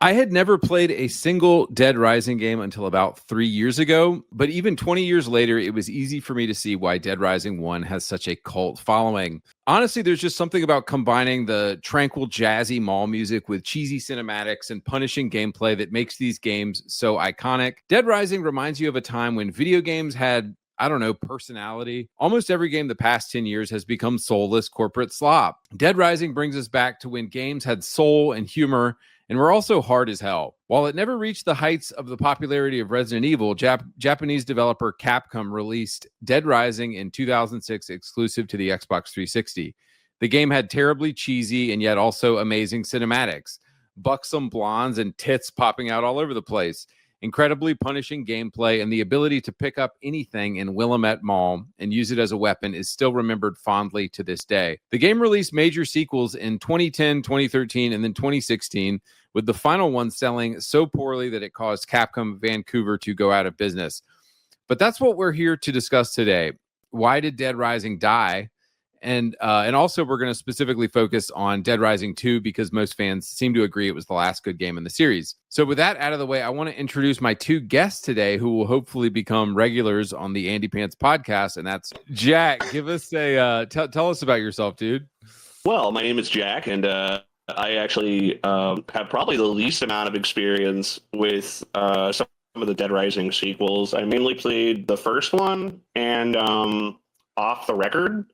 I had never played a single Dead Rising game until about 3 years ago, but even 20 years later, it was easy for me to see why Dead Rising 1 has such a cult following. Honestly, there's just something about combining the tranquil, jazzy mall music with cheesy cinematics and punishing gameplay that makes these games so iconic. Dead Rising reminds you of a time when video games had, I don't know, personality. Almost every game the past 10 years has become soulless corporate slop. Dead Rising brings us back to when games had soul and humor and were also hard as hell. While it never reached the heights of the popularity of Resident Evil, Japanese developer Capcom released Dead Rising in 2006 exclusive to the Xbox 360. The game had terribly cheesy and yet also amazing cinematics, buxom blondes and tits popping out all over the place, incredibly punishing gameplay, and the ability to pick up anything in Willamette Mall and use it as a weapon is still remembered fondly to this day. The game released major sequels in 2010, 2013, and then 2016, with the final one selling so poorly that it caused Capcom Vancouver to go out of business. But that's what we're here to discuss today. Why did Dead Rising die? And also, we're going to specifically focus on Dead Rising 2 because most fans seem to agree it was the last good game in the series. So with that out of the way, I want to introduce my two guests today who will hopefully become regulars on the AndyPants podcast, and that's Jack. Give us a tell us about yourself, dude. Well, my name is Jack, and I actually have probably the least amount of experience with some of the Dead Rising sequels. I mainly played the first one and Off the Record.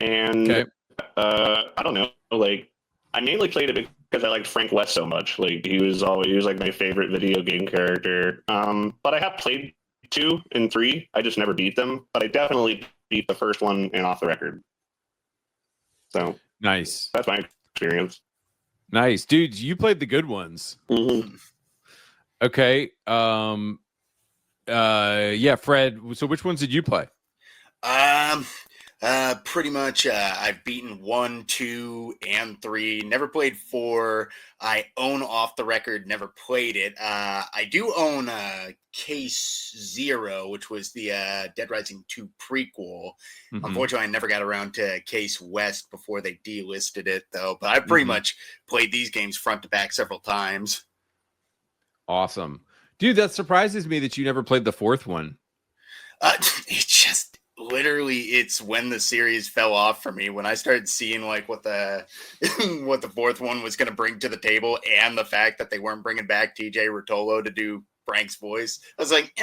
And okay. I don't know, like I mainly played it because I liked Frank West so much. Like he was like my favorite video game character. But I have played 2 and 3. I just never beat them. But I definitely beat the first one and Off the Record. So nice. That's my experience. Nice, dude. You played the good ones. Mm-hmm. Okay. Yeah, Fred. So which ones did you play? Pretty much, I've beaten 1, 2, and 3. Never played 4. I own Off the Record. Never played it. I do own Case 0, which was the Dead Rising 2 prequel. Mm-hmm. Unfortunately, I never got around to Case West before they delisted it, though. But I pretty much played these games front to back several times. Awesome, dude. That surprises me that you never played the 4th one. It just. Literally, it's when the series fell off for me when I started seeing like what the 4th one was going to bring to the table, and the fact that they weren't bringing back TJ Rotolo to do Frank's voice. I was like,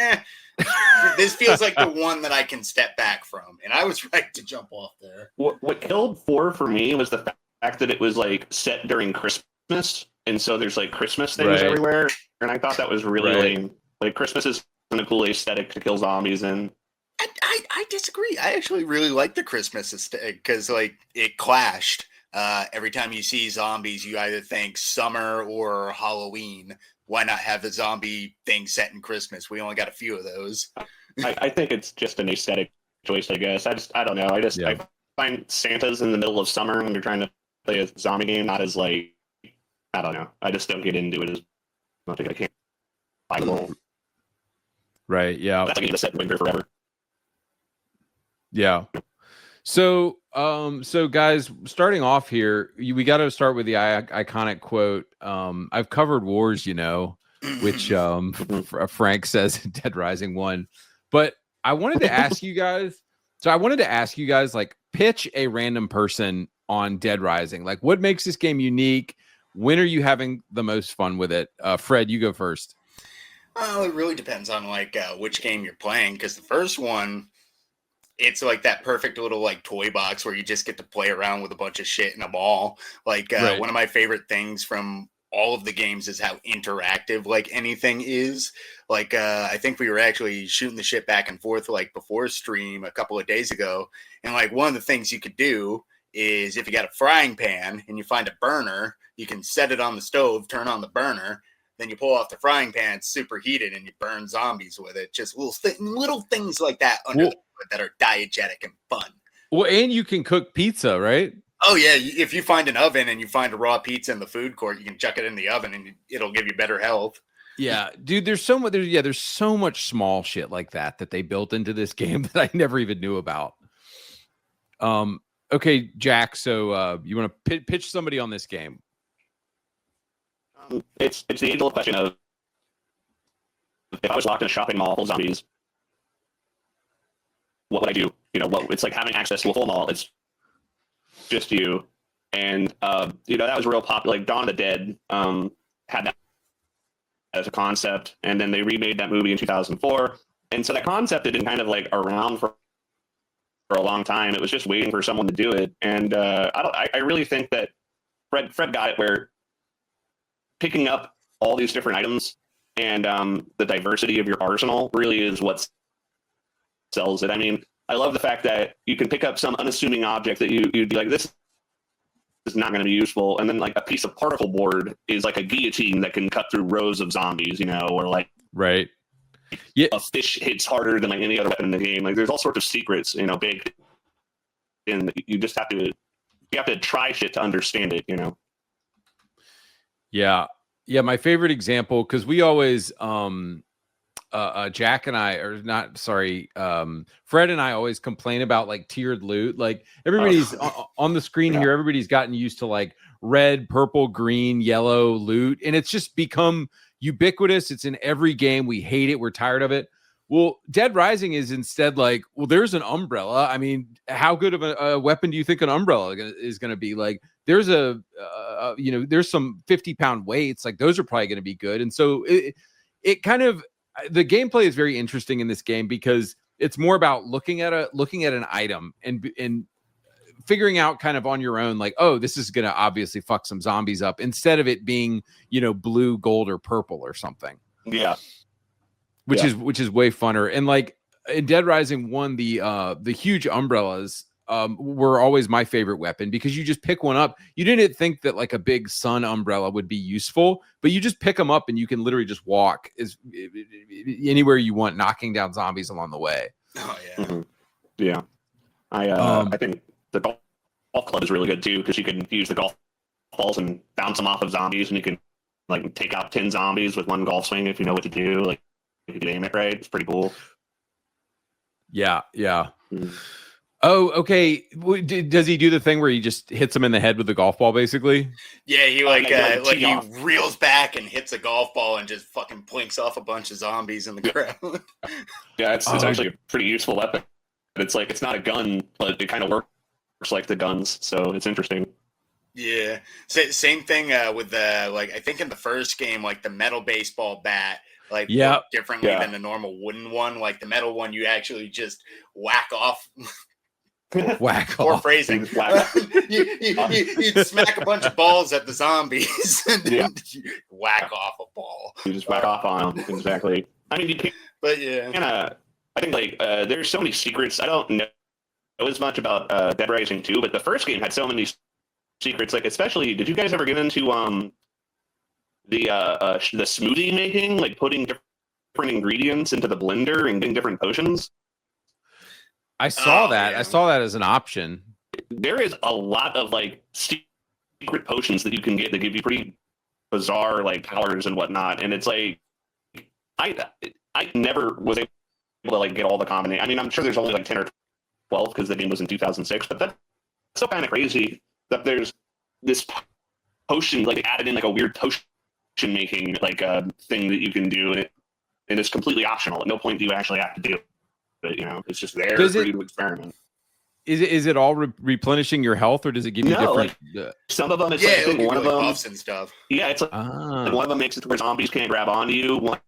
this feels like the one that I can step back from, and I was right to jump off there. What killed 4 for me was the fact that it was like set during Christmas, and so there's like Christmas things everywhere, and I thought that was really lame. Like Christmas is a cool aesthetic to kill zombies in. I disagree. I actually really like the Christmas aesthetic because, like, it clashed. Every time you see zombies, you either think summer or Halloween. Why not have the zombie thing set in Christmas? We only got a few of those. I think it's just an aesthetic choice, I guess. I don't know. I find Santa's in the middle of summer when you're trying to play a zombie game not as, like, I don't know. I just don't get into it as much as I can. Right, yeah. That's like a set winter forever. Yeah. So guys, starting off here, we got to start with the iconic quote. I've covered wars, which Frank says in Dead Rising 1. But I wanted to ask you guys. So I wanted to ask you guys, like, pitch a random person on Dead Rising. Like, what makes this game unique? When are you having the most fun with it? Fred, you go first. Well, it really depends on like which game you're playing, because the first one, it's like that perfect little like toy box where you just get to play around with a bunch of shit in a ball. Like one of my favorite things from all of the games is how interactive like anything is. Like I think we were actually shooting the shit back and forth like before stream a couple of days ago, and like one of the things you could do is if you got a frying pan and you find a burner, you can set it on the stove, turn on the burner, then you pull off the frying pan, it's superheated, and you burn zombies with it. Just little things like that under the hood that are diegetic and fun. Well, and you can cook pizza, right? Oh, yeah. If you find an oven and you find a raw pizza in the food court, you can chuck it in the oven and it'll give you better health. Yeah, dude, there's so much small shit like that they built into this game that I never even knew about. Okay, Jack, so you want to pitch somebody on this game? It's the age-old question of, if I was locked in a shopping mall full of zombies, what would I do? It's like having access to a full mall. It's just you. And, that was real popular. Like Dawn of the Dead had that as a concept. And then they remade that movie in 2004. And so that concept had been kind of like around for a long time. It was just waiting for someone to do it. And I really think that Fred got it, where picking up all these different items and the diversity of your arsenal really is what sells it. I mean, I love the fact that you can pick up some unassuming object that you'd be like, this is not going to be useful, and then like a piece of particle board is like a guillotine that can cut through rows of zombies, or like right. Yeah, a fish hits harder than like any other weapon in the game. Like there's all sorts of secrets, baked in. You just have to try shit to understand it. Yeah. My favorite example, because we always, Jack and I, or not, sorry, Fred and I always complain about like tiered loot. Like everybody's on the screen here, everybody's gotten used to like red, purple, green, yellow loot, and it's just become ubiquitous. It's in every game. We hate it. We're tired of it. Well, Dead Rising is instead like, well, there's an umbrella. I mean, how good of a weapon do you think an umbrella is going to be? Like, there's there's some 50-pound weights. Like, those are probably going to be good. And so it kind of, the gameplay is very interesting in this game because it's more about looking at an item and figuring out kind of on your own, like, oh, this is going to obviously fuck some zombies up, instead of it being, blue, gold, or purple or something. Yeah. Which is way funner. And like in Dead Rising 1, the huge umbrellas were always my favorite weapon, because you just pick one up. You didn't think that like a big sun umbrella would be useful, but you just pick them up and you can literally just walk anywhere you want, knocking down zombies along the way. Oh yeah. Mm-hmm. Yeah. I think the golf club is really good too, because you can use the golf balls and bounce them off of zombies, and you can like take out 10 zombies with one golf swing if you know what to do. Like, if you aim it right, it's pretty cool. Yeah. Mm-hmm. Oh, okay. Does he do the thing where he just hits him in the head with the golf ball, basically? Yeah, he he reels back and hits a golf ball and just fucking plinks off a bunch of zombies in the crowd. Yeah, it's actually a pretty useful weapon. It's like, it's not a gun, but it kind of works like the guns, so it's interesting. Yeah, same thing with the I think in the first game, like the metal baseball bat. Work differently than the normal wooden one. Like the metal one, you actually just whack off. Poor phrasing. You smack a bunch of balls at the zombies and then you whack off a ball. You just whack off on them. Exactly. I mean, I think there's so many secrets. I don't know as much about Dead Rising 2, but the first game had so many secrets. Like, especially, did you guys ever get into the smoothie making, like putting different ingredients into the blender and getting different potions? I saw that. Yeah. I saw that as an option. There is a lot of like secret potions that you can get that give you pretty bizarre like powers and whatnot. And it's like, I never was able to like get all the combinations. I mean, I'm sure there's only like 10 or 12 because the game was in 2006, but that's so kind of crazy that there's this potion, like added in like a weird potion making like a thing that you can do, and it's completely optional. At no point do you actually have to do it. But it's just there for you to experiment. Is it all replenishing your health, or does it give you different? Some of them, it's like one of them buffs and stuff. Yeah, it's like one of them makes it to where zombies can't grab onto you. One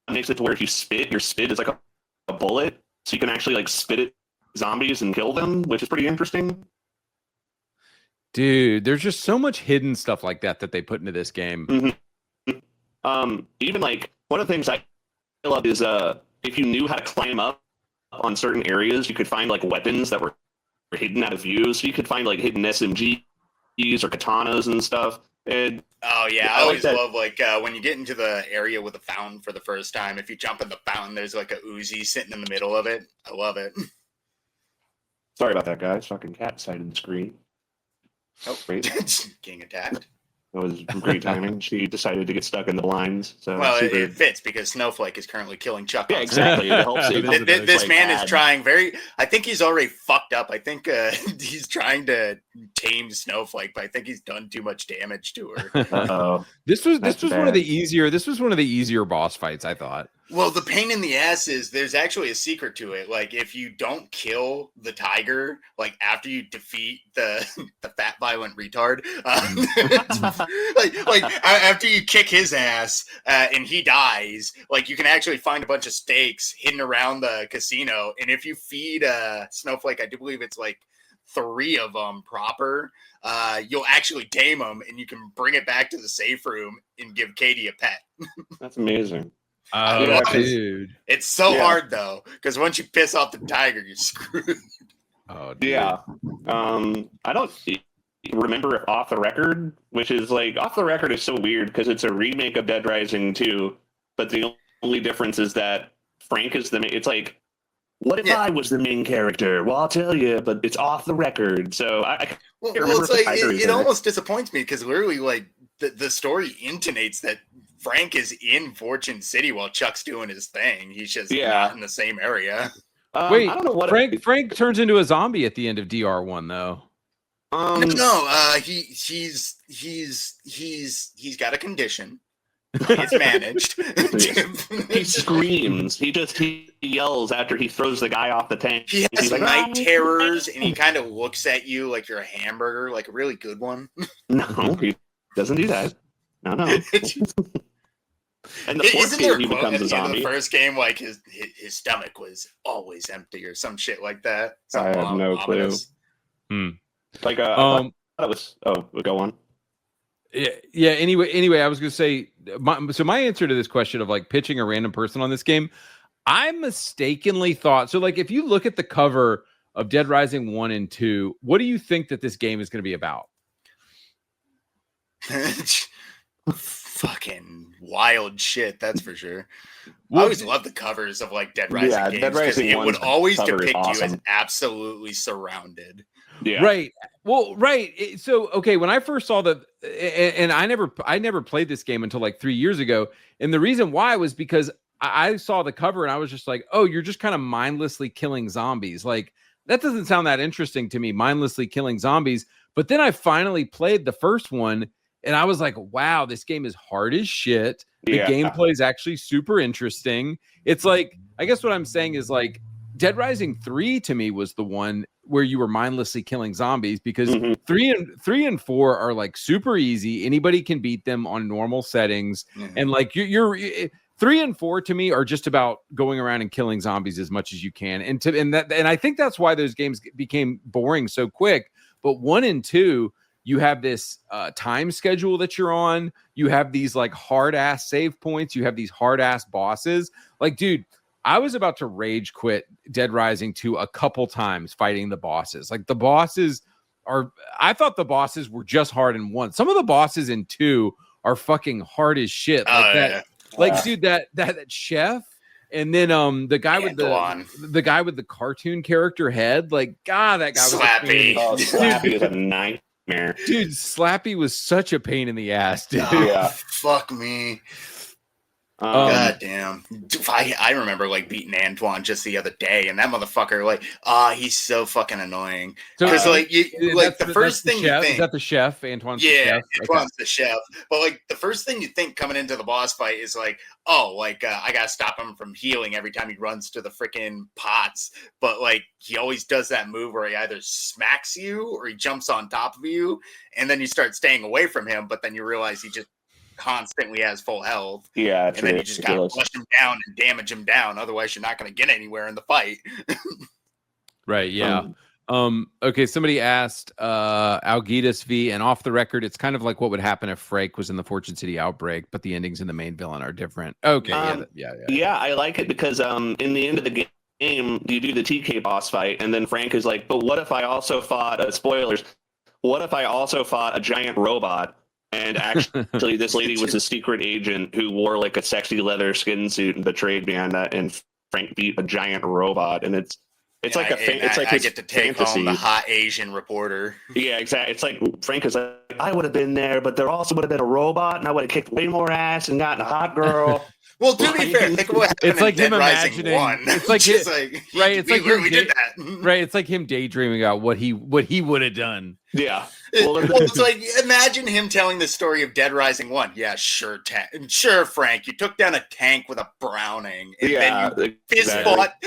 makes it to where if you spit, your spit is like a bullet, so you can actually like spit at zombies and kill them, which is pretty interesting. Dude, there's just so much hidden stuff like that they put into this game. Mm-hmm. Even like one of the things I love is if you knew how to climb up on certain areas, you could find like weapons that were hidden out of view. So you could find like hidden SMGs or katanas and stuff. And I always love when you get into the area with the fountain for the first time. If you jump in the fountain, there's like a Uzi sitting in the middle of it. I love it. Sorry about that, guys. Fucking cat sighted the screen. Oh, great. Getting attacked. That was great timing. She decided to get stuck in the blinds. So well, it fits because Snowflake is currently killing Chuck. Yeah, exactly. It helps. This man is trying I think he's already fucked up. I think he's trying to tame Snowflake, but I think he's done too much damage to her. This was one of the easier boss fights, I thought. Well, the pain in the ass is there's actually a secret to it. Like, if you don't kill the tiger, like after you defeat the fat violent retard, like after you kick his ass and he dies, like you can actually find a bunch of stakes hidden around the casino, and if you feed Snowflake, I do believe it's like 3 of them proper, you'll actually tame them, and you can bring it back to the safe room and give Katie a pet. That's amazing. Oh, dude. It's so hard though, because once you piss off the tiger, you're screwed. Oh, dude. Yeah. I don't remember Off the Record, which is like Off the Record is so weird because it's a remake of Dead Rising 2, but the only difference is that Frank is the main. It's like, what if I was the main character? Well, I'll tell you, but it's off the record. So I can't remember. It's like it almost disappoints me because literally, like the story intonates that Frank is in Fortune City while Chuck's doing his thing. He's just not in the same area. Wait, I don't know what Frank turns into a zombie at the end of DR1 though. He's got a condition. It's managed. He screams. He yells after he throws the guy off the tank. He has night terrors, and he kind of looks at you like you're a hamburger, like a really good one. No, he doesn't do that. No. And the fourth game, he becomes a zombie. In the first game, like his stomach was always empty or some shit like that. I have no clue. Like I was. Oh, go on. Yeah. Anyway, I was gonna say. My answer to this question of like pitching a random person on this game, I mistakenly thought. So like, if you look at the cover of Dead Rising 1 and 2, what do you think that this game is going to be about? Fucking wild shit, that's for sure. I always love the covers of like Dead Rising games because it would always depict you as absolutely surrounded. Yeah. Right. Well, right. So, okay, when I first saw and I never played this game until like 3 years ago, and the reason why was because I saw the cover and I was just like, oh, you're just kind of mindlessly killing zombies. Like, that doesn't sound that interesting to me, mindlessly killing zombies. But then I finally played the first one. And I was like, wow, this game is hard as shit. The gameplay is actually super interesting. It's like, I guess what I'm saying is like Dead Rising 3 to me was the one where you were mindlessly killing zombies because 3 and 4 are like super easy. Anybody can beat them on normal settings. And like you're 3 and 4 to me are just about going around and killing zombies as much as you can. And I think that's why those games became boring so quick. But 1 and 2, you have this time schedule that you're on. You have these like hard ass save points. You have these hard ass bosses. Like, dude, I was about to rage quit Dead Rising 2 a couple times fighting the bosses. Like I thought the bosses were just hard in 1. Some of the bosses in 2 are fucking hard as shit. Like dude, that chef. And then the guy with the cartoon character head. Like, God, that guy was Slappy. Slappy is a nightmare. Dude, Slappy was such a pain in the ass, dude. Fuck me. God damn. I remember like beating Antoine just the other day, and that motherfucker, like, he's so fucking annoying. Because the first thing you think, is that the chef? Antoine's the chef? Antoine's the chef. But like the first thing you think coming into the boss fight is like, I gotta stop him from healing every time he runs to the freaking pots. But like he always does that move where he either smacks you or he jumps on top of you, and then you start staying away from him, but then you realize he just constantly has full health. Yeah, and then you just gotta push him down and damage him down. Otherwise, you're not gonna get anywhere in the fight. Right. Yeah. Okay. Somebody asked Algidas V, and off the record, it's kind of like what would happen if Frake was in the Fortune City outbreak, but the endings in the main villain are different. Okay. Yeah. I like it because in the end of the game, you do the TK boss fight, and then Frank is like, but what if I also fought spoilers? What if I also fought a giant robot? And actually, this lady was a secret agent who wore like a sexy leather skin suit and betrayed me on that. And Frank beat a giant robot, and it's It's like I get to take home the hot Asian reporter. Yeah, exactly. It's like Frank is like, I would have been there, but there also would have been a robot, and I would have kicked way more ass and gotten a hot girl. Well, to be fair, think of what happened it's like in him Dead Rising imagining. 1. It's like right. It's like him did that. Right. It's like him daydreaming about what he would have done. Yeah. Well, it's like imagine him telling the story of Dead Rising 1. Yeah, sure, Frank. You took down a tank with a Browning, and then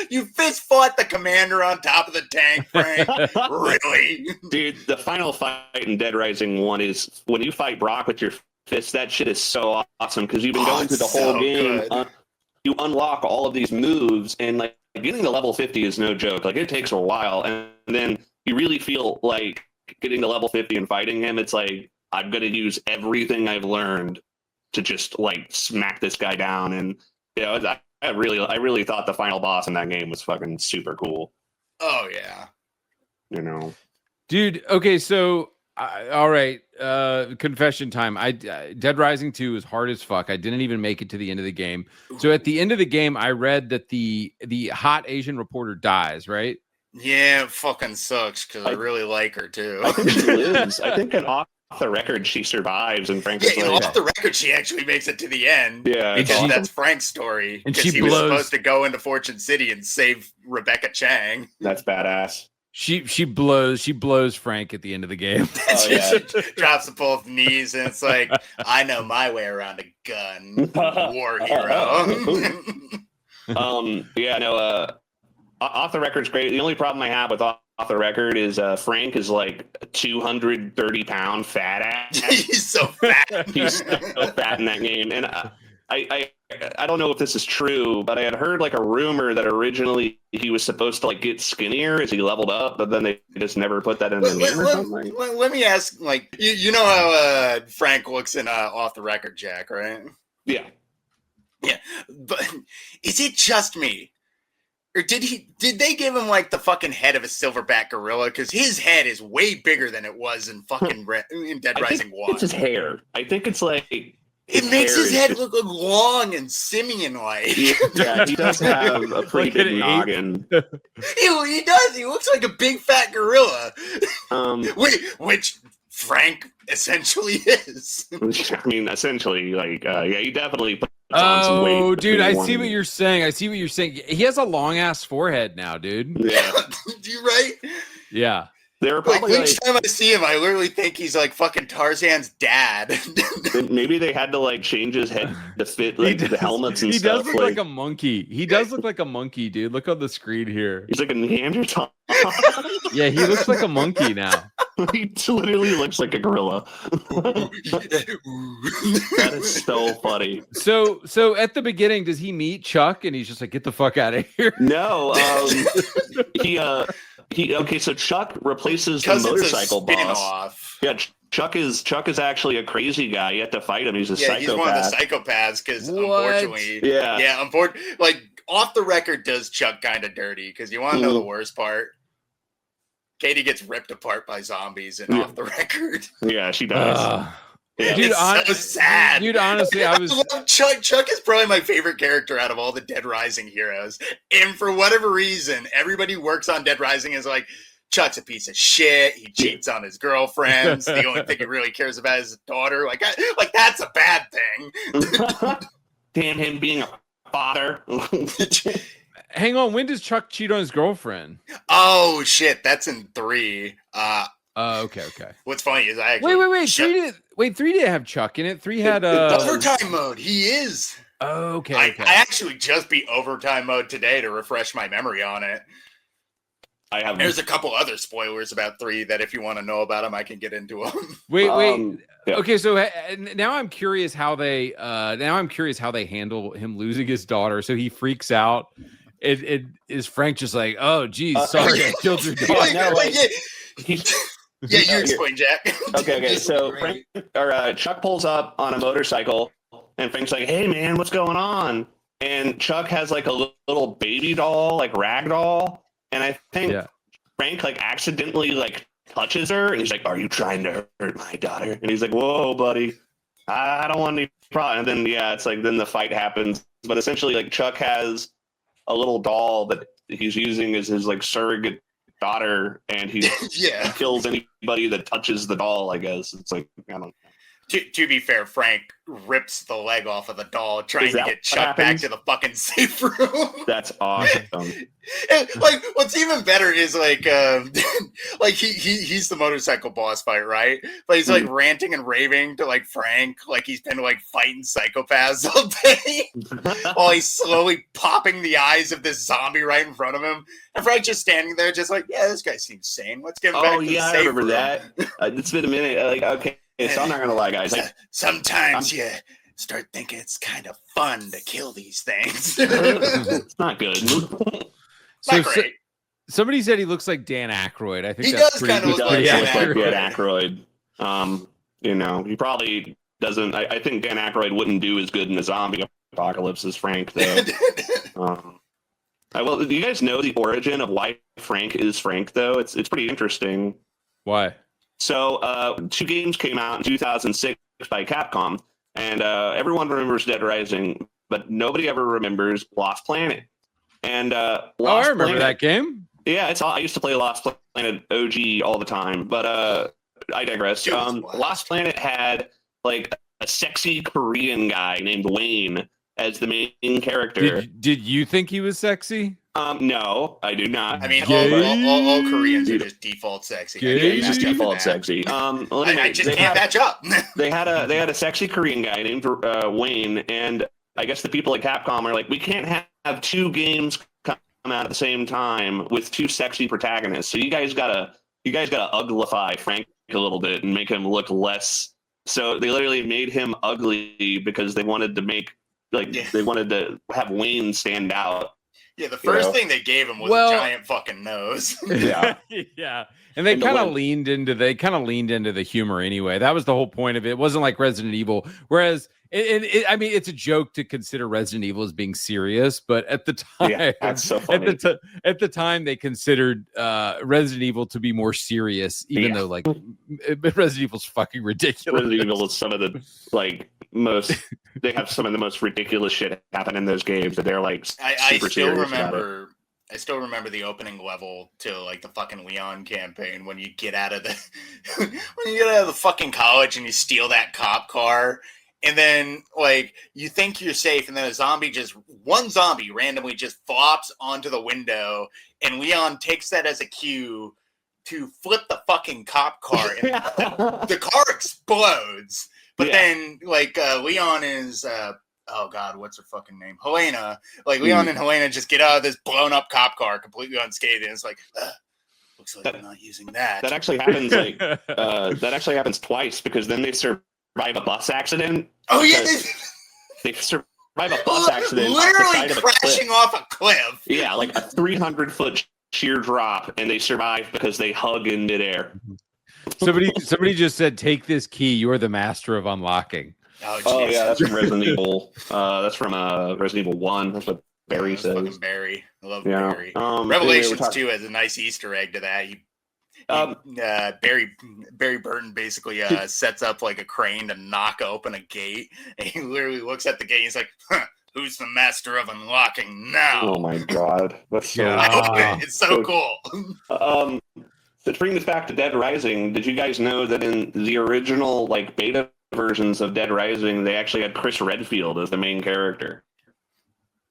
you fist fought the commander on top of the tank, Frank. Really, dude? The final fight in Dead Rising 1 is when you fight Brock with your fist. That shit is so awesome because you've been going through the whole game. You unlock all of these moves, and like getting to level 50 is no joke. Like it takes a while, and then you really feel like getting to level 50 and fighting him. It's like I'm gonna use everything I've learned to just like smack this guy down. And you know, I really thought the final boss in that game was fucking super cool. Oh yeah, you know, dude. Okay, so all right, confession time. Dead Rising 2 is hard as fuck. I didn't even make it to the end of the game. So at the end of the game, I read that the hot Asian reporter dies, right? Yeah, it fucking sucks because I really like her too. I think she lives. I think off the record she survives, and Frank. Yeah, off the record she actually makes it to the end. Yeah, because that's Frank's story. And he was supposed to go into Fortune City and save Rebecca Chang. That's badass. She blows Frank at the end of the game. She drops to both knees, and it's like, I know my way around a gun, war hero. Off the record's great. The only problem I have with off the record is Frank is like 230-pound fat ass. He's so fat. He's so fat in that game, and I don't know if this is true, but I had heard like a rumor that originally he was supposed to like get skinnier as he leveled up, but then they just never put that in the game or something. Let me ask, like, you know how Frank looks in Off the Record, Jack, right? Yeah. But is it just me? Or did they give him like the fucking head of a silverback gorilla? Because his head is way bigger than it was in fucking in Dead Rising 1. It's his hair. I think it's like it makes his head look long and simian-like. Yeah, he does have a pretty big noggin. He does. He looks like a big fat gorilla. Which Frank essentially is. I mean, essentially, like, he definitely puts on some weight. Oh, dude, I see what you're saying. He has a long ass forehead now, dude. Yeah. You right? Yeah. They're probably each time I see him, I literally think he's like fucking Tarzan's dad. Maybe they had to like change his head to fit like the helmets and stuff. He does look like a monkey. He does look like a monkey, dude. Look on the screen here. He's like a Neanderthal. Yeah, he looks like a monkey now. He literally looks like a gorilla. That is so funny. So at the beginning, does he meet Chuck and he's just like, get the fuck out of here? No, so Chuck replaces the motorcycle boss. Yeah, Chuck is actually a crazy guy. You have to fight him. He's a psychopath. He's one of the psychopaths because unfortunately, like Off the Record does Chuck kind of dirty because you want to know the worst part. Katie gets ripped apart by zombies and Off the Record. Yeah, she does. Yeah. Dude, it's so sad. Dude, honestly, I love Chuck. Chuck is probably my favorite character out of all the Dead Rising heroes. And for whatever reason, everybody who works on Dead Rising is like, Chuck's a piece of shit. He cheats on his girlfriends. The only thing he really cares about is his daughter. Like that's a bad thing. Damn him being a father. Hang on, when does Chuck cheat on his girlfriend? Oh shit, that's in 3. Okay. What's funny is I actually wait, 3 didn't have Chuck in it. 3 had overtime mode. He is. Okay. I actually just beat overtime mode today to refresh my memory on it. There's a couple other spoilers about 3 that if you want to know about them, I can get into them. Wait. Yeah. Okay, so now I'm curious how they handle him losing his daughter. So he freaks out. It is Frank just like, oh geez, sorry, I killed your daughter. You explain, Jack. Okay. So Chuck pulls up on a motorcycle, and Frank's like, "Hey, man, what's going on?" And Chuck has like a little baby doll, like rag doll, and I think Frank like accidentally like touches her, and he's like, "Are you trying to hurt my daughter?" And he's like, "Whoa, buddy, I don't want any problem." And then it's like then the fight happens, but essentially like Chuck has a little doll that he's using as his like surrogate daughter, and he kills anybody that touches the doll. I guess it's like I don't. To be fair, Frank rips the leg off of the doll trying to get Chuck back to the fucking safe room. That's awesome. Like, what's even better is like like he's the motorcycle boss fight, right? But he's like ranting and raving to like Frank, like he's been like fighting psychopaths all day, while he's slowly popping the eyes of this zombie right in front of him. And Frank's just standing there, just like, yeah, this guy seems sane. Let's get him back to the safe room. I remember that. It's been a minute. Like, okay. So I'm not gonna lie, guys. Like, sometimes you start thinking it's kind of fun to kill these things. It's not good. Somebody said he looks like Dan Aykroyd. I think he that's does kind of look like Dan Aykroyd. You know, he probably doesn't. I think Dan Aykroyd wouldn't do as good in a zombie apocalypse as Frank, though. Well, do you guys know the origin of why Frank is Frank, though? It's pretty interesting. Why? So, 2 games came out in 2006 by Capcom, and everyone remembers Dead Rising, but nobody ever remembers Lost Planet. And I remember that game. Yeah, I used to play Lost Planet OG all the time, but I digress. Lost Planet had like a sexy Korean guy named Wayne as the main character. Did you think he was sexy? No, I do not. I mean, all Koreans are just default sexy. He's just default sexy. I just can't match up. they had a sexy Korean guy named Wayne, and I guess the people at Capcom are like, we can't have 2 games come out at the same time with 2 sexy protagonists. So you guys gotta uglify Frank a little bit and make him look less. So they literally made him ugly because they wanted to have Wayne stand out. Yeah, the first thing they gave him was a giant fucking nose. Yeah, yeah, and they kind of leaned into the humor anyway. That was the whole point of it. It wasn't like Resident Evil, whereas I mean, it's a joke to consider Resident Evil as being serious, but at the time, that's so funny. At the time, they considered Resident Evil to be more serious, even though like Resident Evil's fucking ridiculous. Resident Evil is some of the most. They have some of the most ridiculous shit happen in those games, that they're like super serious. I still remember the opening level to like the fucking Leon campaign when you get out of the fucking college and you steal that cop car. And then, like, you think you're safe, and then one zombie randomly just flops onto the window, and Leon takes that as a cue to flip the fucking cop car, and the car explodes. But then, like, Leon is, oh God, what's her fucking name? Helena. Like, Leon and Helena just get out of this blown-up cop car completely unscathed, and it's like, looks like I'm not using that. That actually happens, that actually happens twice, because then they survive a bus accident. Oh yeah, they survive a bus accident, literally crashing off a cliff. Yeah, like a 300-foot sheer drop, and they survive because they hug in midair. Somebody just said, "Take this key. You are the master of unlocking." Oh yeah, that's from Resident Evil. That's from Resident Evil 1. That's what Barry says. Fucking Barry, I love Barry. Revelations 2 has a nice Easter egg to that. Barry Burton basically sets up like a crane to knock open a gate, and he literally looks at the gate and he's like, who's the master of unlocking now? Oh my God, that's so it's so cool. To bring this back to Dead Rising, did you guys know that in the original like beta versions of Dead Rising, they actually had Chris Redfield as the main character?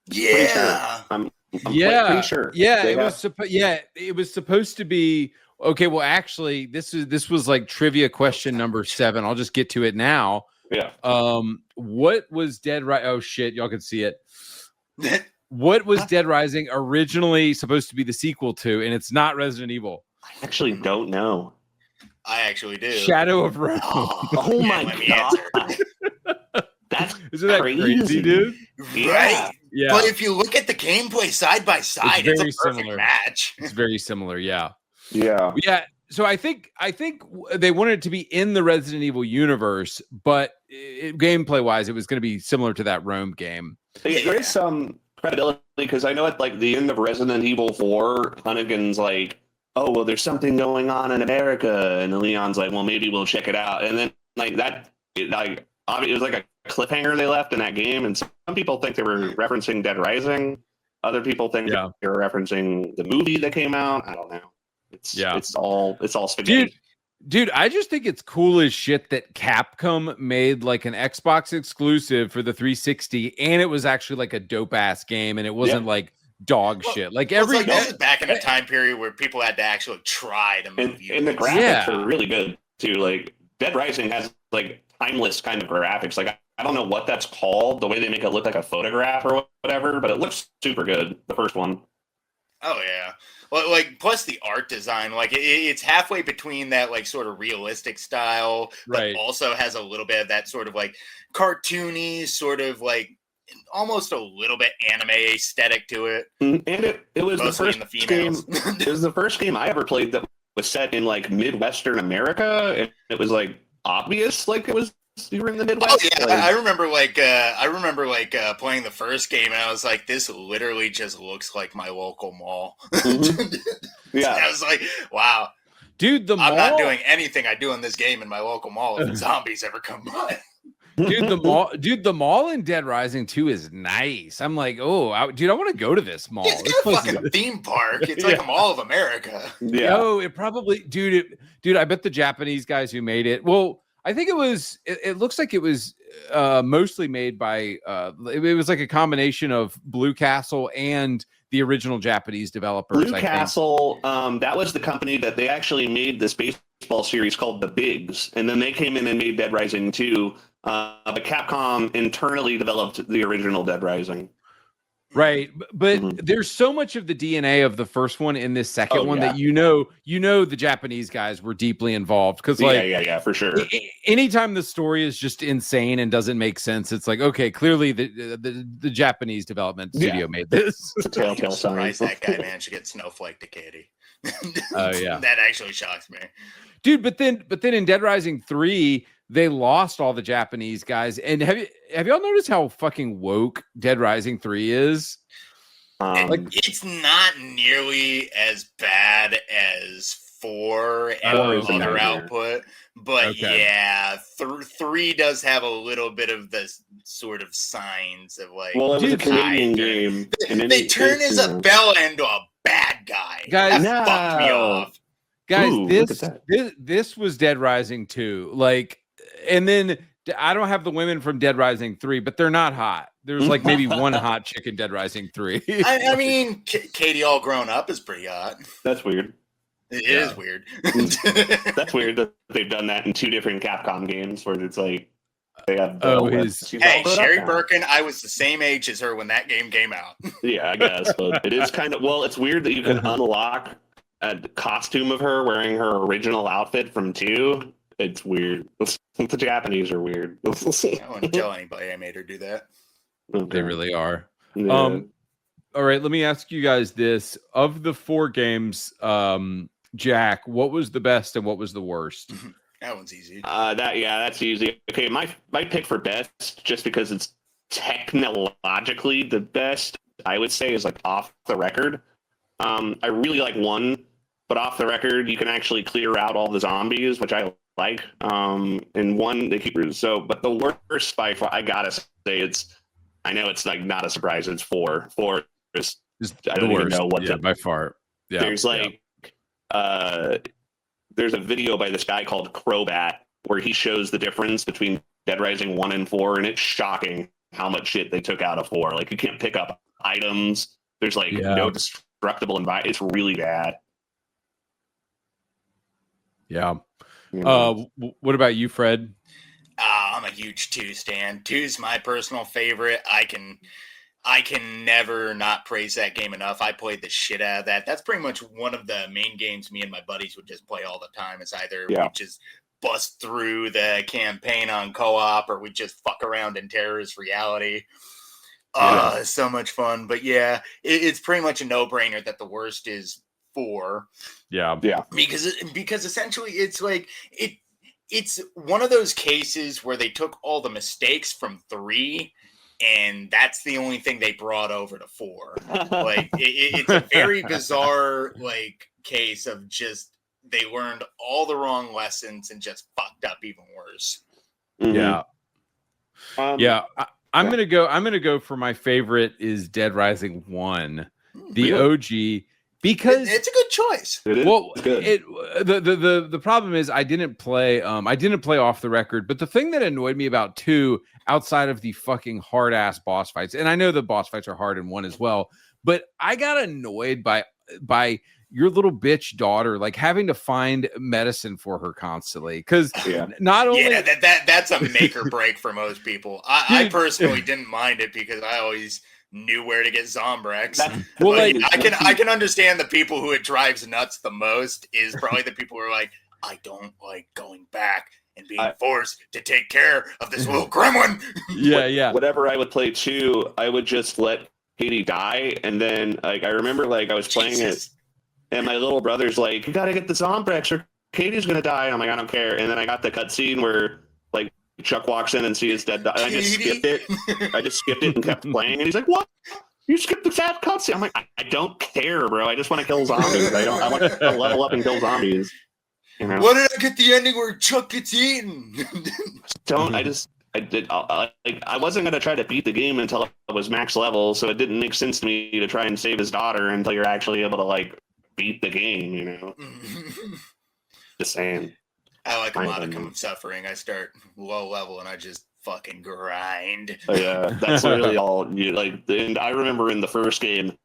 Yeah, I'm pretty sure. Yeah, it was supposed to be. Okay, well, actually, this was like trivia question number 7. I'll just get to it now. Yeah. What was Dead Rising? Oh shit, y'all can see it. What was Dead Rising originally supposed to be the sequel to? And it's not Resident Evil. I actually don't know. I actually do. Shadow of Rome. Oh my God. Isn't that crazy, dude? Right? Yeah. But if you look at the gameplay side by side, it's a perfect match. It's very similar, yeah. Yeah. Yeah. So I think they wanted it to be in the Resident Evil universe, but gameplay wise, it was going to be similar to that Rome game. There is some credibility, because I know at like the end of Resident Evil 4, Hunnigan's like, oh, well, there's something going on in America, and Leon's like, well, maybe we'll check it out. And then like that, it was like a cliffhanger they left in that game, and some people think they were referencing Dead Rising. Other people think they're referencing the movie that came out. I don't know. It's all spaghetti. Dude, I just think it's cool as shit that Capcom made like an Xbox exclusive for the 360, and it was actually like a dope ass game, and it wasn't like dog shit. Like this is back in a time period where people had to actually try to move and the graphics are really good too. Like Dead Rising has like timeless kind of graphics. Like I don't know what that's called, the way they make it look like a photograph or whatever, but it looks super good. The first one. Oh yeah. Well, like plus the art design, like it's halfway between that like sort of realistic style, but also has a little bit of that sort of like cartoony, sort of like almost a little bit anime aesthetic to it. And it was the first game. It was the first game I ever played that was set in like Midwestern America, and it was like obvious, like it was. You were in the Midwest. Oh yeah, I remember playing the first game, and I was like, "This literally just looks like my local mall." Mm-hmm. Yeah, I was like, "Wow, dude, I'm not doing anything I do in this game in my local mall if zombies ever come by." Dude, the mall in Dead Rising 2 is nice. I'm like, dude, I want to go to this mall. It's a fucking theme park. It's like a Mall of America. Yeah. Yo, it probably, dude, I bet the Japanese guys who made it. Well, I think it looks like it was mostly made by it was like a combination of Blue Castle and the original Japanese developers. Blue Castle, that was the company that they actually made this baseball series called The Bigs, and then they came in and made Dead Rising 2. But Capcom internally developed the original Dead Rising. Right, but there's so much of the DNA of the first one in this second one that you know the Japanese guys were deeply involved because yeah, for sure. Anytime the story is just insane and doesn't make sense, it's like okay, clearly the Japanese development studio made this. I'm surprised that guy managed to get Snowflake to Katie. Oh yeah, that actually shocks me, dude. But then in Dead Rising 3. They lost all the Japanese guys. And have y'all noticed how fucking woke Dead Rising 3 is? It's not nearly as bad as 4 and other output. But yeah, 3 does have a little bit of the sort of signs of like... Well, it was a Canadian game. They turn Isabella into a bad guy. Guys, that fucked me off. Guys, this was Dead Rising 2. Like... And then I don't have the women from Dead Rising 3, but they're not hot. There's like maybe one hot chick in Dead Rising 3. I mean, Katie all grown up is pretty hot. That's weird. It is weird. That's weird that they've done that in 2 different Capcom games where it's like they have. Hey, Sherry Birkin, I was the same age as her when that game came out. Yeah, I guess, but it is kind of it's weird that you can unlock a costume of her wearing her original outfit from 2. It's weird. The Japanese are weird. I wouldn't tell anybody I made her do that. They really are. Yeah. All right, let me ask you guys this. Of the 4 games, Jack, what was the best and what was the worst? That one's easy. That's easy. Okay, my pick for best, just because it's technologically the best, I would say, is like Off the Record. I really like 1, but Off the Record, you can actually clear out all the zombies, which I like. In 1, they keep but the worst by far, I gotta say, I know it's like not a surprise, it's 4. 4 is I don't even know what by far. Yeah. There's there's a video by this guy called Crobat where he shows the difference between Dead Rising 1 and 4, and it's shocking how much shit they took out of 4. Like you can't pick up items. There's no destructible environment. It's really bad. Yeah. What about you, Fred? I'm a huge 2 stan. 2's my personal favorite. I can never not praise that game enough. I played the shit out of that. That's pretty much one of the main games me and my buddies would just play all the time. Is either we just bust through the campaign on co-op or we just fuck around in Terrorist Reality. It's so much fun. But yeah, it's pretty much a no-brainer that the worst is 4. Yeah. Because essentially it's like it's one of those cases where they took all the mistakes from 3 and that's the only thing they brought over to 4. Like it's a very bizarre case of just they learned all the wrong lessons and just fucked up even worse. Yeah. I'm gonna go for my favorite is Dead Rising 1, the Really? OG, because it's a good choice. It is good. The problem is I didn't play off the record, but the thing that annoyed me about 2, outside of the fucking hard ass boss fights, and I know the boss fights are hard in 1 as well, but I got annoyed by your little bitch daughter, like having to find medicine for her constantly, because not only that's a make or break for most people. I personally didn't mind it because I always knew where to get Zombrex. Well, I can understand the people who it drives nuts the most is probably the people who are like, I don't like going back and being forced to take care of this little gremlin. Yeah. Whatever I would play 2, I would just let Katie die, and then like I remember like I was playing it. And my little brother's like, you gotta get the Zombrex or Katie's gonna die. And I'm like, I don't care. And then I got the cutscene where like Chuck walks in and sees dead. And I just skipped it. And kept playing. And he's like, what? You skipped the sad cutscene. I'm like, I don't care, bro. I just want to kill zombies. I want to level up and kill zombies. You know? Why did I get the ending where Chuck gets eaten? I wasn't gonna try to beat the game until I was max level, so it didn't make sense to me to try and save his daughter until you're actually able to like beat the game, you know. Just saying. I like a modicum of suffering. I start low level and I just fucking grind. Oh, yeah, that's really all you like. And I remember in the first game,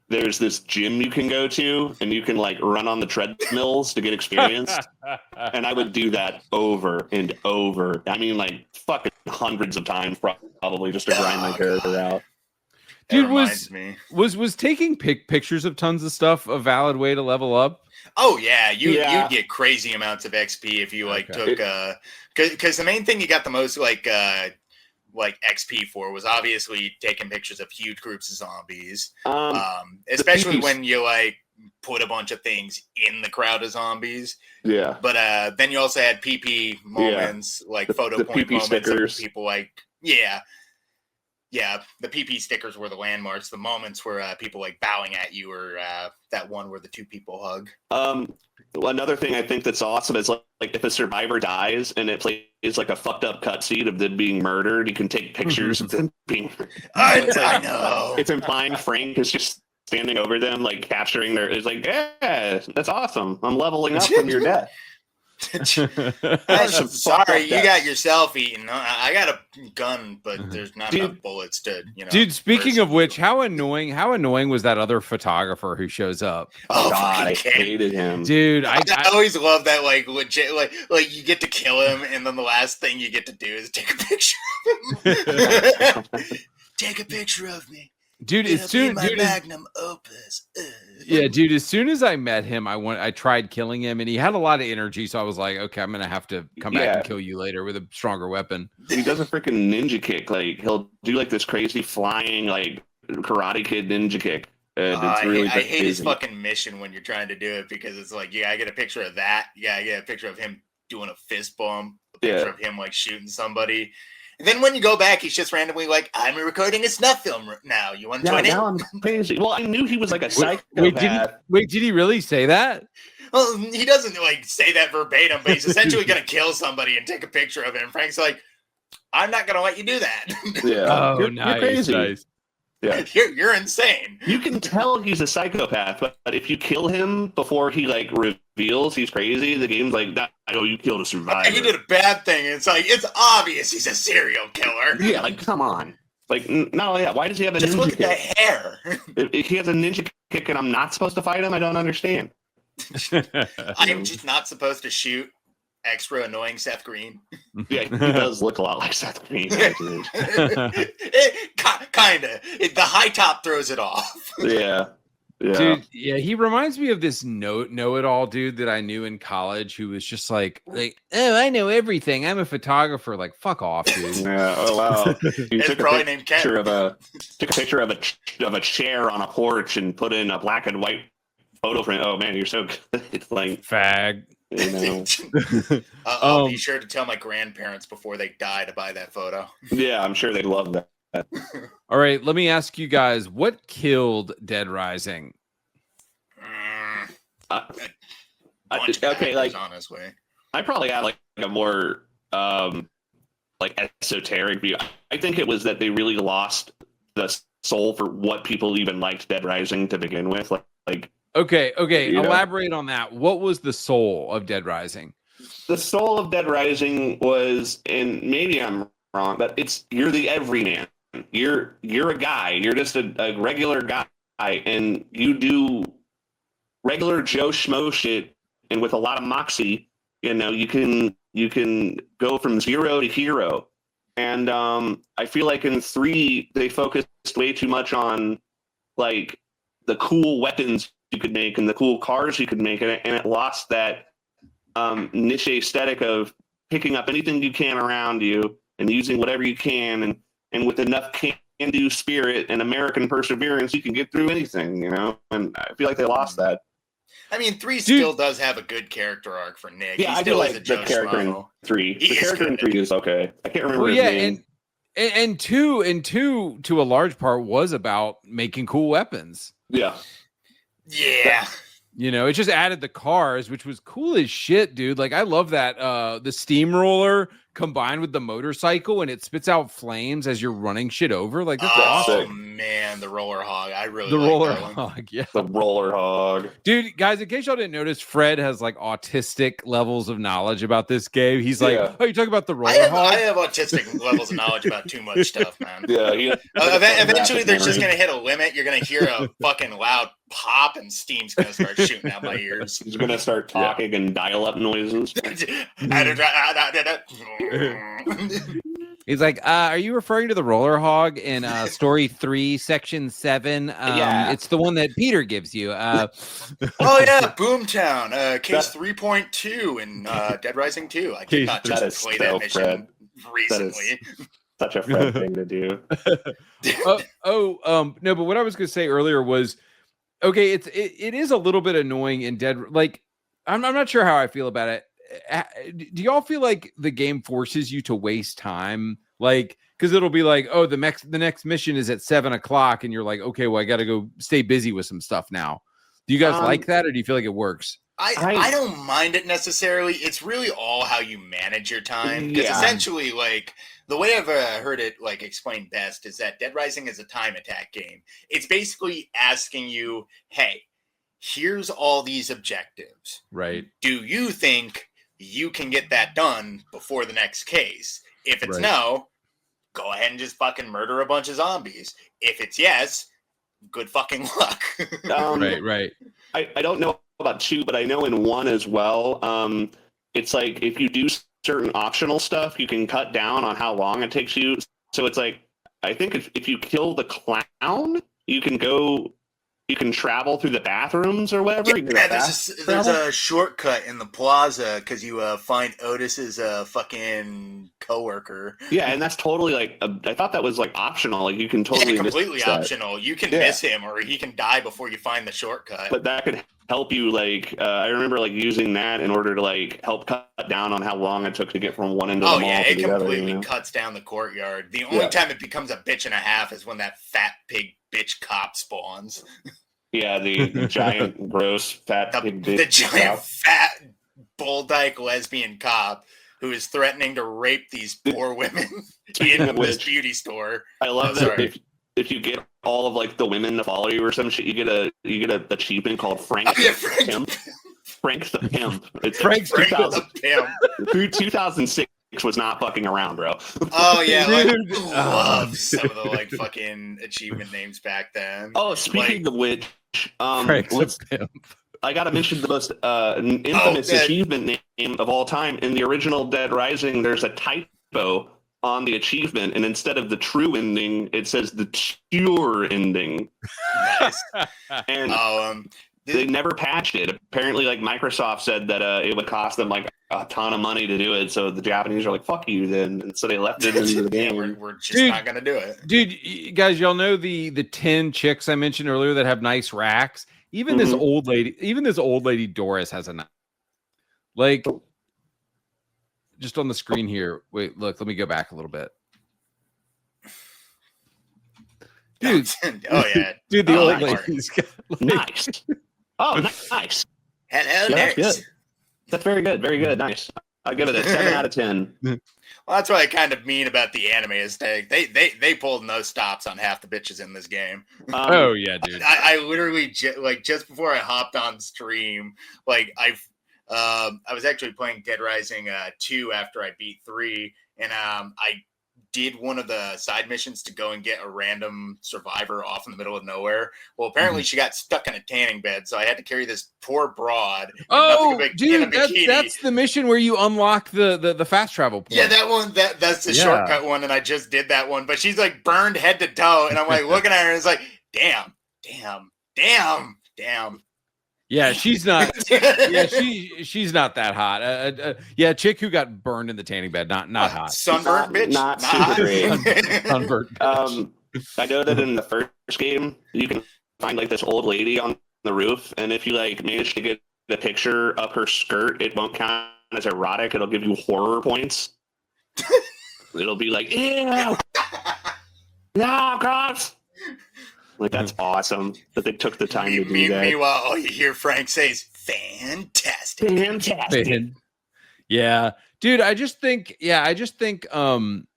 there's this gym you can go to, and you can like run on the treadmills to get experience. And I would do that over and over. I mean, like fucking hundreds of times, probably just to grind my character out. Dude, was taking pictures of tons of stuff a valid way to level up? Oh yeah, you get crazy amounts of XP if you took because the main thing you got the most like XP for was obviously taking pictures of huge groups of zombies. Especially when you like put a bunch of things in the crowd of zombies. Yeah. But then you also had PP moments, like photo point moments stickers. Of people like Yeah, the PP stickers were the landmarks. The moments where people like bowing at you, or that one where the two people hug. Another thing I think that's awesome is like if a survivor dies and it plays like a fucked up cutscene of them being murdered, you can take pictures of them being. I know. It's implying Frank is just standing over them, like capturing their. It's like, yeah, that's awesome. I'm leveling up from your death. I'm sorry, you got yourself eaten. I got a gun, but there's not enough bullets to, Dude, speaking of which, how annoying was that other photographer who shows up? Oh God, I hated him. Dude, I always love that, like legit, like you get to kill him, and then the last thing you get to do is take a picture of him. Take a picture of me. Dude, magnum opus. Yeah, dude, as soon as I met him, I tried killing him, and he had a lot of energy, so I was like, okay, I'm gonna have to come back and kill you later with a stronger weapon. He does a freaking ninja kick. Like he'll do like this crazy flying like Karate Kid ninja kick. It's really I hate his fucking mission when you're trying to do it, because it's like, I get a picture of that. Yeah, I get a picture of him doing a fist bump, a picture of him like shooting somebody. And then when you go back, he's just randomly like, I'm recording a snuff film now. You want to join it? Now I'm crazy. Well, I knew he was like a psychopath. Wait, did he really say that? Well, he doesn't like say that verbatim, but he's essentially going to kill somebody and take a picture of it. And Frank's like, I'm not going to let you do that. Yeah. You're crazy. Nice. Yeah, you're insane. You can tell he's a psychopath, but if you kill him before he like reveals he's crazy, the game's like, "Oh, you killed a survivor. You did a bad thing." It's like it's obvious he's a serial killer. Yeah, like come on. Like not only that, why does he have a just ninja look at kick? that hair. If he has a ninja kick and I'm not supposed to fight him, I don't understand. I'm just not supposed to shoot extra annoying Seth Green. Yeah, he does look a lot like Seth Green. Kinda. The high top throws it off. Yeah. Dude, yeah, he reminds me of this know-it-all dude that I knew in college who was just like, oh, I know everything. I'm a photographer. Like, fuck off, dude. Yeah. Oh wow. You took a picture of a chair on a porch and put in a black and white photo frame. Oh man, you're so good. It's like fag. You know. I'll be sure to tell my grandparents before they die to buy that photo. Yeah, I'm sure they'd love that. All right, let me ask you guys, what killed Dead Rising? Okay, like on his way. I probably had like a more like esoteric view. I think it was that they really lost the soul for what people even liked Dead Rising to begin with. Okay, elaborate on that. What was the soul of Dead Rising? The soul of Dead Rising was, and maybe I'm wrong, but you're the everyman. You're a guy. You're just a regular guy, and you do regular Joe Schmo shit, and with a lot of moxie, you can go from zero to hero. And I feel like in 3 they focused way too much on like the cool weapons you could make and the cool cars you could make, and it lost that niche aesthetic of picking up anything you can around you and using whatever you can, and with enough can-do spirit and American perseverance, you can get through anything, and I feel like they lost that. I mean, 3 still does have a good character arc for Nick. Yeah, I do like the character in 3. The character in 3 is okay. I can't remember his name. And two to a large part was about making cool weapons. Yeah. It just added the cars, which was cool as shit, dude. Like, I love that the steamroller combined with the motorcycle, and it spits out flames as you're running shit over. Like, that's awesome. Oh man, the roller hog! I really the like roller that one. hog. Yeah, the roller hog, dude. Guys, in case y'all didn't notice, Fred has like autistic levels of knowledge about this game. He's like, "Oh, you talking about the roller hog?" I have autistic levels of knowledge about too much stuff, man. Yeah. Eventually, there's just gonna hit a limit. You're gonna hear a fucking loud pop, and steam's gonna start shooting out my ears. He's gonna start talking and dial-up noises. He's like, are you referring to the roller hog in story 3, section 7? Yeah. It's the one that Peter gives you. Oh yeah, Boomtown, case 3.2 in Dead Rising 2. I did not just play that mission recently. Such a Fred thing to do. No, but what I was gonna say earlier was, okay, it is a little bit annoying in Dead. Like, I'm not sure how I feel about it. Do y'all feel like the game forces you to waste time? Like, because it'll be like, oh, the next mission is at 7:00, and you're like, okay, well, I got to go stay busy with some stuff now. Do you guys like that, or do you feel like it works? I don't mind it necessarily. It's really all how you manage your time. Because essentially, like, the way I've heard it like explained best is that Dead Rising is a time attack game. It's basically asking you, hey, here's all these objectives. Right. Do you think you can get that done before the next case? If it's no, go ahead and just fucking murder a bunch of zombies. If it's yes, good fucking luck. Right. I don't know about 2, but I know in 1 as well. It's like if you do certain optional stuff, you can cut down on how long it takes you. So it's like, I think if you kill the clown, you can travel through the bathrooms or whatever. Yeah, there's a shortcut in the plaza because you find Otis's fucking coworker. Yeah, and that's totally like I thought that was like optional. Like you can totally completely optional. You can miss him, or he can die before you find the shortcut. But that could help you. Like I remember like using that in order to like help cut down on how long it took to get from one end of the mall. Oh yeah, it completely cuts down the courtyard. The only time it becomes a bitch and a half is when that fat pig bitch cop spawns. Yeah, the giant, gross, fat pig bitch. The giant, fat, bull dyke lesbian cop who is threatening to rape these poor women in this beauty store. I love that if you get all of like the women to follow you or some shit, you get a achievement called Frank the Pimp. Frank the Pimp. It's Frank the Pimp. 2006 was not fucking around, bro. Oh yeah, like, love some of the like fucking achievement names back then. Oh, speaking of which, I gotta mention the most infamous achievement name of all time. In the original Dead Rising, there's a typo on the achievement, and instead of the true ending, it says the pure ending. Nice. And they never patched it. Apparently, like Microsoft said that it would cost them like a ton of money to do it. So the Japanese are like, "Fuck you," then, and so they left it into the game. We're just not gonna do it, dude. Guys, y'all know the 10 chicks I mentioned earlier that have nice racks. Even this old lady Doris has a like. Just on the screen here. Wait, look. Let me go back a little bit. Dude. Oh yeah. Dude, the old lady's got, like... Nice. Oh, nice. Hello, that's good. That's very good. Very good. Nice. I'll give it a 7 out of 10. Well, that's what I kind of mean about the anime aesthetic. They pulled no stops on half the bitches in this game. Oh yeah, dude. I literally just before I hopped on stream, like I was actually playing Dead Rising 2 after I beat 3, and I did one of the side missions to go and get a random survivor off in the middle of nowhere. Well, apparently she got stuck in a tanning bed, so I had to carry this poor broad. Oh, dude, that's the mission where you unlock the fast travel point. Yeah, that one. That's the shortcut one, and I just did that one. But she's like burned head to toe, and I'm like looking at her, and it's like, damn. Yeah, she's not. Yeah, she's not that hot. Yeah, chick who got burned in the tanning bed, not hot. Sunburned bitch, not super great. Sunburned bitch. I know that in the first game you can find like this old lady on the roof, and if you like manage to get the picture up her skirt, it won't count as erotic. It'll give you horror points. It'll be like, ew, no, gross. Like, that's awesome that they took the time to do that. Meanwhile, all you hear Frank say is, fantastic. Yeah. Dude, I just think, fuck,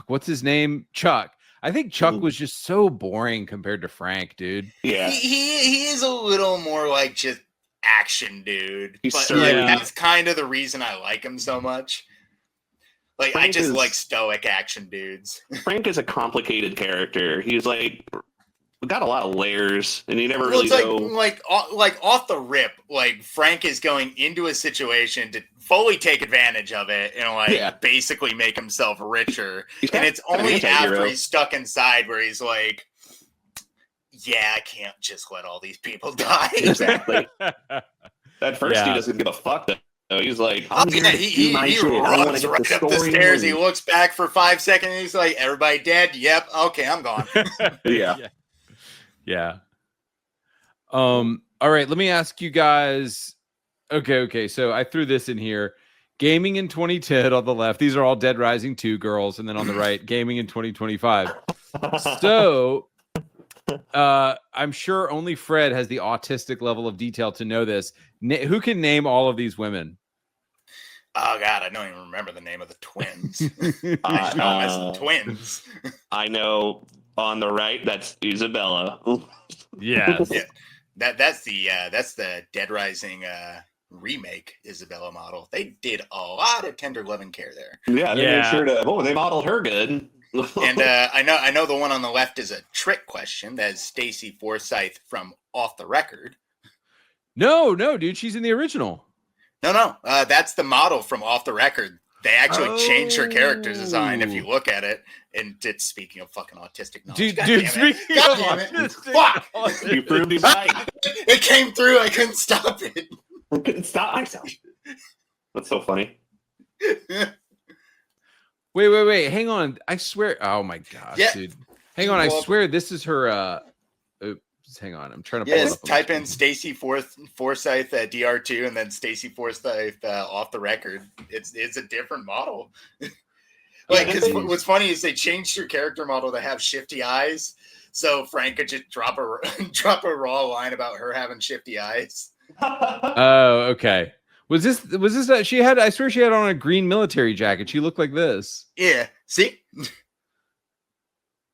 what's his name? Chuck. I think Chuck was just so boring compared to Frank, dude. Yeah. He is a little more like just action dude. But that's kind of the reason I like him so much. Like, Frank I just like stoic action dudes. Frank is a complicated character. He's like got a lot of layers, and he never really like off the rip. Like Frank is going into a situation to fully take advantage of it and basically make himself richer. And it's only after he's stuck inside where he's like, "Yeah, I can't just let all these people die." Exactly. At first, he doesn't give a fuck. Though. He's like, he runs right up the stairs. He looks back for 5 seconds. And he's like, "Everybody dead? Yep. Okay, I'm gone." Yeah. All right. Let me ask you guys. Okay. So I threw this in here. Gaming in 2010 on the left. These are all Dead Rising 2 girls, and then on the right, gaming in 2025. So I'm sure only Fred has the autistic level of detail to know this. Who can name all of these women? Oh God, I don't even remember the name of the twins. I know them as twins. I know on the right, that's Isabella. Yes. Yeah. That's the Dead Rising remake Isabella model. They did a lot of tender loving care there. Yeah, they made sure to. Oh, they modeled her good. And I know the one on the left is a trick question. That's Stacy Forsythe from Off the Record. No, dude, she's in the original. No, that's the model from Off the Record. They actually changed her character design if you look at it. And it's speaking of fucking autistic knowledge. Dude, speaking of autistic, fuck! You proved he's right. It came through. I couldn't stop it. I couldn't stop myself. That's so funny. Wait. Hang on. I swear. Oh my gosh, dude. Hang on. I swear this is her. Hang on. I'm trying to pull it up. Type in Stacy Forsythe DR2 and then Stacy Forsythe Off the Record. It's a different model. Because what's funny is they changed her character model to have shifty eyes, so Frank could just drop a raw line about her having shifty eyes. Oh, okay. Was this that she had? I swear she had on a green military jacket. She looked like this. Yeah. See.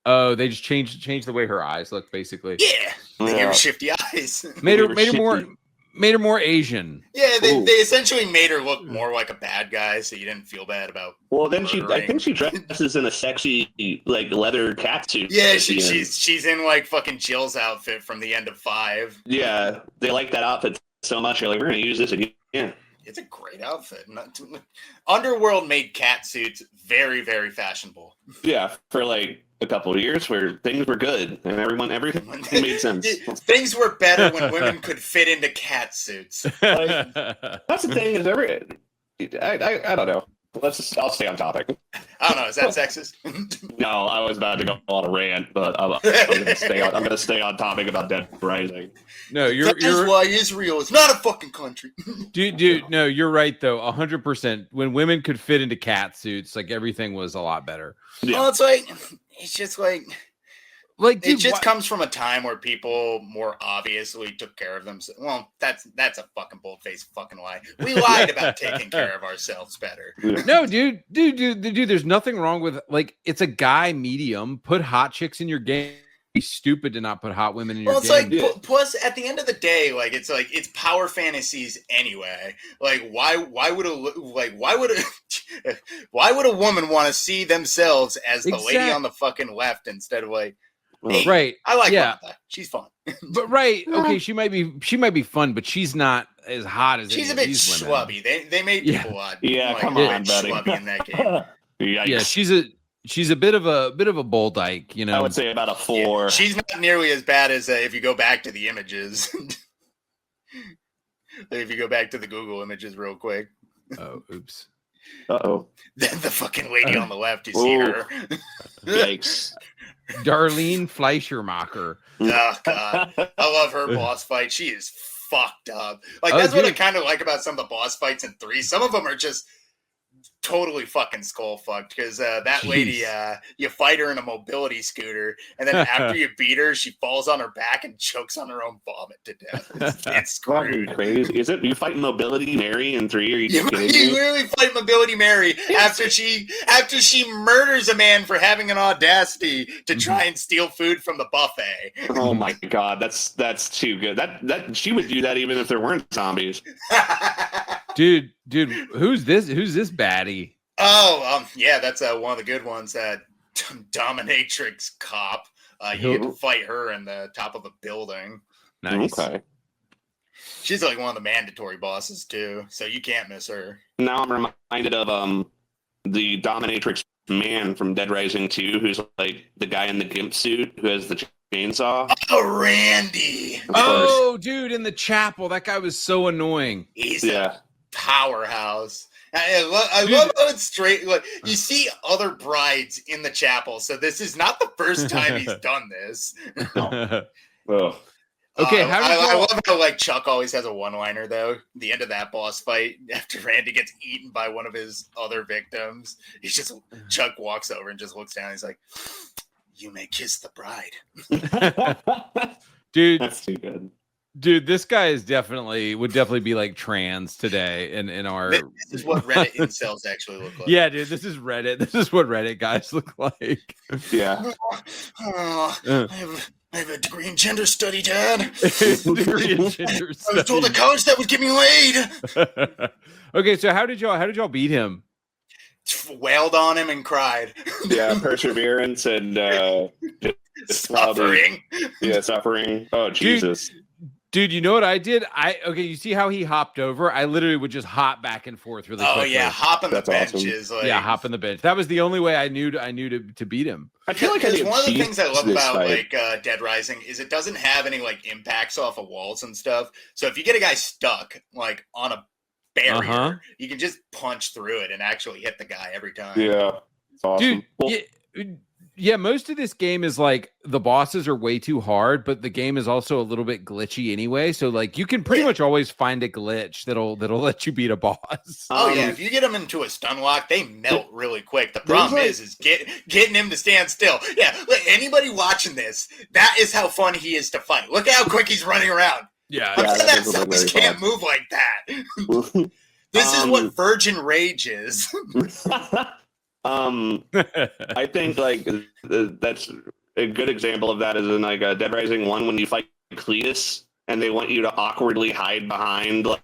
Oh, they just changed the way her eyes look, basically. Yeah, they gave her shifty eyes. made her more Asian. Yeah, they essentially made her look more like a bad guy, so you didn't feel bad about. Well, then I think she dresses in a sexy like leather catsuit. Yeah, she's in like fucking Jill's outfit from the end of 5. Yeah, they like that outfit so much. You're like, we're gonna use this again. Yeah. It's a great outfit. Underworld made cat suits very, very fashionable. Yeah, for like a couple of years where things were good and everything made sense. Things were better when women could fit into cat suits. Like, that's the thing is I don't know. I'll stay on topic. I don't know. Is that sexist? No, I was about to go on a rant, but I'm gonna stay on topic about Dead Rising. No, that is why Israel is not a fucking country. Dude, no, you're right though, 100%. When women could fit into cat suits, like everything was a lot better. Yeah. Well, it's just like Like, dude, it just comes from a time where people more obviously took care of themselves. Well, that's a fucking bold-faced fucking lie. We lied about taking care of ourselves better. No, dude, there's nothing wrong with, like, it's a guy medium. Put hot chicks in your game. Be stupid to not put hot women in your game. Well, it's like, plus at the end of the day, like, it's power fantasies anyway. Like, why would a woman want to see themselves as the lady on the fucking left instead of like, hey, right? I like Martha. She's fun. But okay, she might be fun, but she's not as hot as she's a bit schlubby. They made people come on, buddy. Schlubby in that game. Yeah, she's a bit of a bull dyke, you know. I would say about a 4. Yeah, she's not nearly as bad as if you go back to the images. If you go back to the Google images real quick. Oh, oops. Uh-oh. The fucking lady on the left, you see her. Yikes. Darlene Fleischermacher. Oh, God. I love her boss fight. She is fucked up. Like, that's what I kind of like about some of the boss fights in 3. Some of them are just totally fuking skull fucked because that lady, you fight her in a mobility scooter, and then after you beat her, she falls on her back and chokes on her own vomit to death. It's screwed. Crazy. Is it you fighting Mobility Mary in 3? Are you kidding you me? literally fight Mobility Mary after she murders a man for having an audacity to try and steal food from the buffet. Oh my God, that's too good. That she would do that even if there weren't zombies. Dude, who's this baddie? Oh, yeah, that's one of the good ones. That dominatrix cop. You get to fight her in the top of a building. Nice. Okay. She's like one of the mandatory bosses too, so you can't miss her. Now I'm reminded of the dominatrix man from Dead Rising 2, who's like the guy in the gimp suit who has the chainsaw. Oh, Randy. Oh, dude, in the chapel, that guy was so annoying. He's a powerhouse. I love how it's straight. Like, you see other brides in the chapel, so this is not the first time he's done this. Oh. Okay, I love how like Chuck always has a one-liner though. The end of that boss fight, after Randy gets eaten by one of his other victims, Chuck walks over and just looks down. He's like, "You may kiss the bride." Dude, that's too good. Dude, this guy would definitely be like trans today in our. This is what Reddit incels actually look like. Yeah, dude, this is Reddit. This is what Reddit guys look like. Yeah. I have a degree in gender study, Dad. I was told at college that would get me laid. Okay, so how did y'all beat him? Wailed on him and cried. Yeah, perseverance and suffering. Suffering. Oh, Jesus. Dude, you know what I did? You see how he hopped over? I literally would just hop back and forth really quickly. Oh yeah, hop on the bench awesome. is like hop on the bench. That was the only way I knew to beat him. I feel like one of the things I love about like Dead Rising is it doesn't have any like impacts off of walls and stuff. So if you get a guy stuck like on a barrier, you can just punch through it and actually hit the guy every time. Yeah, it's awesome. Dude, yeah, most of this game is like the bosses are way too hard, but the game is also a little bit glitchy anyway. So like you can pretty much always find a glitch that'll let you beat a boss. Oh yeah, if you get them into a stun lock, they melt really quick. The problem is getting him to stand still. Yeah, like anybody watching this, that is how fun he is to fight. Look at how quick he's running around. Yeah, that Zeldas can't move like that. This is what Virgin Rage is. I think like that's a good example of that is in like Dead Rising 1 when you fight Cletus and they want you to awkwardly hide behind like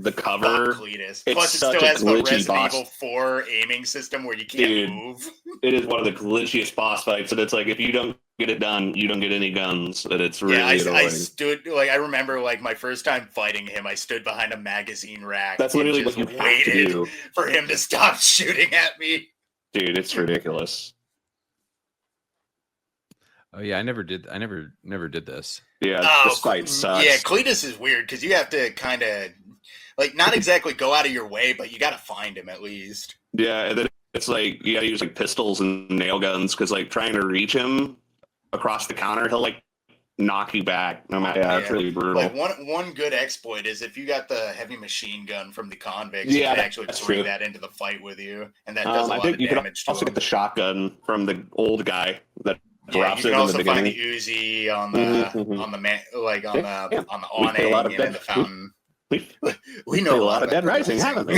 the cover. Cletus. Plus, it still has the Resident Evil 4 aiming system where you can't move. It is one of the glitchiest boss fights, and it's like if you don't get it done, you don't get any guns, and it's really annoying. I stood like I remember like my first time fighting him, I stood behind a magazine rack. That's literally what you waited to do for him to stop shooting at me. Dude, it's ridiculous. Oh yeah, I never did this. Yeah, this fight sucks. Yeah, Cletus is weird because you have to kind of like not exactly go out of your way, but you got to find him at least. Yeah, and then it's like you got to use like pistols and nail guns because like trying to reach him across the counter, he'll like knock you back. No matter, it's really brutal. Like one good exploit is if you got the heavy machine gun from the convicts, you can actually bring that into the fight with you, and that does a lot of damage. Also get the shotgun from the old guy that drops you it can in the also find the beginning. Uzi on the awning and in the fountain. We know a lot of Dead Rising, haven't we?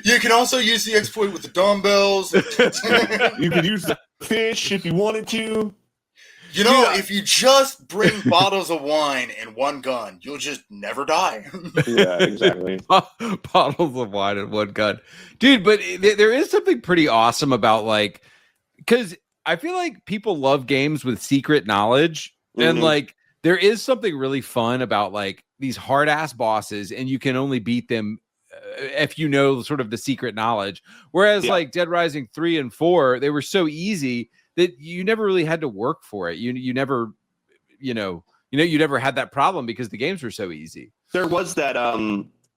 You can also use the exploit with the dumbbells. You could use the fish if you wanted to. You know, if you just bring bottles of wine and one gun, you'll just never die. Yeah, exactly. Bottles of wine and one gun. Dude, but there is something pretty awesome about, like, because I feel like people love games with secret knowledge. And, like, there is something really fun about, like, these hard-ass bosses, and you can only beat them if you know sort of the secret knowledge. Whereas, like, Dead Rising 3 and 4, they were so easy that you never really had to work for it. You never, you never had that problem because the games were so easy. There was that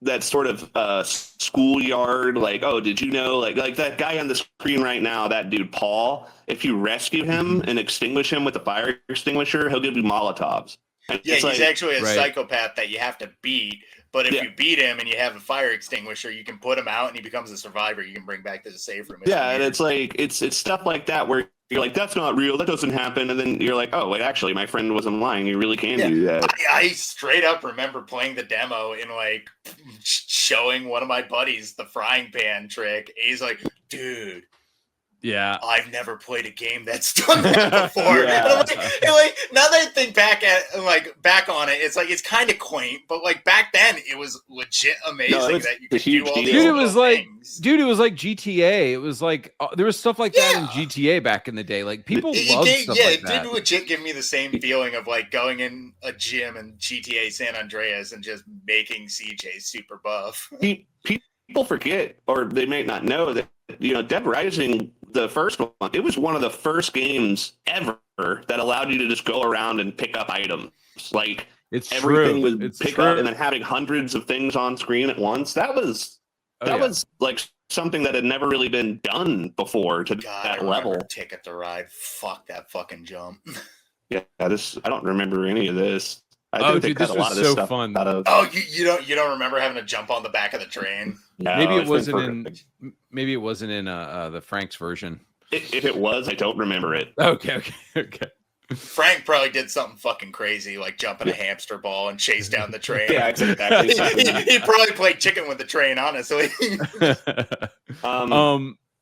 that sort of schoolyard, like, oh, did you know, like that guy on the screen right now, that dude Paul, if you rescue him and extinguish him with a fire extinguisher, he'll give you Molotovs. And yeah, he's actually a right. psychopath that you have to beat. But if you beat him and you have a fire extinguisher, you can put him out and he becomes a survivor. You can bring back to the safe room. And it's like it's stuff like that where you're like, that's not real, that doesn't happen, and then you're like, oh wait, actually my friend wasn't lying, you really can do that. I straight up remember playing the demo and like showing one of my buddies the frying pan trick. And he's like, dude, yeah, I've never played a game that's done that before. And I'm like, now that I think back on it, it's like it's kind of quaint, but like back then it was legit amazing that you could do all these it was things. Dude, it was like GTA. It was like there was stuff like that in GTA back in the day. Like people loved stuff like that. It did legit give me the same feeling of like going in a gym in GTA San Andreas and just making CJ super buff. People forget, or they may not know that, Dead Rising, the first one, it was one of the first games ever that allowed you to just go around and pick up items. Like, everything was pick up, and then having hundreds of things on screen at once. That was like something that had never really been done before to that level. Ticket to Ride. Fuck that fucking jump. Yeah, I don't remember any of this. Dude, this was so fun. You don't remember having to jump on the back of the train? No, maybe it wasn't in the Frank's version. If it was, I don't remember it. Okay. Frank probably did something fucking crazy, like jump in a hamster ball and chase down the train. Yeah, exactly. He probably played chicken with the train, honestly.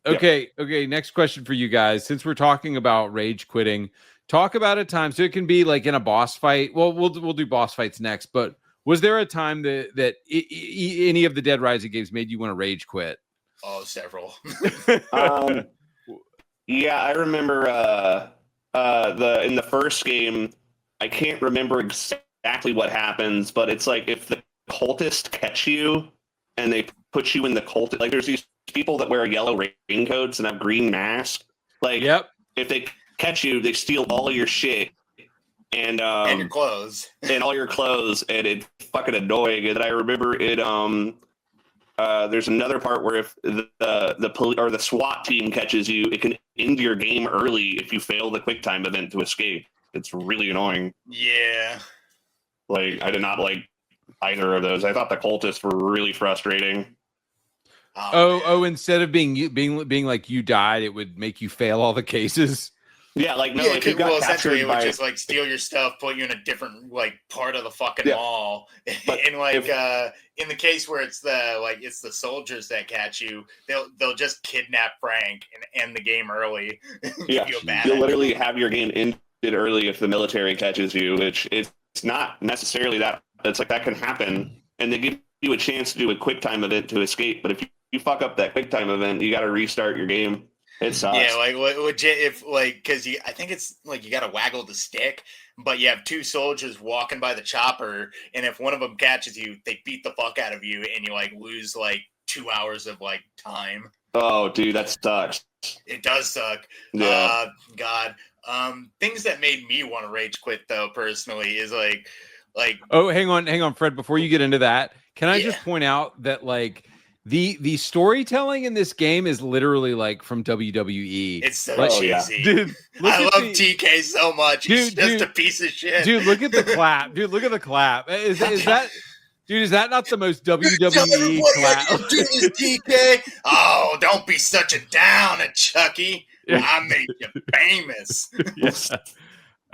Okay. Next question for you guys. Since we're talking about rage quitting, talk about a time. So it can be like in a boss fight. Well, we'll do boss fights next. But was there a time that any of the Dead Rising games made you want to rage quit? Oh, several. Yeah, I remember in the first game. I can't remember exactly what happens, but it's like if the cultists catch you and they put you in the cult, like there's these people that wear yellow raincoats and have green masks. Like, if they catch you, they steal all of your shit and your clothes and all your clothes, and it's fucking annoying. And I remember it. There's another part where if the police or the SWAT team catches you, it can end your game early if you fail the QuickTime event to escape. It's really annoying. Yeah. Like, I did not like either of those. I thought the cultists were really frustrating. Instead of being like you died, it would make you fail all the cases. Yeah, like no. Like essentially, it would just like steal your stuff, put you in a different like part of the fucking mall, and like in the case where it's the soldiers that catch you, they'll just kidnap Frank and end the game early. Yeah, you'll literally have your game ended early if the military catches you, which it's not necessarily that. It's like that can happen, and they give you a chance to do a QuickTime event to escape. But if you fuck up that QuickTime event, you got to restart your game. It sucks. Yeah, like legit. If like, because I think it's like you got to waggle the stick, but you have two soldiers walking by the chopper, and if one of them catches you, they beat the fuck out of you, and you like lose like 2 hours of like time. Oh, dude, that sucks. It does suck. Yeah. God. Things that made me want to rage quit though, personally, is like. Oh, hang on, Fred. Before you get into that, can I just point out that like. The storytelling in this game is literally like from WWE. It's so cheesy. Dude, I love TK so much. He's just a piece of shit. Dude, look at the clap. Is that not the most WWE clap? TK. Oh, don't be such a downer, Chucky. I made you famous. Yeah.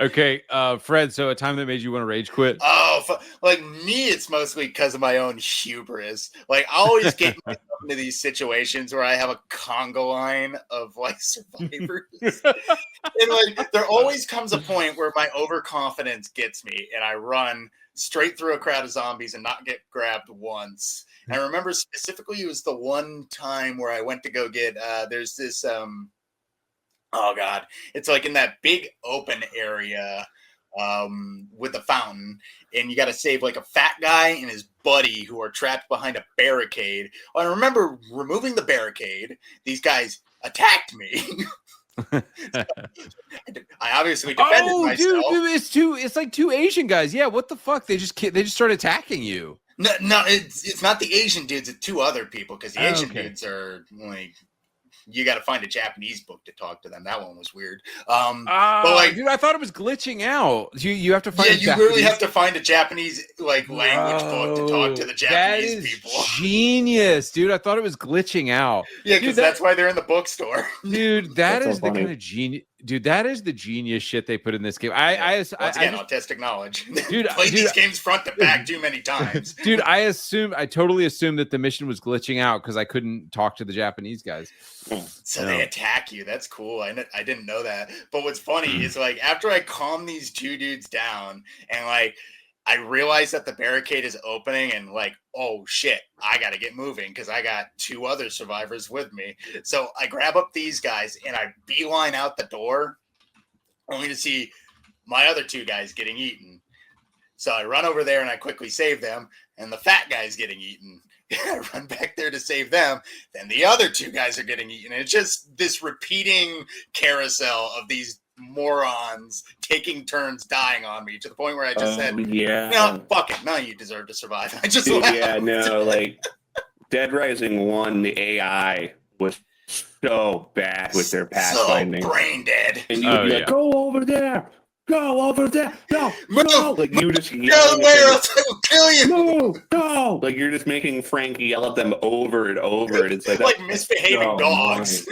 Okay, Fred. So a time that made you want to rage quit? Oh, like me, it's mostly because of my own hubris. Like I always get myself into these situations where I have a conga line of like survivors, and like there always comes a point where my overconfidence gets me, and I run straight through a crowd of zombies and not get grabbed once. And I remember specifically it was the one time where I went to go get. There's this. Oh God, it's like in that big open area with a fountain, and you got to save like a fat guy and his buddy who are trapped behind a barricade. Well, I remember removing the barricade. These guys attacked me. I obviously defended myself. Dude, it's like two Asian guys. Yeah, what the fuck? They just start attacking you. No, it's not the Asian dudes. It's two other people because the Asian dudes are like. You got to find a Japanese book to talk to them. That one was weird. But like, dude, I thought it was glitching out. You have to find. Yeah, you really have to find a Japanese like language book to talk to the Japanese people. Genius, dude. I thought it was glitching out. Yeah, because that's why they're in the bookstore. Dude, that is the kind of genius. Dude, that is the genius shit they put in this game. Autistic knowledge. Dude, played these games front to back too many times. Dude, I totally assumed that the mission was glitching out because I couldn't talk to the Japanese guys. So they attack you. That's cool. I didn't know that. But what's funny is like after I calm these two dudes down and like I realize that the barricade is opening and like, oh shit, I got to get moving because I got two other survivors with me. So I grab up these guys and I beeline out the door only to see my other two guys getting eaten. So I run over there and I quickly save them and the fat guy's getting eaten. I run back there to save them. Then the other two guys are getting eaten. And it's just this repeating carousel of these morons taking turns dying on me to the point where I just said, no, fuck it. No, you deserve to survive. I just laughed. Yeah, no, like Dead Rising 1, the AI was so bad with their pathfinding. So brain dead. And you'd be like, go over there. Go over there. No. Like you just go there, else I will kill you. No. Like you're just making Frank yell at them over and over. And it's like misbehaving dogs.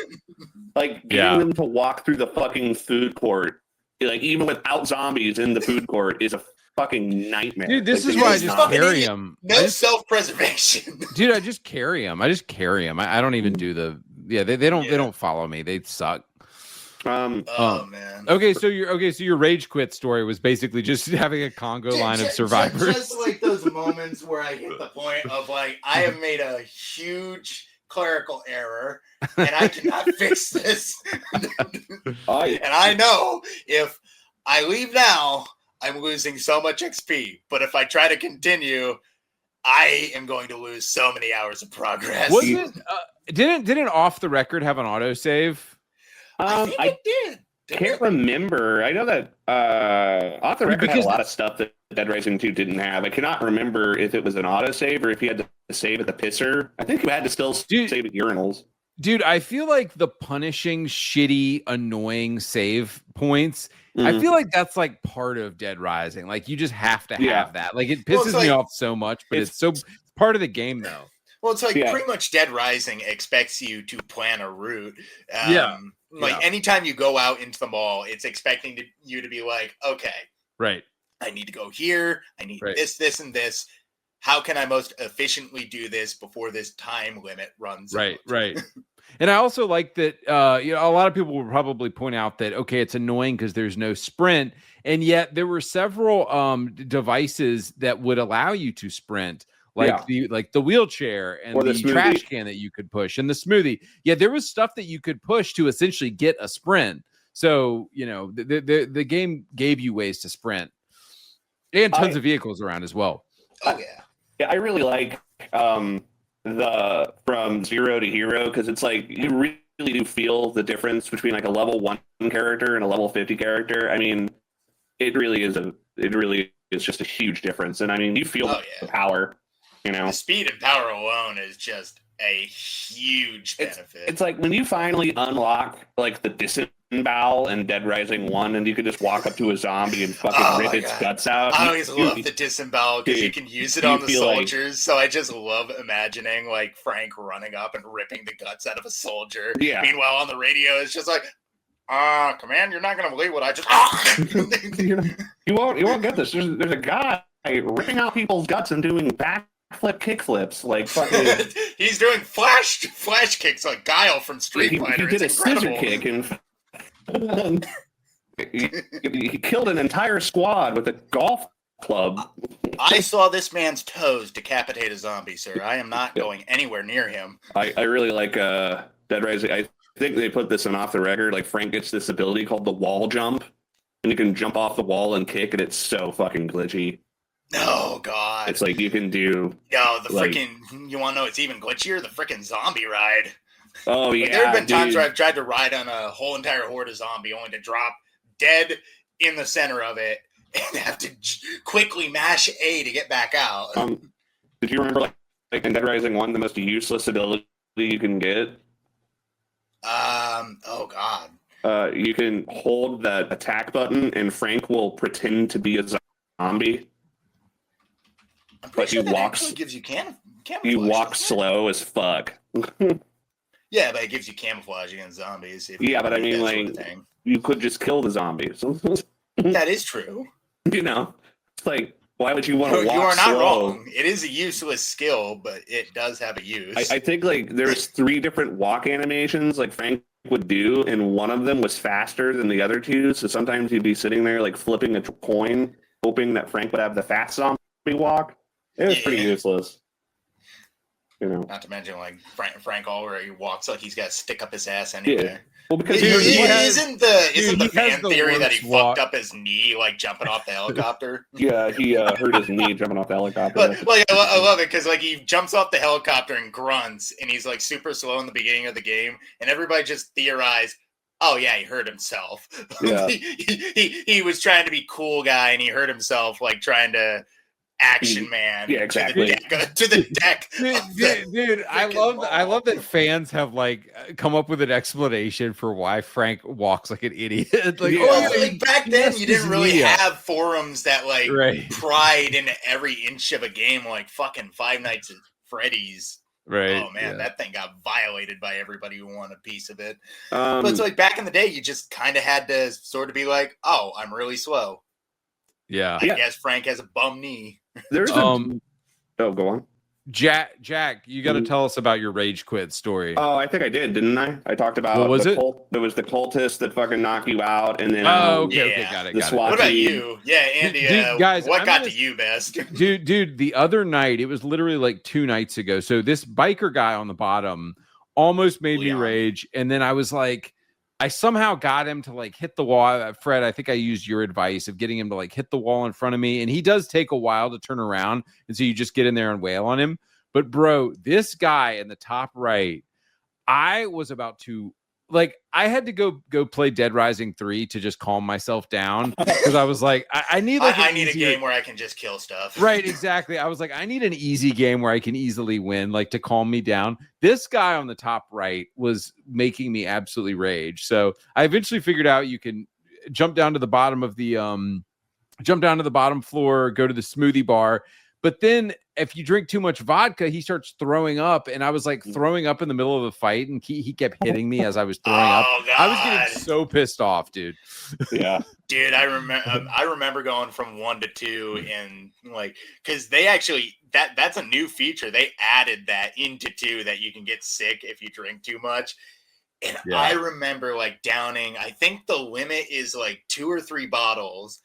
Like getting them to walk through the fucking food court, like even without zombies in the food court, is a fucking nightmare. Dude, this is why I just carry them. No self-preservation. Dude, I just carry them. I don't even do the. Yeah, they don't follow me. They suck. Oh man. Okay, so your rage quit story was basically just having a Congo line of survivors. Just like those moments where I hit the point of like I have made a huge clerical error and I cannot fix this. And I know if I leave now, I'm losing so much XP. But if I try to continue, I am going to lose so many hours of progress. Didn't Off the Record have an autosave? I think it did. Can't remember. I know that Off the Record had a lot of stuff that Dead Rising 2 didn't have. I cannot remember if it was an autosave or if you had to save at the pisser. I think you had to still save at urinals. Dude, I feel like the punishing, shitty, annoying save points, I feel like that's like part of Dead Rising. Like you just have to have that. Like it pisses me off so much, but it's so part of the game though. Well, it's like pretty much Dead Rising expects you to plan a route. Anytime you go out into the mall, it's expecting you to be like, okay, right. I need to go here. I need this, and this. How can I most efficiently do this before this time limit runs out? Right. And I also like that, a lot of people will probably point out that, okay, it's annoying because there's no sprint. And yet there were several devices that would allow you to sprint. Like the wheelchair and the trash can that you could push and the smoothie. Yeah, there was stuff that you could push to essentially get a sprint. So, the game gave you ways to sprint. And tons of vehicles around as well. Oh, yeah. Yeah, I really like the From Zero to Hero because it's like you really do feel the difference between like a level 1 character and a level 50 character. I mean, it really is just a huge difference. And I mean, you feel the power. The speed and power alone is just a huge benefit. It's like when you finally unlock like the disembowel in Dead Rising 1 and you can just walk up to a zombie and fucking rip its guts out. I always love the disembowel because you can use it on the soldiers. So I just love imagining like Frank running up and ripping the guts out of a soldier. Yeah. Meanwhile on the radio it's just like, Command, you're not gonna believe what I just. You won't get this. There's a guy ripping out people's guts and doing backflip kickflips, like fucking. He's doing flash kicks like Guile from Street Fighter. He did a scissor kick and he killed an entire squad with a golf club. I saw this man's toes decapitate a zombie, sir. I am not going anywhere near him. I really like Dead Rising. I think they put this in Off the Record. Like, Frank gets this ability called the wall jump, and you can jump off the wall and kick, and it's so fucking glitchy. Oh, God. It's like you can do... Yo, the freaking... You want to know it's even glitchier? The freaking zombie ride. Oh, yeah, there have been times where I've tried to ride on a whole entire horde of zombie only to drop dead in the center of it and have to quickly mash A to get back out. Did you remember, like in Dead Rising 1, the most useless ability you can get? Oh, God. You can hold that attack button, and Frank will pretend to be a zombie. I'm pretty sure that actually gives you camouflage. You walk slow as fuck. Yeah, but it gives you camouflage against zombies. Yeah, but I mean, like, you could just kill the zombies. That is true. You know, it's like, why would you want to walk slow? You are not wrong. It is a useless skill, but it does have a use. I think, like, there's 3 different walk animations, like, Frank would do, and one of them was faster than the other 2, so sometimes he'd be sitting there, like, flipping a coin, hoping that Frank would have the fast zombie walk. It was pretty useless. You know. Not to mention, like, Frank already walks like he's got to stick up his ass anyway. Yeah. Well, because isn't the fan theory that he fucked up his knee, like, jumping off the helicopter? Yeah, he hurt his knee jumping off the helicopter. But, like, I love it because, like, he jumps off the helicopter and grunts, and he's, like, super slow in the beginning of the game, and everybody just theorized, oh, yeah, he hurt himself. Yeah. he was trying to be cool guy, and he hurt himself, like, trying to action man. Yeah, exactly. To the deck. Dude, I love that fans have like come up with an explanation for why Frank walks like an idiot. Like, like back then you didn't really have forums that like pried into every inch of a game like fucking Five Nights at Freddy's. Right. Oh man, that thing got violated by everybody who wanted a piece of it. But it's like back in the day, you just kind of had to sort of be like, "Oh, I'm really slow." Yeah. I guess Frank has a bum knee. There's go on. Jack, you got to tell us about your rage quit story. Oh, I think I did, didn't I? I talked about what was it? There was the cultist that fucking knock you out, and then okay, got it. What about you? Yeah, Andy. Dude, guys, what got to you best? Dude, the other night, it was literally like 2 nights ago. So this biker guy on the bottom almost made me rage, and then I was like, I somehow got him to like hit the wall. Fred, I think I used your advice of getting him to like hit the wall in front of me. And he does take a while to turn around. And so you just get in there and wail on him. But bro, this guy in the top right, I was about to like, I had to go play Dead Rising 3 to just calm myself down. Because I was like, I need like I need a game where I can just kill stuff. Right, exactly. I was like, I need an easy game where I can easily win, like to calm me down. This guy on the top right was making me absolutely rage. So I eventually figured out you can jump down to the bottom of the bottom floor, go to the smoothie bar. But then if you drink too much vodka, he starts throwing up. And I was like throwing up in the middle of the fight. And he kept hitting me as I was throwing up. God. I was getting so pissed off, dude. Yeah. Dude, I remember going from 1 to 2 and like, cause they actually, that's a new feature. They added that into 2 that you can get sick if you drink too much. And I remember like downing, I think the limit is like 2 or 3 bottles.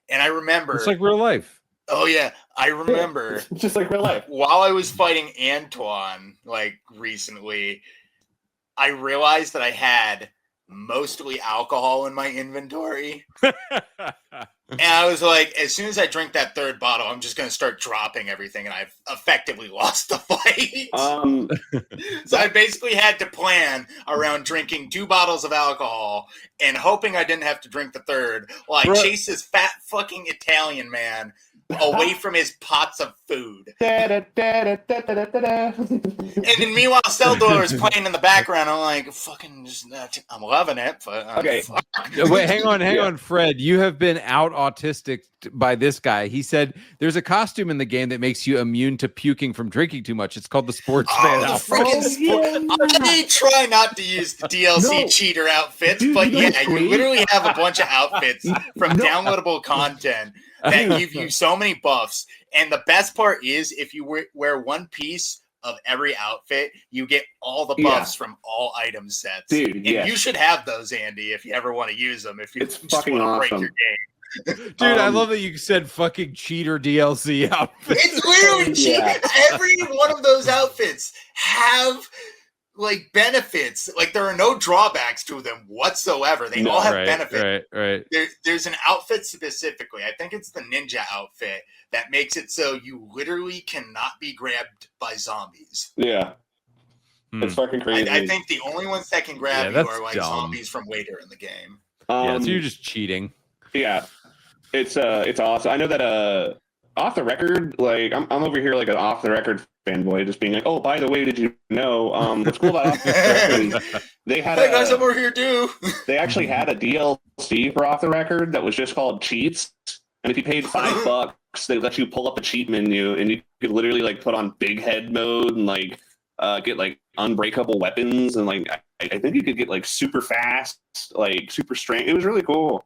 And I remember it's like real life. Oh yeah, I remember. Just like real life. While I was fighting Antoine, like recently, I realized that I had mostly alcohol in my inventory. And I was like, as soon as I drink that 3rd bottle, I'm just going to start dropping everything. And I've effectively lost the fight. So I basically had to plan around drinking 2 bottles of alcohol and hoping I didn't have to drink the 3rd while I chase this fat fucking Italian man away from his pots of food. And then meanwhile, Seldor is playing in the background. I'm like, fucking, I'm loving it. But okay, wait, hang on, Fred. You have been out autistic by this guy. He said there's a costume in the game that makes you immune to puking from drinking too much. It's called the Sportsman. The freaking I try not to use the DLC cheater outfits, but you literally have a bunch of outfits from downloadable content that give you so many buffs. And the best part is if you wear one piece of every outfit, you get all the buffs from all item sets. Dude, and you should have those, Andy, if you ever want to use them. If you it's just fucking want to break awesome. your game. Dude, I love that you said fucking cheater DLC outfit. It's literally cheap. Every one of those outfits have like benefits. Like there are no drawbacks to them whatsoever. They all have benefits. Right. There's an outfit specifically. I think it's the ninja outfit that makes it so you literally cannot be grabbed by zombies. Yeah. It's fucking crazy. I think the only ones that can grab you are like zombies from later in the game. So you're just cheating. Yeah. It's awesome. I know that off the record, like I'm over here like an off the record fanboy, just being like, oh, by the way, did you know what's cool about off the record? They had hey guys, I'm over here too. They actually had a DLC for off the record that was just called Cheats, and if you paid $5, they let you pull up a cheat menu, and you could literally like put on big head mode and like get like unbreakable weapons, and like I think you could get like super fast, like super strength. It was really cool.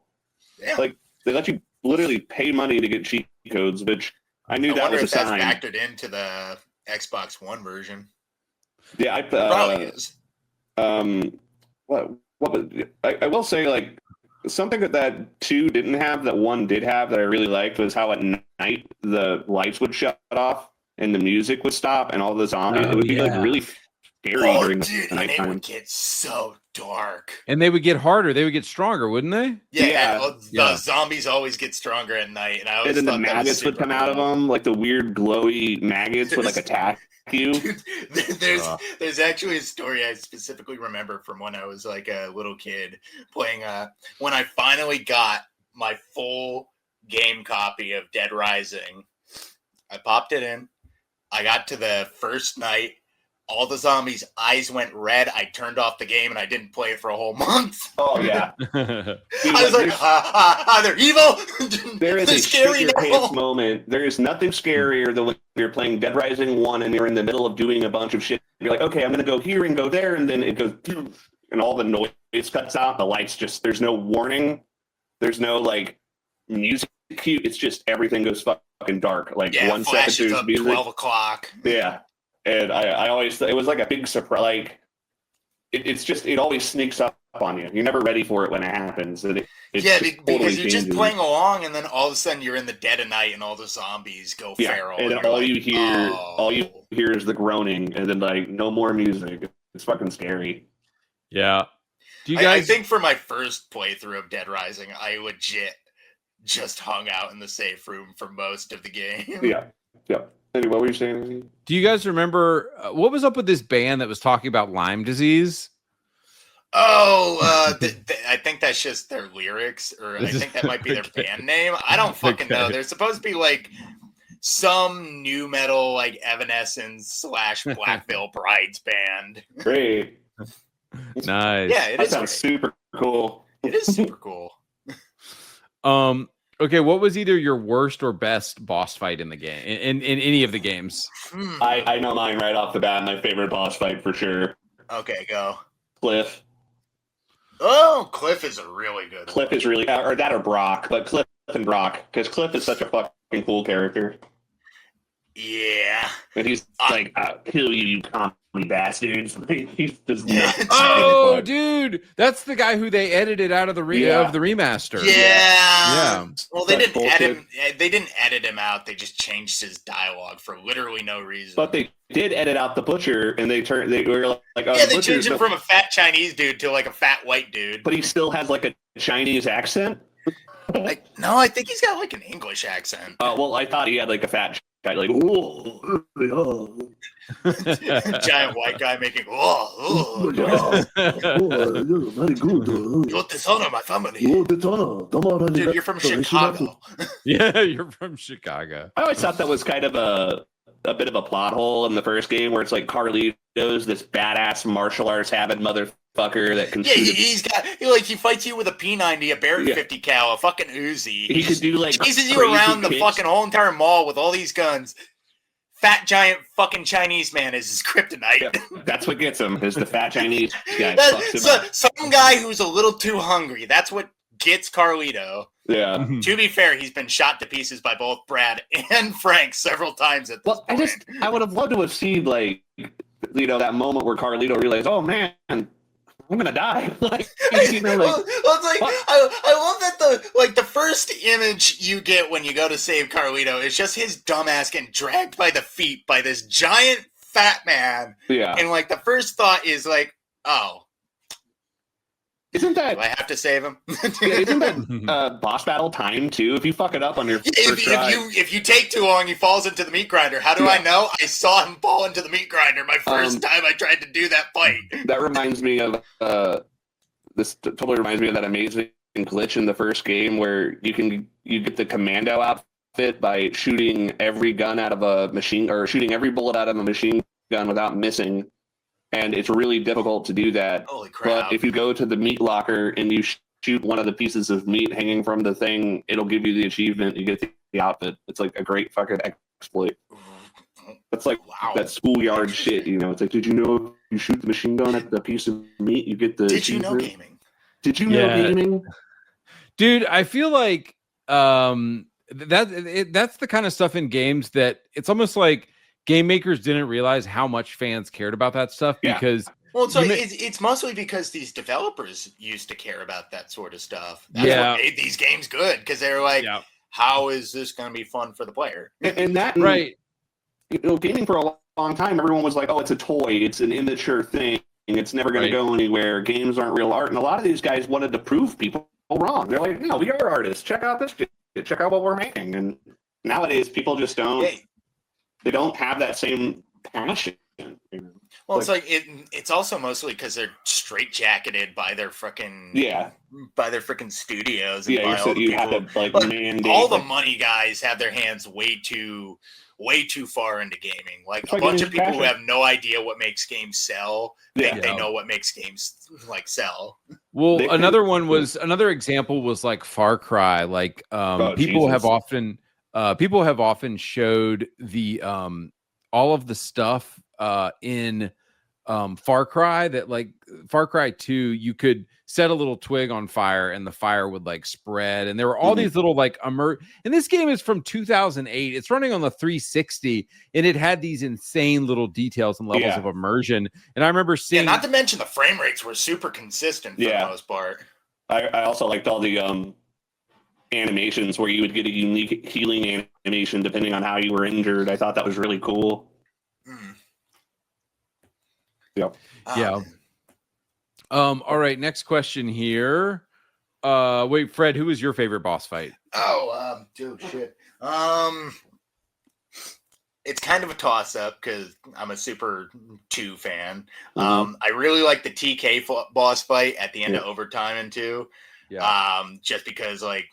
Yeah. Like they let you literally pay money to get cheat codes, which I knew that was a sign. That's factored into the Xbox One version. Yeah, it probably is. What I will say, like something that 2 didn't have that 1 did have that I really liked was how at night the lights would shut off and the music would stop and all the zombies. It would be like really scary during the nighttime. It would get so dark. And they would get harder. They would get stronger, wouldn't they? Yeah. The zombies always get stronger at night. And then the maggots would come out of them, like the weird glowy maggots would like attack you. Dude, there's actually a story I specifically remember from when I was like a little kid playing when I finally got my full game copy of Dead Rising. I popped it in. I got to the first night. All the zombies' eyes went red. I turned off the game and I didn't play it for a whole month. Oh yeah, dude, I was like, they're evil. There is a scary shit your pants moment. There is nothing scarier than when you're playing Dead Rising 1 and you're in the middle of doing a bunch of shit. You're like, okay, I'm gonna go here and go there, and then it goes, and all the noise cuts out. The lights there's no warning. There's no like music cue. It's just everything goes fucking dark. Like 1 second there's music. 12 o'clock. Yeah. And I always, it was like a big surprise. Like, it always sneaks up on you. You're never ready for it when it happens. Because you're just playing along, and then all of a sudden you're in the dead of night, and all the zombies go feral. And all you hear is the groaning, and then like no more music. It's fucking scary. Yeah. Do you guys? I think for my first playthrough of Dead Rising, I legit just hung out in the safe room for most of the game. Yeah. Anyway, what were you saying? Do you guys remember what was up with this band that was talking about Lyme disease? Oh, I think that's just their lyrics, or I think that might be their band name. I don't fucking know. They're supposed to be like some new metal, like Evanescence / Black Veil Brides band. Great. Nice. Yeah, that sounds super cool. It is super cool. Okay, what was either your worst or best boss fight in the game, in any of the games? I know mine right off the bat. My favorite boss fight for sure. Okay, go. Cliff. Oh, Cliff is a really good Cliff is really, or Brock, but Cliff and Brock, because Cliff is such a fucking cool character. Yeah. And he's like, I'll kill you commie bastards. He's just not. Oh, dude, that's the guy who they edited out of the remaster. Yeah. Well, they didn't edit him. They didn't edit him out. They just changed his dialogue for literally no reason. But they did edit out the butcher, and they were like, they changed him from a fat Chinese dude to like a fat white dude. But he still has like a Chinese accent. No, I think he's got like an English accent. Oh, well, I thought he had like a fat guy like, oh, Giant white guy making, oh, very good. you dishonor my family. Dude, Dude, you're from Chicago. Yeah, you're from Chicago. I always thought that was kind of a bit of a plot hole in the first game where it's like Carlito's this badass martial arts having motherfucker that can he fights you with a P90, a Barrett 50 cal, a fucking Uzi. He could do like chases you around the fucking whole entire mall with all these guns. Fat giant fucking Chinese man is his kryptonite. Yeah, that's what gets him. Is the fat Chinese guy? Some guy who's a little too hungry. That's what gets Carlito. Yeah. To be fair, he's been shot to pieces by both Brad and Frank several times at this point. I would have loved to have seen like that moment where Carlito realized, oh man, I'm gonna die. It's like I love that the first image you get when you go to save Carlito is just his dumbass getting dragged by the feet by this giant fat man. Yeah. And like the first thought is like, oh. Isn't that? Do I have to save him? Isn't that boss battle time too? If you fuck it up on your first try. If you take too long, he falls into the meat grinder. How do I know? I saw him fall into the meat grinder my first time I tried to do that fight. That reminds me of this. Totally reminds me of that amazing glitch in the first game where you get the commando outfit by shooting every gun out of a machine or shooting every bullet out of a machine gun without missing. And it's really difficult to do that. Holy crap. But if you go to the meat locker and you shoot one of the pieces of meat hanging from the thing, it'll give you the achievement. You get the outfit. It's like a great fucking exploit. That's like that schoolyard shit, It's like, did you know if you shoot the machine gun at the piece of meat, you get the Did you know gaming? Did you know gaming? Dude, I feel like that's the kind of stuff in games that it's almost like game makers didn't realize how much fans cared about that stuff because it's mostly because these developers used to care about that sort of stuff. That's what made these games good because they were like, how is this going to be fun for the player? And that right. Gaming for a long time, everyone was like, oh, it's a toy. It's an immature thing. It's never going to go anywhere. Games aren't real art. And a lot of these guys wanted to prove people wrong. They're like, no, we are artists. Check out this shit. Check out what we're making. And nowadays, people just don't. They don't have that same passion. Well, it's also mostly because they're straitjacketed by their freaking studios. And all the money guys have their hands way too far into gaming. Like a bunch of people who have no idea what makes games sell think they know what makes games sell. Well, another example was like Far Cry. Like people have often showed the all of the stuff in Far Cry that like Far Cry 2, you could set a little twig on fire and the fire would like spread. And there were all these little like and this game is from 2008. It's running on the 360 and it had these insane little details and levels of immersion. And I remember seeing, not to mention the frame rates were super consistent for the most part. I also liked all the animations where you would get a unique healing animation depending on how you were injured. I thought that was really cool. All right, next question here. Wait, Fred, who was your favorite boss fight? Dude, shit. It's kind of a toss-up because I'm a Super 2 fan. I really like the TK boss fight at the end of Overtime in 2. Just because like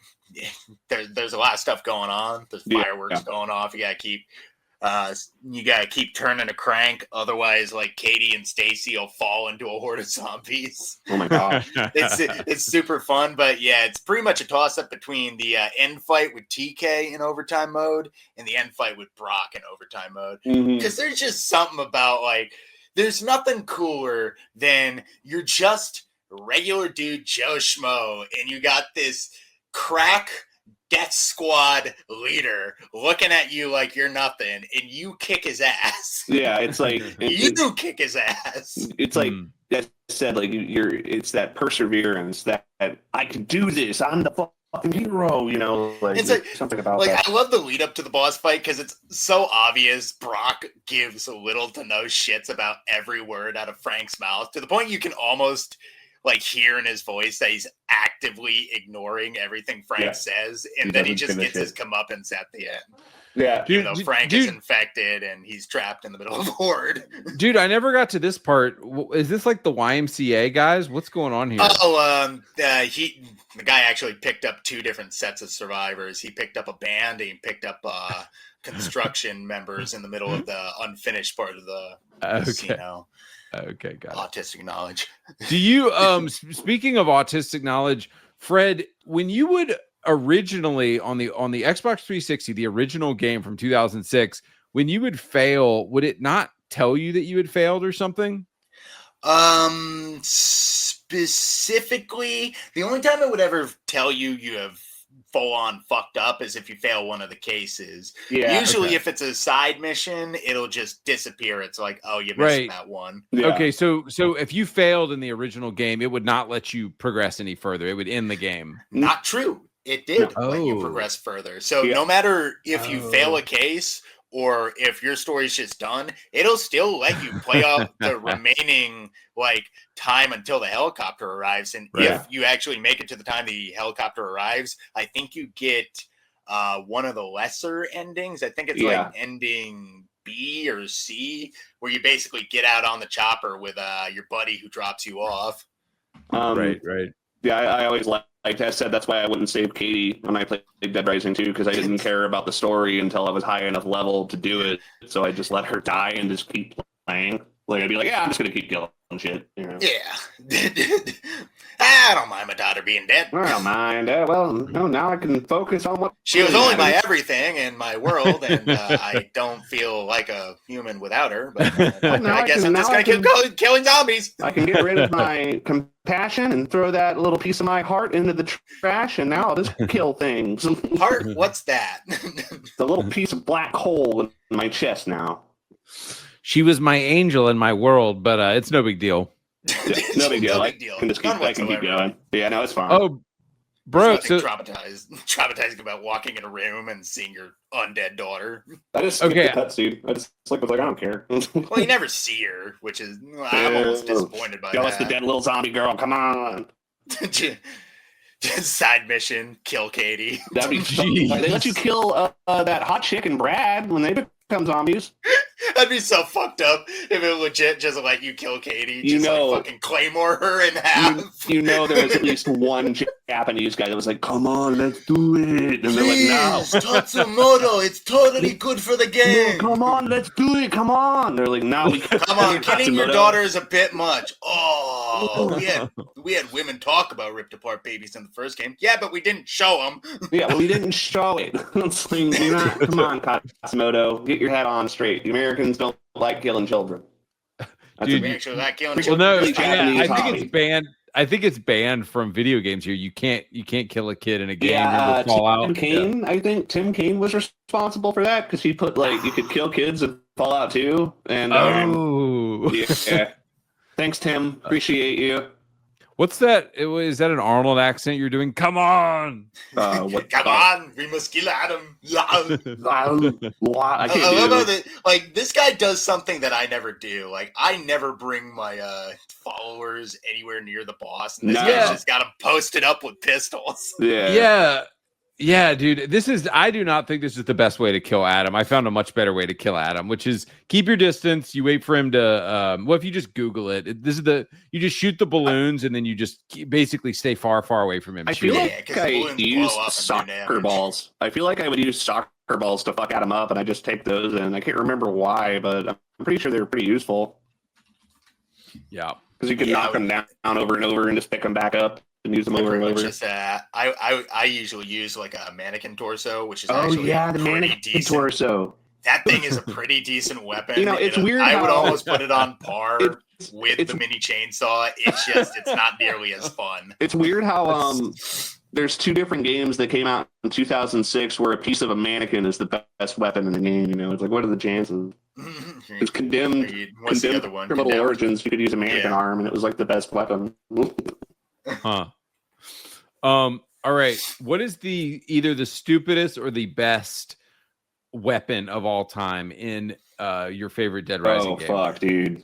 there's a lot of stuff going on. There's fireworks going off. You gotta keep turning a crank, otherwise like Katie and Stacy will fall into a horde of zombies. Oh my gosh. It's super fun, but it's pretty much a toss-up between the end fight with TK in Overtime mode and the end fight with Brock in Overtime mode. Because there's just something about like there's nothing cooler than you're just regular dude Joe Schmo and you got this crack Death Squad leader looking at you like you're nothing, and you kick his ass. Yeah, it's like you kick his ass. It's like I said, like it's that perseverance that I can do this. I'm the fucking hero. Like it's like something about that. I love the lead up to the boss fight because it's so obvious. Brock gives little to no shits about every word out of Frank's mouth to the point you can almost like hear in his voice that he's actively ignoring everything Frank says, and then he just gets his comeuppance at the end. Yeah. Even though Frank is infected and he's trapped in the middle of a horde. Dude, I never got to this part. Is this like the YMCA guys? What's going on here? The guy actually picked up 2 different sets of survivors. He picked up a band and he picked up construction members in the middle of the unfinished part of the casino. Okay, got it. Autistic knowledge. Do you speaking of autistic knowledge, Fred, when you would originally on the Xbox 360, the original game from 2006, when you would fail, would it not tell you that you had failed or something? Specifically, the only time it would ever tell you have full on fucked up is if you fail one of the cases. Yeah, usually if it's a side mission, it'll just disappear. It's like, oh, you missed that one. Yeah. Okay, so if you failed in the original game, it would not let you progress any further. It would end the game. Not true. It did let you progress further. So no matter if you fail a case or if your story's just done, it'll still let you play out the remaining time until the helicopter arrives. And if you actually make it to the time the helicopter arrives, I think you get one of the lesser endings. I think it's ending B or C, where you basically get out on the chopper with your buddy who drops you off. Right. Yeah, I always like I said, that's why I wouldn't save Katie when I played Dead Rising 2, because I didn't care about the story until I was high enough level to do it. So I just let her die and just keep playing. I'd be like, yeah, I'm just going to keep killing shit. You know? Yeah. I don't mind my daughter being dead. I don't mind. Well, no, now I can focus on what... She was only my everything in my world, and I don't feel like a human without her. But I guess I'm just going to keep killing zombies. I can get rid of my compassion and throw that little piece of my heart into the trash, and now I'll just kill things. Heart? What's that? The little piece of black hole in my chest now. She was my angel in my world, but it's no big deal. Yeah, no big deal. I can keep going. Yeah, no, it's fine. Oh, bro, so traumatizing about walking in a room and seeing your undead daughter. I just skipped the cutscene. I just was like, I don't care. Well, you never see her, which is I'm almost disappointed by that. That's the dead little zombie girl. Come on. Just side mission, kill Katie. That'd be they let you kill that hot chick and Brad when they become zombies. That'd be so fucked up if it legit just let you kill Katie. Just fucking claymore her in half. You know there was at least one Japanese guy that was like, come on, let's do it. And they're like, no. Tatsumoto, it's totally good for the game. No, come on, let's do it. Come on. They're like, no. Come on, killing your daughter is a bit much. Oh, we had women talk about ripped apart babies in the first game. Yeah, but we didn't show them. Yeah, well, we didn't show it. It's like, come on, Tatsumoto, get your head on straight. The Americans don't like killing children. Dude, I think it's banned. I think it's banned from video games here. You can't kill a kid in a game. Yeah, Fallout. I think Tim Kaine was responsible for that because he put you could kill kids in Fallout 2. And yeah. Thanks, Tim. Appreciate you. What's that? Is that an Arnold accent you're doing? Come on! Come on! We must kill Adam. I love that. This guy does something that I never do. I never bring my followers anywhere near the boss, and this guy's just got them posted up with pistols. Yeah, dude. I do not think this is the best way to kill Adam. I found a much better way to kill Adam, which is keep your distance. You wait for him to. If you just Google it, you just shoot the balloons and then you just basically stay far away from him. I feel like I use soccer balls. I feel like I would use soccer balls to fuck Adam up, and I just take those, and I can't remember why, but I'm pretty sure they were pretty useful. Yeah, because you can knock them down over and over and just pick them back up. And use them over and over. Just, I usually use a mannequin torso, which is actually the mannequin decent torso. That thing is a pretty decent weapon. It's weird. I would almost put it on par with the mini chainsaw. It's not nearly as fun. It's weird how there's 2 different games that came out in 2006 where a piece of a mannequin is the best weapon in the game. It's like, what are the chances? It's condemned. What's the other one? Criminal Origins. You could use a mannequin arm, and it was the best weapon. Huh. All right. What is either the stupidest or the best weapon of all time in your favorite Dead Rising game? Oh fuck, dude.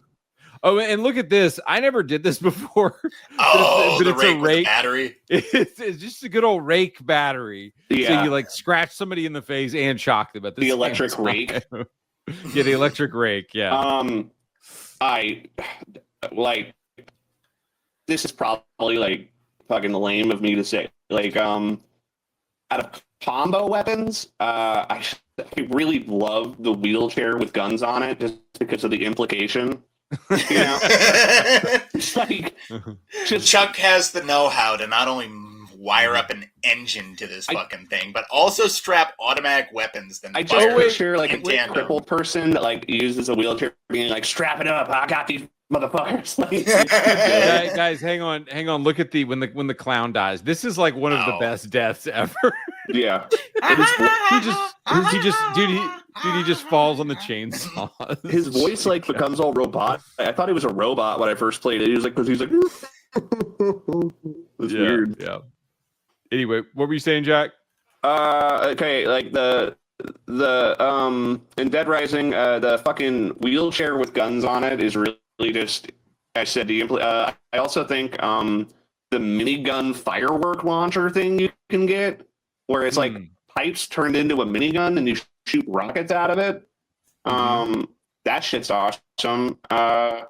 Oh, and look at this. I never did this before. Oh, but the it's rake a with rake. the battery. It's just a good old rake battery. Yeah. So you like scratch somebody in the face and shock them. But this The electric rake. Yeah, the electric rake. Yeah. I like. This is probably like fucking lame of me to say. Like, out of combo weapons, I really love the wheelchair with guns on it just because of the implication. You know, it's like Chuck has the know-how to not only wire up an engine to this fucking thing, but also strap automatic weapons. I just picture like a crippled person that like uses a wheelchair, being like, "Strap it up! I got these motherfuckers!" Like, guys, hang on. Look at when the clown dies. This is like one of the best deaths ever. Yeah, he just falls on the chainsaw. His voice like becomes all robot. I thought he was a robot when I first played it. He was like, because he's like, it's weird. Yeah. Anyway, what were you saying, Jack? Okay, like the in Dead Rising, the fucking wheelchair with guns on it is really just. I said I also think the minigun firework launcher thing you can get, where it's like pipes turned into a minigun and you shoot rockets out of it. That shit's awesome. And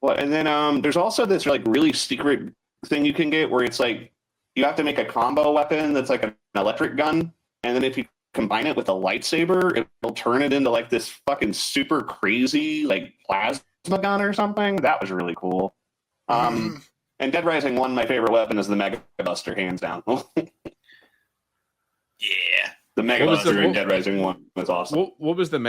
then there's also this like really secret thing you can get where it's like you have to make a combo weapon that's like an electric gun, and then if you combine it with a lightsaber, it'll turn it into like this fucking super crazy like plasma gun or something. That was really cool. And Dead Rising 1, my favorite weapon is the Mega Buster, hands down. Yeah. The Mega Buster in Dead Rising 1 was awesome. What was the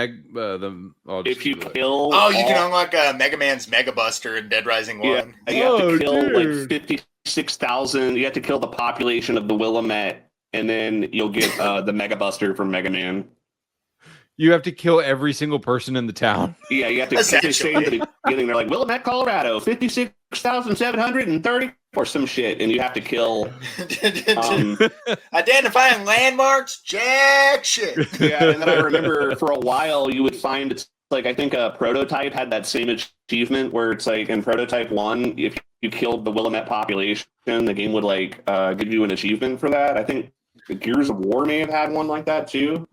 if you kill... Oh, you can unlock Mega Man's Mega Buster in Dead Rising 1. Yeah, you have to kill like 56,000. You have to kill the population of the Willamette, and then you'll get the Mega Buster from Mega Man. You have to kill every single person in the town. Yeah, you have to say at the beginning, they're like, Willamette, Colorado, 56,730 or some shit, and you have to kill... Identifying landmarks? Jack shit. Yeah, and then I remember for a while you would find, it's like, I think a Prototype had that same achievement where it's like in Prototype 1, if you killed the Willamette population, the game would like give you an achievement for that. I think Gears of War may have had one like that too.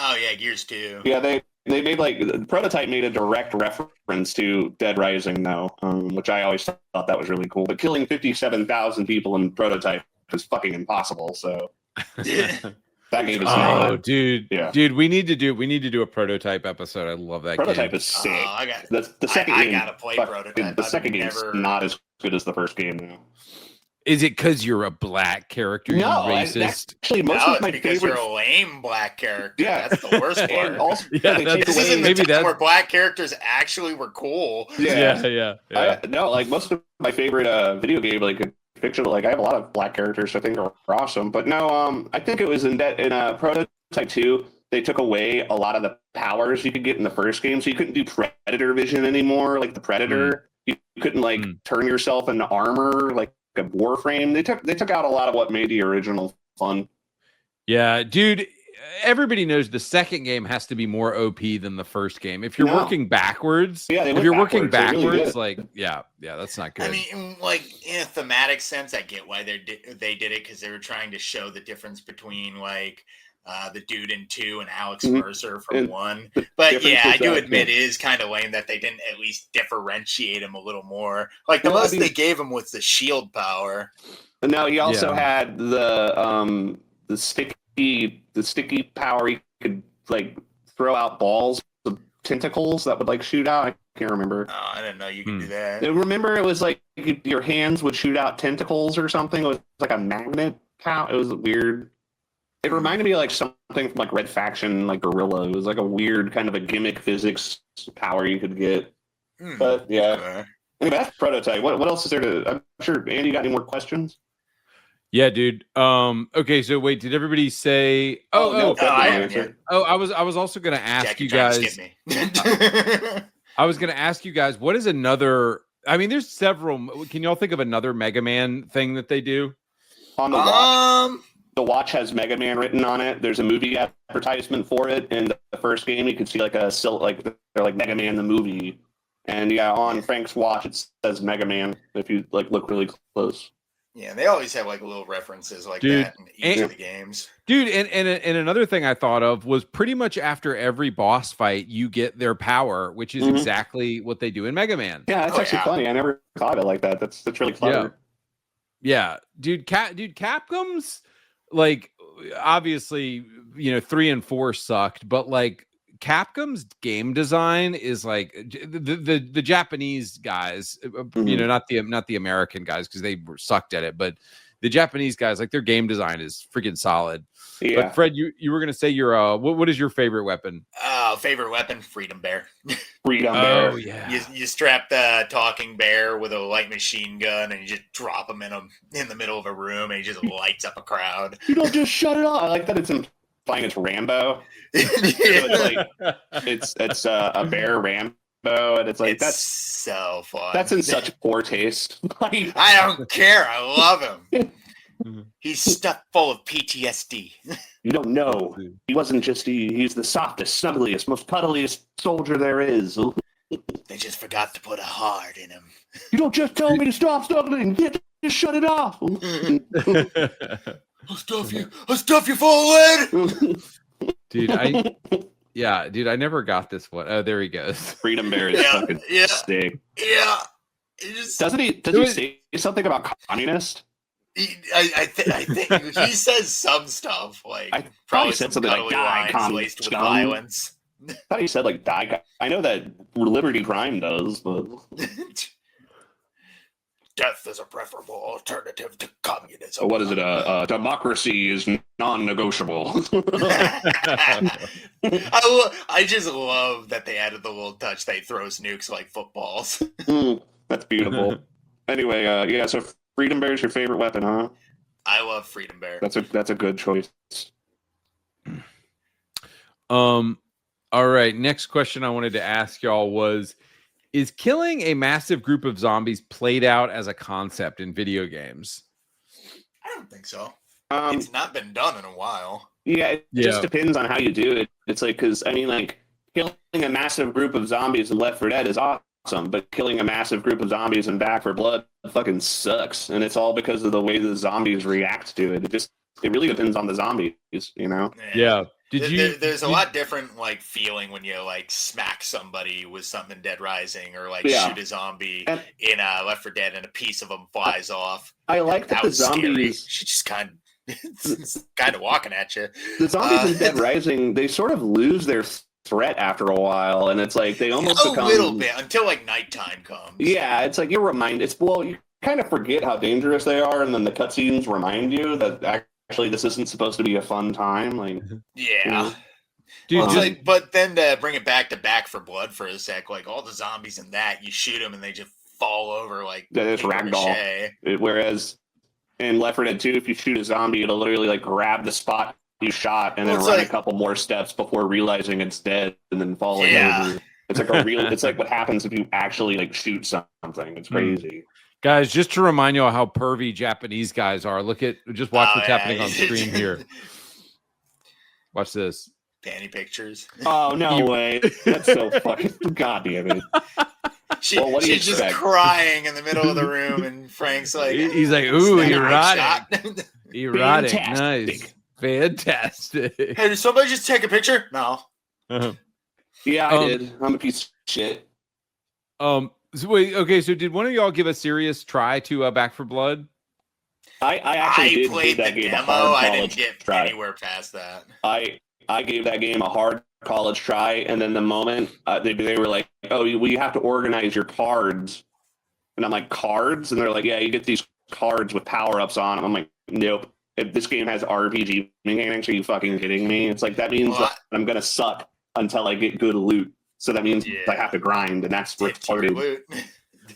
Oh yeah, Gears 2. Yeah, they made like the Prototype made a direct reference to Dead Rising though, which I always thought that was really cool. But killing 57,000 people in Prototype is fucking impossible. So that game is dude, we need to do a Prototype episode. I love that Prototype game. is sick. I gotta play Prototype. The second game is not as good as the first game though. Is it because you're a black character? No, racist. Actually, most of my because favorite... you're a lame black character. Yeah, that's the worst part. Also, this is in the time where black characters actually were cool. Yeah. No, like most of my favorite video game, like fiction, like I have a lot of black characters I think are awesome. But no, I think it was in Prototype 2. They took away a lot of the powers you could get in the first game, so you couldn't do Predator vision anymore, like the Predator. You couldn't like turn yourself into armor, like a Warframe. They took out a lot of what made the original fun. Yeah, dude. Everybody knows the second game has to be more OP than the first game. If you're working backwards, working backwards, like that's not good. I mean, like in a thematic sense, I get why they did it because they were trying to show the difference between like the dude in 2 and Alex Mercer from 1. But yeah, I do admit it is kind of lame that they didn't at least differentiate him a little more. Like the most they gave him was the shield power. And now he also had the sticky power. You could like throw out balls of tentacles that would like shoot out. I can't remember. Oh, I didn't know you could do that. Remember, it was like your hands would shoot out tentacles or something. It was like a magnet. It was weird. It reminded me of like something from like Red Faction, like Gorilla. It was like a weird kind of a gimmick physics power you could get. But yeah, anyway, that's Prototype. What else is there to? I'm sure Andy got any more questions. Yeah, dude. Okay, so wait, did everybody say? I was also going to ask you guys. I was going to ask you guys, what is another? I mean, there's several. Can y'all think of another Mega Man thing that they do? On the watch. The watch has Mega Man written on it. There's a movie advertisement for it. In the first game, you can see like they're like Mega Man the movie, And yeah, on Frank's watch it says Mega Man. If you like look really close. Yeah, they always have like little references like Dude, that in each of the games. Dude, and another thing I thought of was pretty much after every boss fight, you get their power, which is exactly what they do in Mega Man. Yeah, that's actually funny. I never thought of it like that. That's really clever. Yeah. Dude, Capcom's like obviously, 3 and 4 sucked, but like Capcom's game design is like the Japanese guys, not the American guys because they were sucked at it, but the Japanese guys, like their game design is freaking solid. Yeah. But Fred, you were gonna say your what is your favorite weapon? Favorite weapon, Freedom Bear. Freedom Bear. Oh yeah. You strap the talking bear with a light machine gun, and you just drop him in the middle of a room, and he just lights up a crowd. You don't just shut it off. I like that it's implying it's Rambo. It's a bear Rambo, and it's like it's that's so fun. That's in such poor taste. I don't care. I love him. He's stuck full of PTSD. You don't know. He wasn't just he's the softest, snuggliest, most cuddliest soldier there is. They just forgot to put a heart in him. You don't just tell me to stop snuggling. Just shut it off. I'll stuff you full of lead. Dude, I never got this one. Oh, there he goes. Freedom Bear is fucking sick. Yeah. Doesn't he say something about communist? I think he says some stuff like I probably said some something like lines laced with violence. I thought he said like die. I know that Liberty Crime does, but death is a preferable alternative to communism. What is it? Democracy is non-negotiable. I just love that they added the little touch that he throws nukes like footballs. That's beautiful. Anyway, so Freedom Bear is your favorite weapon, huh? I love Freedom Bear. That's a good choice. All right. Next question I wanted to ask y'all was: is killing a massive group of zombies played out as a concept in video games? I don't think so. It's not been done in a while. Yeah, it just depends on how you do it. It's like, because I mean, like killing a massive group of zombies in Left 4 Dead is awesome, but killing a massive group of zombies in Back 4 Blood fucking sucks, and it's all because of the way the zombies react to it. It really depends on the zombies, Yeah. There's a lot different like feeling when you like smack somebody with something in Dead Rising or like shoot a zombie in Left 4 Dead and a piece of them flies off. I like that the zombies. She just kind of walking at you. The zombies in Dead Rising, they sort of lose their threat after a while, and it's like they almost become a little bit until like nighttime comes. Yeah, it's like you're reminded. You kind of forget how dangerous they are, and then the cutscenes remind you that actually this isn't supposed to be a fun time. Like, yeah. Dude, but then to bring it back to Back 4 Blood for a sec, like all the zombies in that, you shoot them and they just fall over like it's ragdoll. Whereas in Left 4 Dead 2, if you shoot a zombie, it'll literally like grab the spot you shot and then run a couple more steps before realizing it's dead and then falling over. It's like it's like what happens if you actually like shoot something. It's crazy. Guys, just to remind you all how pervy Japanese guys are, just watch what's happening on screen here. Watch this. Panty pictures. Oh, no way. That's so fucking goddamn it. She's just crying in the middle of the room, and Frank's like, he's like, ooh, erotic. Erotic. Nice. Fantastic. Hey, did somebody just take a picture? No. Yeah, I did. I'm a piece of shit. So wait, okay, so did one of y'all give a serious try to Back 4 Blood? I played the demo. I didn't get anywhere past that. I gave that game a hard college try, and then the moment they were like, "Oh, you have to organize your cards," and I'm like, "Cards?" And they're like, "Yeah, you get these cards with power ups on them." I'm like, "Nope. If this game has RPG mechanics, are you fucking kidding me?" It's like that means that I'm gonna suck until I get good loot. So that means I have to grind, and that's retarded.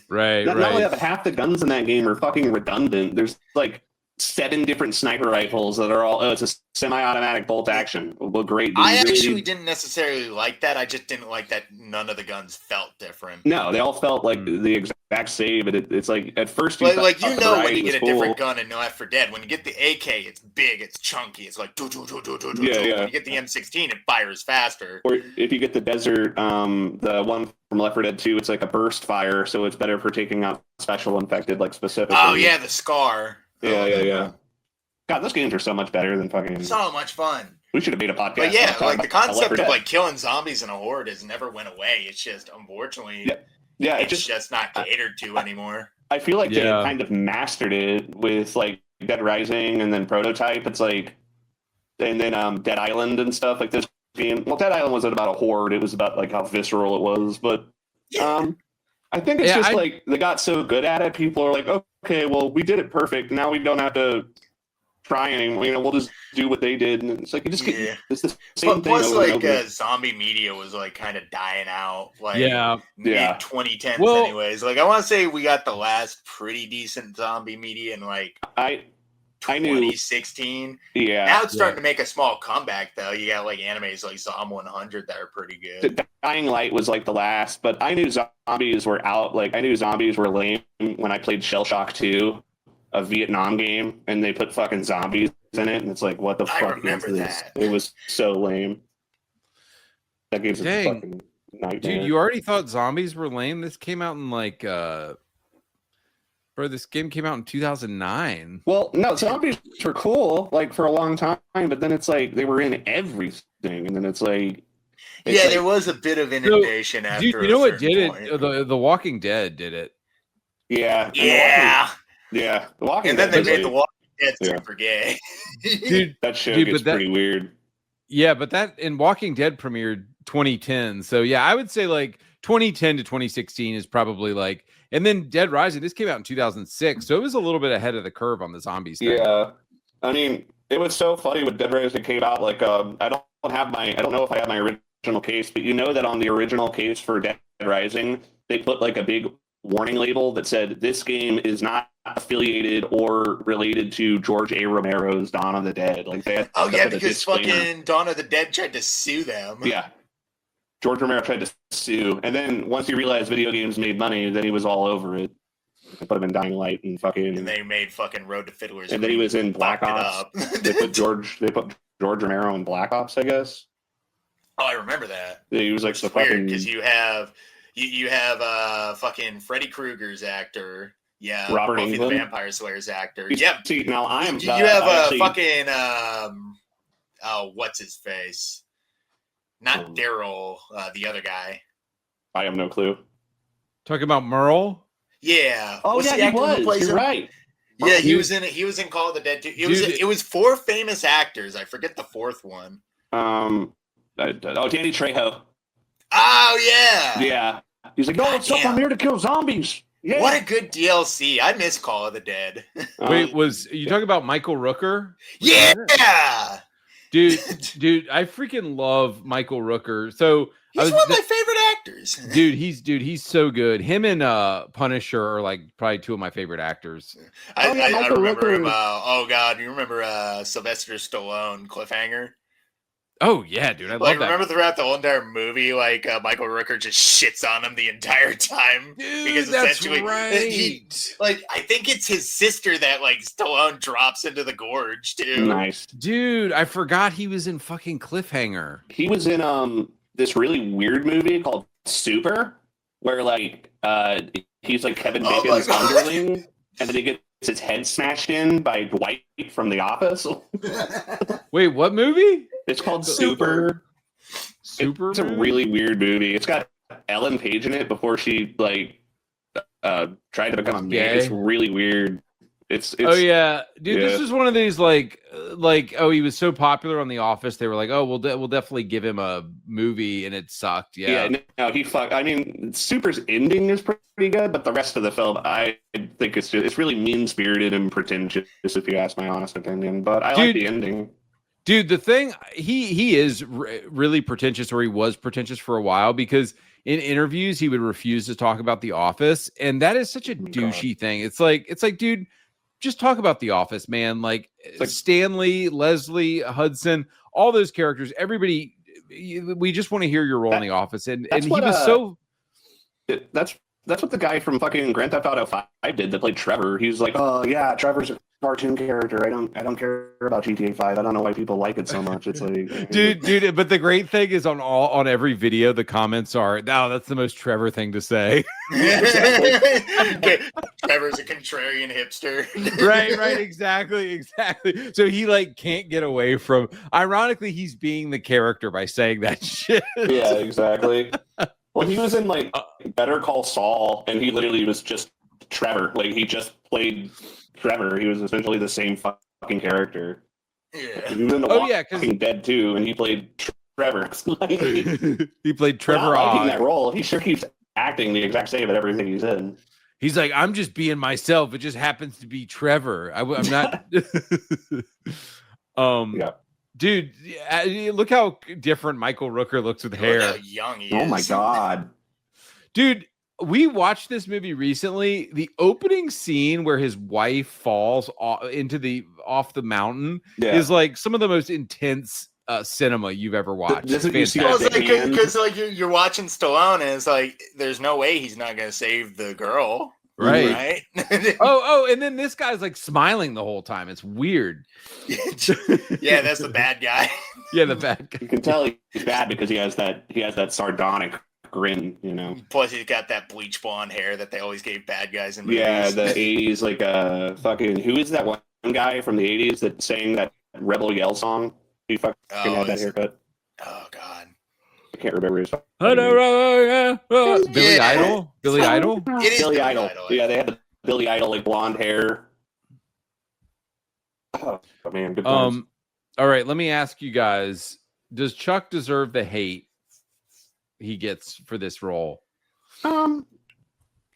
Right. Not only that, but half the guns in that game are fucking redundant. There's like 7 different sniper rifles that are all, it's a semi-automatic bolt action. Well, great. I actually didn't necessarily like that. I just didn't like that none of the guns felt different. No, they all felt like the exact same, but it's like at first when you get a cool. different gun in No Left 4 Dead, when you get the AK, it's big, it's chunky, it's like do. Yeah. When you get the M16, it fires faster. Or if you get the desert, the one from Left 4 Dead 2, it's like a burst fire, so it's better for taking out special infected, like specifically. Oh yeah, the Scar. Yeah. God, those games are so much better than fucking. So much fun. We should have made a podcast. But yeah, like the concept of like killing zombies in a horde has never went away. It's just unfortunately, it's just not catered to anymore. I feel like they kind of mastered it with like Dead Rising and then Prototype. It's like, and then Dead Island and stuff like this game. Well, Dead Island wasn't about a horde; it was about like how visceral it was. But I think it's just like they got so good at it. People are like, okay, well, we did it perfect. Now we don't have to try anymore. We'll just do what they did, and it's like you just get it's the same thing. Plus, zombie media was like kind of dying out. Like mid 2010s, anyways. Like I want to say we got the last pretty decent zombie media in like 2016. Yeah. Now it's starting to make a small comeback though. You got like animes like Zom 100 that are pretty good. Dying Light was like the last, but I knew zombies were out. Like I knew zombies were lame when I played Shell Shock 2, a Vietnam game, and they put fucking zombies in it, and it's like, what the fuck? I remember that. It was so lame. That game's a fucking nightmare. Dude, you already thought zombies were lame? This came out in like this game came out in 2009. Well, no, zombies were cool, like for a long time, but then it's like they were in everything, and then it's like there was a bit of inundation after. Dude, you know what did it? The Walking Dead did it. Yeah. The Walking and then Dead they made The Walking Dead super gay. Dude, that show gets pretty weird. Yeah, but that in Walking Dead premiered 2010. So yeah, I would say like 2010 to 2016 is probably like, and then Dead Rising, this came out in 2006. So it was a little bit ahead of the curve on the zombies thing. Yeah. I mean, it was so funny when Dead Rising came out. Like, I don't know if I have my original case, but you know that on the original case for Dead Rising, they put like a big warning label that said this game is not affiliated or related to George A. Romero's Dawn of the Dead. Like they had because fucking Dawn of the Dead tried to sue them. Yeah. George Romero tried to sue, and then once he realized video games made money, then he was all over it. They put him in Dying Light and fucking. And they made fucking Road to Fiddler's. And then he was in Black Ops. They put George Romero in Black Ops, I guess. Oh, I remember that. Yeah, he was like the fucking because you have fucking Freddy Krueger's actor. Yeah, Robert Buffy Englund? the Vampire Slayer's actor. Yeah. See, now I am. You have fucking what's his face? Not Daryl, the other guy. I have no clue. Talking about Merle? Yeah. Oh, What's yeah, he was. You're right. Yeah, he was in it. He was in Call of the Dead too. It was 4 famous actors. I forget the 4th one. Danny Trejo. Oh yeah. Yeah. He's like, no, I'm here to kill zombies. Yeah. What a good DLC. I miss Call of the Dead. Wait, was you talking about Michael Rooker? Yeah. Dude, I freaking love Michael Rooker. So he's one of my favorite actors. He's so good. Him and Punisher are like probably 2 of my favorite actors. I remember him. You remember Sylvester Stallone Cliffhanger? Oh yeah, dude, I love that. Remember throughout the whole entire movie, like Michael Rooker just shits on him the entire time because essentially, I think it's his sister that like Stallone drops into the gorge too. Nice, dude. I forgot he was in fucking Cliffhanger. He was in this really weird movie called Super, where like he's like Kevin Bacon's underling, and then he gets his head smashed in by Dwight from The Office. Wait, what movie? It's called Super. It's a really weird movie. It's got Ellen Page in it before she like tried to become a man. It's really weird. It's oh yeah, dude. Yeah. This is one of these like he was so popular on The Office. They were like, oh, we'll definitely give him a movie, and it sucked. Yeah. No, he fucked. I mean, Super's ending is pretty good, but the rest of the film, I think it's really mean spirited and pretentious, if you ask my honest opinion. But I like the ending. Dude, the thing, he is really pretentious, or he was pretentious for a while, because in interviews he would refuse to talk about The Office, and that is such a douchey thing. It's like, dude, just talk about The Office, man. Like Stanley, Leslie, Hudson, all those characters, everybody. We just want to hear your role in The Office, and he was so. That's what the guy from fucking Grand Theft Auto 5 did that played Trevor. He's like, oh yeah, Trevor's a cartoon character. I don't care about GTA 5. I don't know why people like it so much. It's like, dude. But the great thing is on every video, the comments are, "No, that's the most Trevor thing to say." Trevor's a contrarian hipster. right, exactly. So he like can't get away from. Ironically, he's being the character by saying that shit. Yeah, exactly. Well, he was in like Better Call Saul, and he literally was just Trevor. Like he just played Trevor. He was essentially the same fucking character. Yeah. He was in The Walking Dead too, and he played Trevor. He played Trevor. Liking that role. He sure keeps acting the exact same at everything he's in. He's like, I'm just being myself. It just happens to be Trevor. I'm not. Yeah. Dude, look how different Michael Rooker looks with hair. How young he is. Oh my god. Dude, we watched this movie recently. The opening scene where his wife falls off the mountain is like some of the most intense cinema you've ever watched. Because like you're watching Stallone, and it's like there's no way he's not gonna save the girl. Right. oh, and then this guy's like smiling the whole time. It's weird. Yeah, that's the bad guy. Yeah, the bad guy. You can tell he's bad because he has that sardonic grin, you know. Plus, he's got that bleach blonde hair that they always gave bad guys in movies. Yeah, the 80s, like fucking who is that one guy from the 80s that sang that Rebel Yell song? He fucking had that haircut. Oh god. I can't remember his Billy Idol? Billy Idol? It is Billy Idol. Yeah, they had the Billy Idol like blonde hair. Oh man, good times. All right, let me ask you guys, does Chuck deserve the hate he gets for this role? Okay,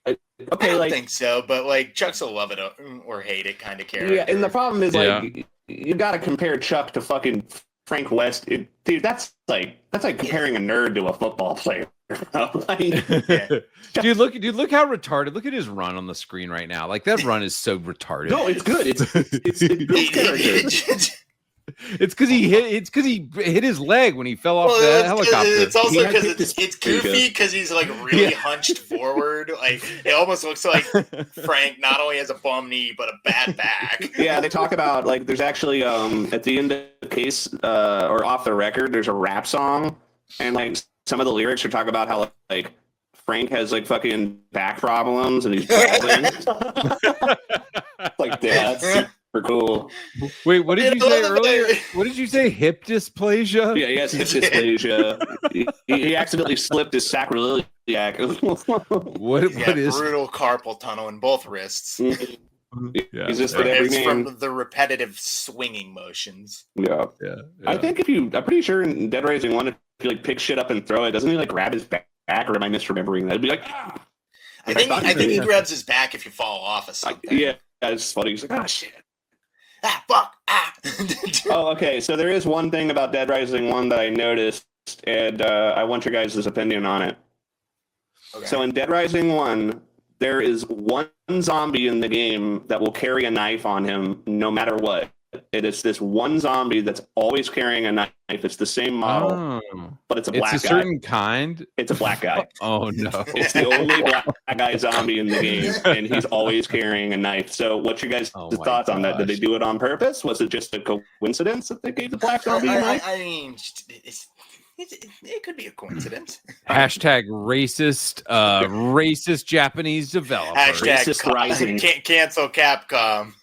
I don't think so, but like Chuck's a love it or hate it kind of character. Yeah, and the problem is like you got to compare Chuck to fucking Frank West. Dude, that's like comparing a nerd to a football player. Dude, look how retarded. Look at his run on the screen right now. Like that run is so retarded. No, it's good. It's because he hit his leg when he fell off the helicopter. It's also because it's goofy because he's like really hunched forward. Like it almost looks like Frank not only has a bum knee but a bad back. Yeah, they talk about like there's actually at the end of the case or off the record there's a rap song, and like some of the lyrics are talking about how like Frank has like fucking back problems and he's traveling. Like that's super cool. Wait, what did you say earlier? What did you say? Hip dysplasia? Yeah, he has hip dysplasia. he accidentally slipped his sacroiliac. What is brutal carpal tunnel in both wrists? Yeah, he's just from the repetitive swinging motions. Yeah. I think I'm pretty sure in Dead Rising 1, if you like pick shit up and throw it, doesn't he like grab his back, or am I misremembering that? It'd be like, ah. I think he grabs his back if you fall off of something. Yeah, it's funny. He's like, oh shit. Ah, fuck. Ah. Oh, okay. So there is one thing about Dead Rising 1 that I noticed, and I want your guys' opinion on it. Okay. So in Dead Rising 1, there is one zombie in the game that will carry a knife on him no matter what. It is this one zombie that's always carrying a knife. It's the same model, but it's a black guy. It's a certain kind? It's a black guy. Oh, no. It's the only black guy zombie in the game, and he's always carrying a knife. So what's your guys' thoughts on that? Did they do it on purpose? Was it just a coincidence that they gave the black zombie a knife? I mean, it could be a coincidence. Hashtag racist Japanese developer. Hashtag racist rising. Cancel Capcom.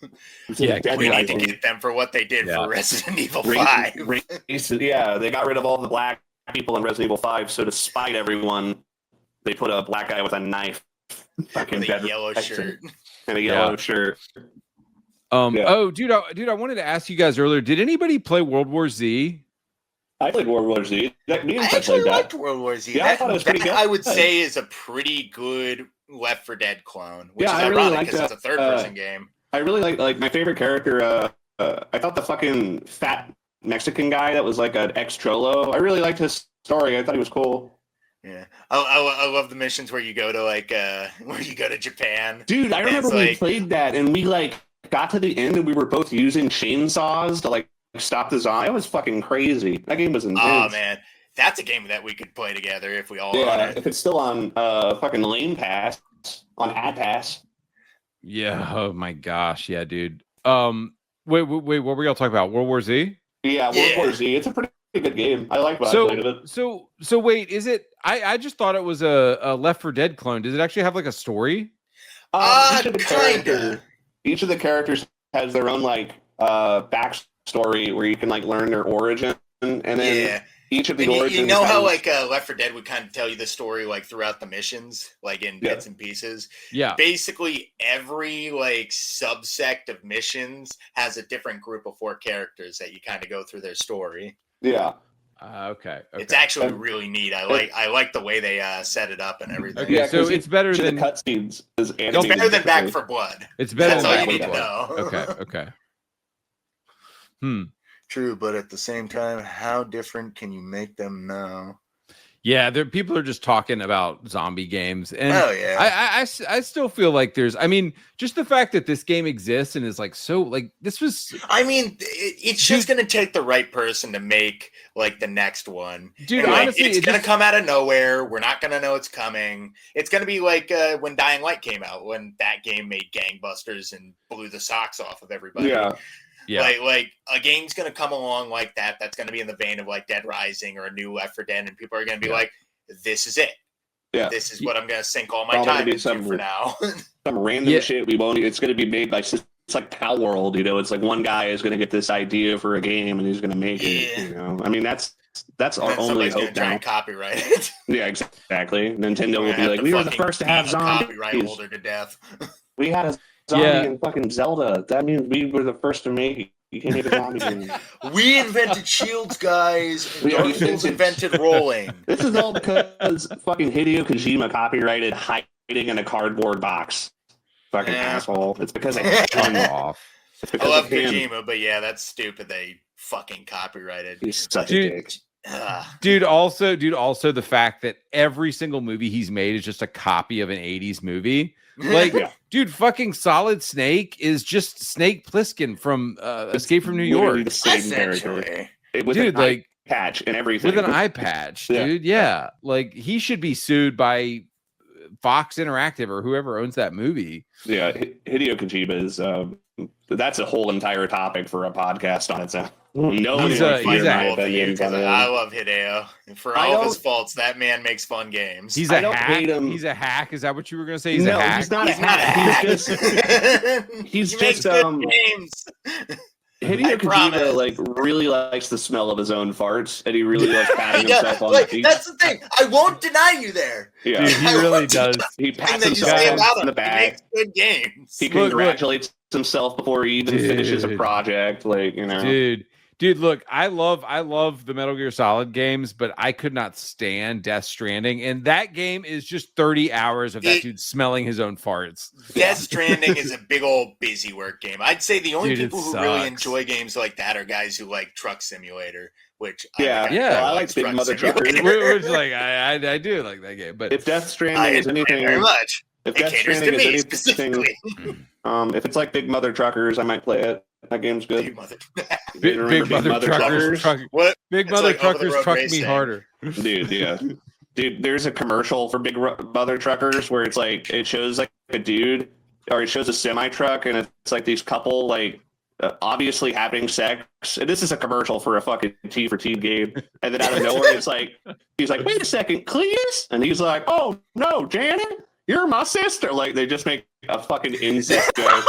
Yeah, we need to get them for what they did for Resident Evil 5. Yeah, they got rid of all the black people in Resident Evil 5, so to spite everyone, they put a black guy with a knife. And a yellow shirt. And a yellow shirt. Oh, dude, I wanted to ask you guys earlier, did anybody play World War Z? I played World War Z. I actually liked World War Z. Yeah, I thought it was pretty good. I would say is a pretty good Left 4 Dead clone, which is I really ironic because it's a third-person game. I really like my favorite character. I thought the fucking fat Mexican guy that was like an ex-Cholo. I really liked his story. I thought he was cool. Yeah, I love the missions where you go to Japan. Dude, I remember we played that and we like got to the end and we were both using chainsaws to like stop the zombie. It was fucking crazy. That game was intense. Oh man, that's a game that we could play together if we all want it. If it's still on fucking Lane Pass, on Ad Pass. Yeah. Oh my gosh. Yeah, dude. Wait. What were y'all talking about? World War Z? Yeah, World War Z. It's a pretty good game. I like what I played of it. So wait, is it? I just thought it was a Left 4 Dead clone. Does it actually have like a story? Each of the characters has their own like backstory where you can like learn their origin, and then each of the origins. You know how like Left 4 Dead would kind of tell you the story like throughout the missions, like in bits and pieces. Yeah. Basically, every like subsect of missions has a different group of 4 characters that you kind of go through their story. Yeah. Okay. It's actually really neat. I like the way they set it up and everything. Okay, so it's better than the cutscenes. It's better than Back 4 Blood. It's better than Back 4 Blood. That's all you need to know. Okay. True, but at the same time, how different can you make them now? Yeah, people are just talking about zombie games, and I still feel like there's. I mean, just the fact that this game exists and is like so like this was. I mean, it's just gonna take the right person to make like the next one, dude. And, honestly, it's gonna come out of nowhere. We're not gonna know it's coming. It's gonna be like when Dying Light came out, when that game made gangbusters and blew the socks off of everybody. Yeah. Like a game's gonna come along like that. That's gonna be in the vein of like Dead Rising or a new Left 4 Dead, and people are gonna be like, "This is it. Yeah, this is what I'm gonna sink all my time into for now." Some random shit we won't. It's gonna be made by. It's like Pal World, you know. It's like one guy is gonna get this idea for a game and he's gonna make it. You know, I mean that's our only hope now. Try and copyright it. Yeah, exactly. Nintendo will be like, "We were the first to have zombies." Copyright holder to death. We had a zombie in fucking Zelda. That means we were the first to make it. You can't make a zombie game. We invented shields, guys. Dark Souls invented rolling. This is all because fucking Hideo Kojima copyrighted hiding in a cardboard box. Fucking asshole. It's because of him off. I love Kojima, but yeah, that's stupid. They fucking copyrighted. He's such a dick. Dude, also the fact that every single movie he's made is just a copy of an 80s movie. Like, dude, fucking Solid Snake is just Snake Plissken from Escape from New York. The same character. With dude, an eye patch and everything. With an eye patch, dude. Yeah. Like, he should be sued by Fox Interactive or whoever owns that movie. Yeah, Hideo Kojima is that's a whole entire topic for a podcast on its own. He's a I love Hideo. For all of his faults, that man makes fun games. He's a hack. He's a hack. Is that what you were going to say? He's a hack. He's not a hack. He's just games. Hideo Kojima like really likes the smell of his own farts, and he really loves patting himself on the feet. That's the thing. I won't deny you there. Yeah, dude, he really does. He pats himself on the back. He makes good games. He congratulates himself before he even finishes a project. Like, you know, Dude, look, I love the Metal Gear Solid games, but I could not stand Death Stranding. And that game is just 30 hours of that dude smelling his own farts. Death Stranding is a big old busy work game. I'd say the only people who really enjoy games like that are guys who like Truck Simulator, which I like Big Mother Truckers. Which like I do like that game. But if Death Stranding is anything very much. If Death Stranding is anything, if it's like Big Mother Truckers, I might play it. That game's good. Big Mother Truckers. What? Big Mother Truckers truck me harder. Dude, yeah. Dude, there's a commercial for Big Mother Truckers where it's like, it shows like a dude, or it shows a semi-truck, and it's like these couple, like, obviously having sex. And this is a commercial for a fucking T for Teen game. And then out of nowhere, it's like, he's like, wait a second, Cleus? And he's like, oh, no, Janet, you're my sister. Like, they just make a fucking incest joke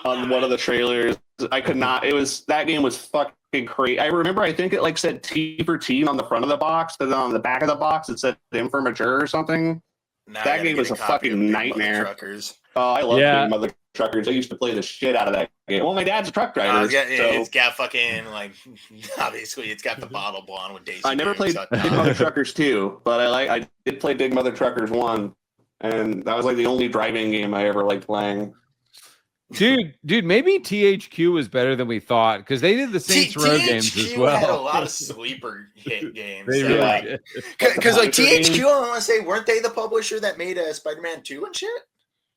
on one of the trailers. I could not. That game was fucking crazy. I remember. I think it like said T for Teen on the front of the box, but then on the back of the box it said M for Mature or something. That game was a fucking nightmare. Oh, I love Big Mother Truckers. I used to play the shit out of that game. Well, my dad's a truck driver. It's got fucking like obviously it's got the bottle blonde with Daisy. I never played Big Mother Truckers 2, but I did play Big Mother Truckers 1, and that was like the only driving game I ever liked playing. Dude, maybe THQ was better than we thought because they did the Saints Row games as well. Had a lot of sleeper hit games. Because like THQ, I want to say, weren't they the publisher that made Spider-Man 2 and shit?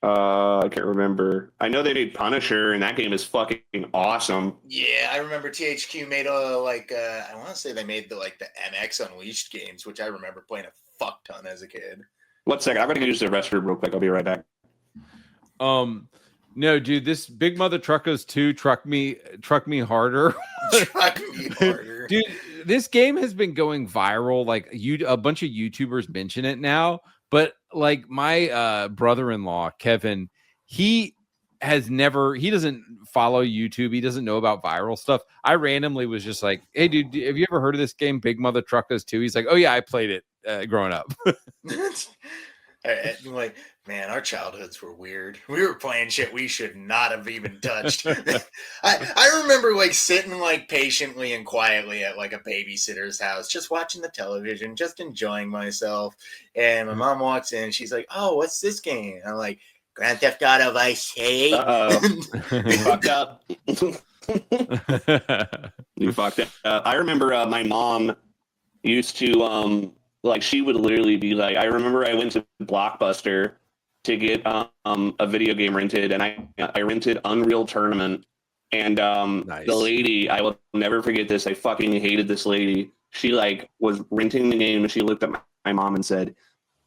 I can't remember. I know they made Punisher, and that game is fucking awesome. Yeah, I remember THQ made I want to say they made the MX Unleashed games, which I remember playing a fuck ton as a kid. 1 second, I'm gonna use the restroom real quick. I'll be right back. No, dude, this Big Mother Truckers 2 truck me harder. Truck me harder. Dude, this game has been going viral. Like a bunch of YouTubers mention it now, but like my brother-in-law, Kevin, he doesn't follow YouTube. He doesn't know about viral stuff. I randomly was just like, hey, dude, have you ever heard of this game, Big Mother Truckers 2? He's like, oh yeah, I played it growing up. I'm like, man, our childhoods were weird. We were playing shit we should not have even touched. I remember sitting patiently and quietly at a babysitter's house, just watching the television, just enjoying myself. And my mom walks in and she's like, oh, what's this game? And I'm like, Grand Theft Auto Vice City. You fucked up. You fucked up. I remember my mom used to she would literally be like, I remember I went to Blockbuster to get a video game rented, and I rented Unreal Tournament, and Nice. The lady, I will never forget this. I fucking hated this lady. She was renting the game, and she looked at my mom and said,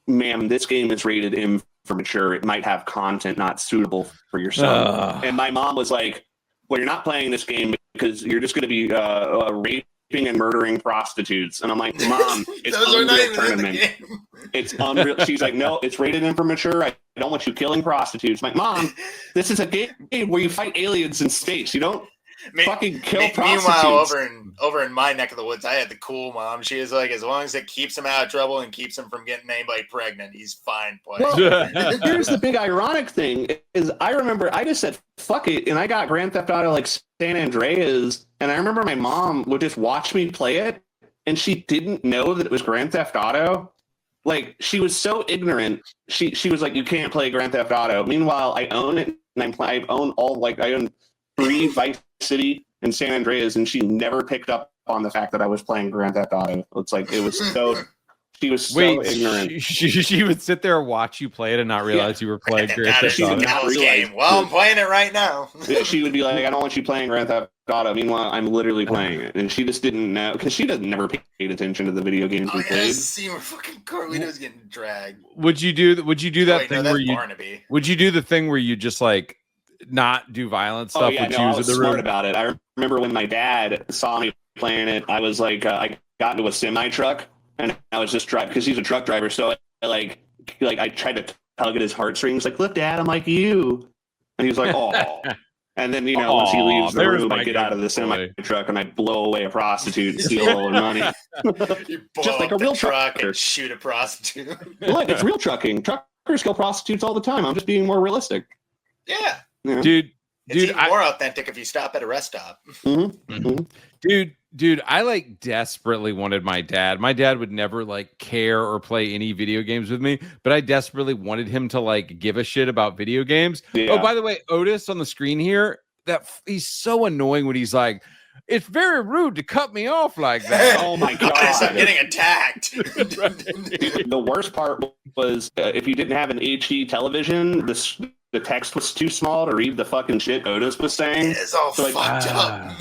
ma'am, this game is rated M for mature. It might have content not suitable for your son. And my mom was like, well, you're not playing this game because you're just going to be raping and murdering prostitutes. And I'm like, Mom, it's Unreal Tournament. It's Unreal. She's like, no, it's rated M for mature. I don't want you killing prostitutes. I'm like, Mom, this is a game where you fight aliens in space. You don't fucking kill prostitutes. Meanwhile, over in my neck of the woods, I had the cool mom. She was like, as long as it keeps him out of trouble and keeps him from getting anybody pregnant, he's fine playing. Well, here's the big ironic thing is I remember I just said fuck it, and I got Grand Theft Auto San Andreas, and I remember my mom would just watch me play it, and she didn't know that it was Grand Theft Auto. She was so ignorant. She was like, you can't play Grand Theft Auto. Meanwhile, I own it, and I own 3 Vice City and San Andreas, and she never picked up on the fact that I was playing Grand Theft Auto. It's like it was so. She was so ignorant. She would sit there and watch you play it and not realize you were playing Grand Theft Auto. Game. Well, I'm playing it right now. She would be like, I don't want you playing Grand Theft Auto. Meanwhile, I'm literally playing it, and she just didn't know because she never paid attention to the video games we played. See where fucking Carlito's getting dragged. Would you do that thing where you? Barnaby. Would you do the thing where you just not do violent stuff? I was smart about it. I remember when my dad saw me playing it, I was like, I got into a semi truck and I was just driving because he's a truck driver. So I tried to tug at his heartstrings, like, look, Dad, I'm like you. And he was like, oh. And then, once he leaves the room, I get out of the semi truck and I blow away a prostitute and steal all her money. You just like a real truck and shoot a prostitute. Look, it's real trucking. Truckers kill prostitutes all the time. I'm just being more realistic. Yeah. Yeah. Dude, it's even more authentic if you stop at a rest stop. Mm-hmm. Mm-hmm. Dude, I desperately wanted my dad. My dad would never care or play any video games with me, but I desperately wanted him to give a shit about video games. Yeah. Oh, by the way, Otis on the screen here, he's so annoying when he's like, it's very rude to cut me off like that. Oh my God. I'm getting attacked. The worst part was if you didn't have an HD television, the text was too small to read the fucking shit Otis was saying. It's all fucked up.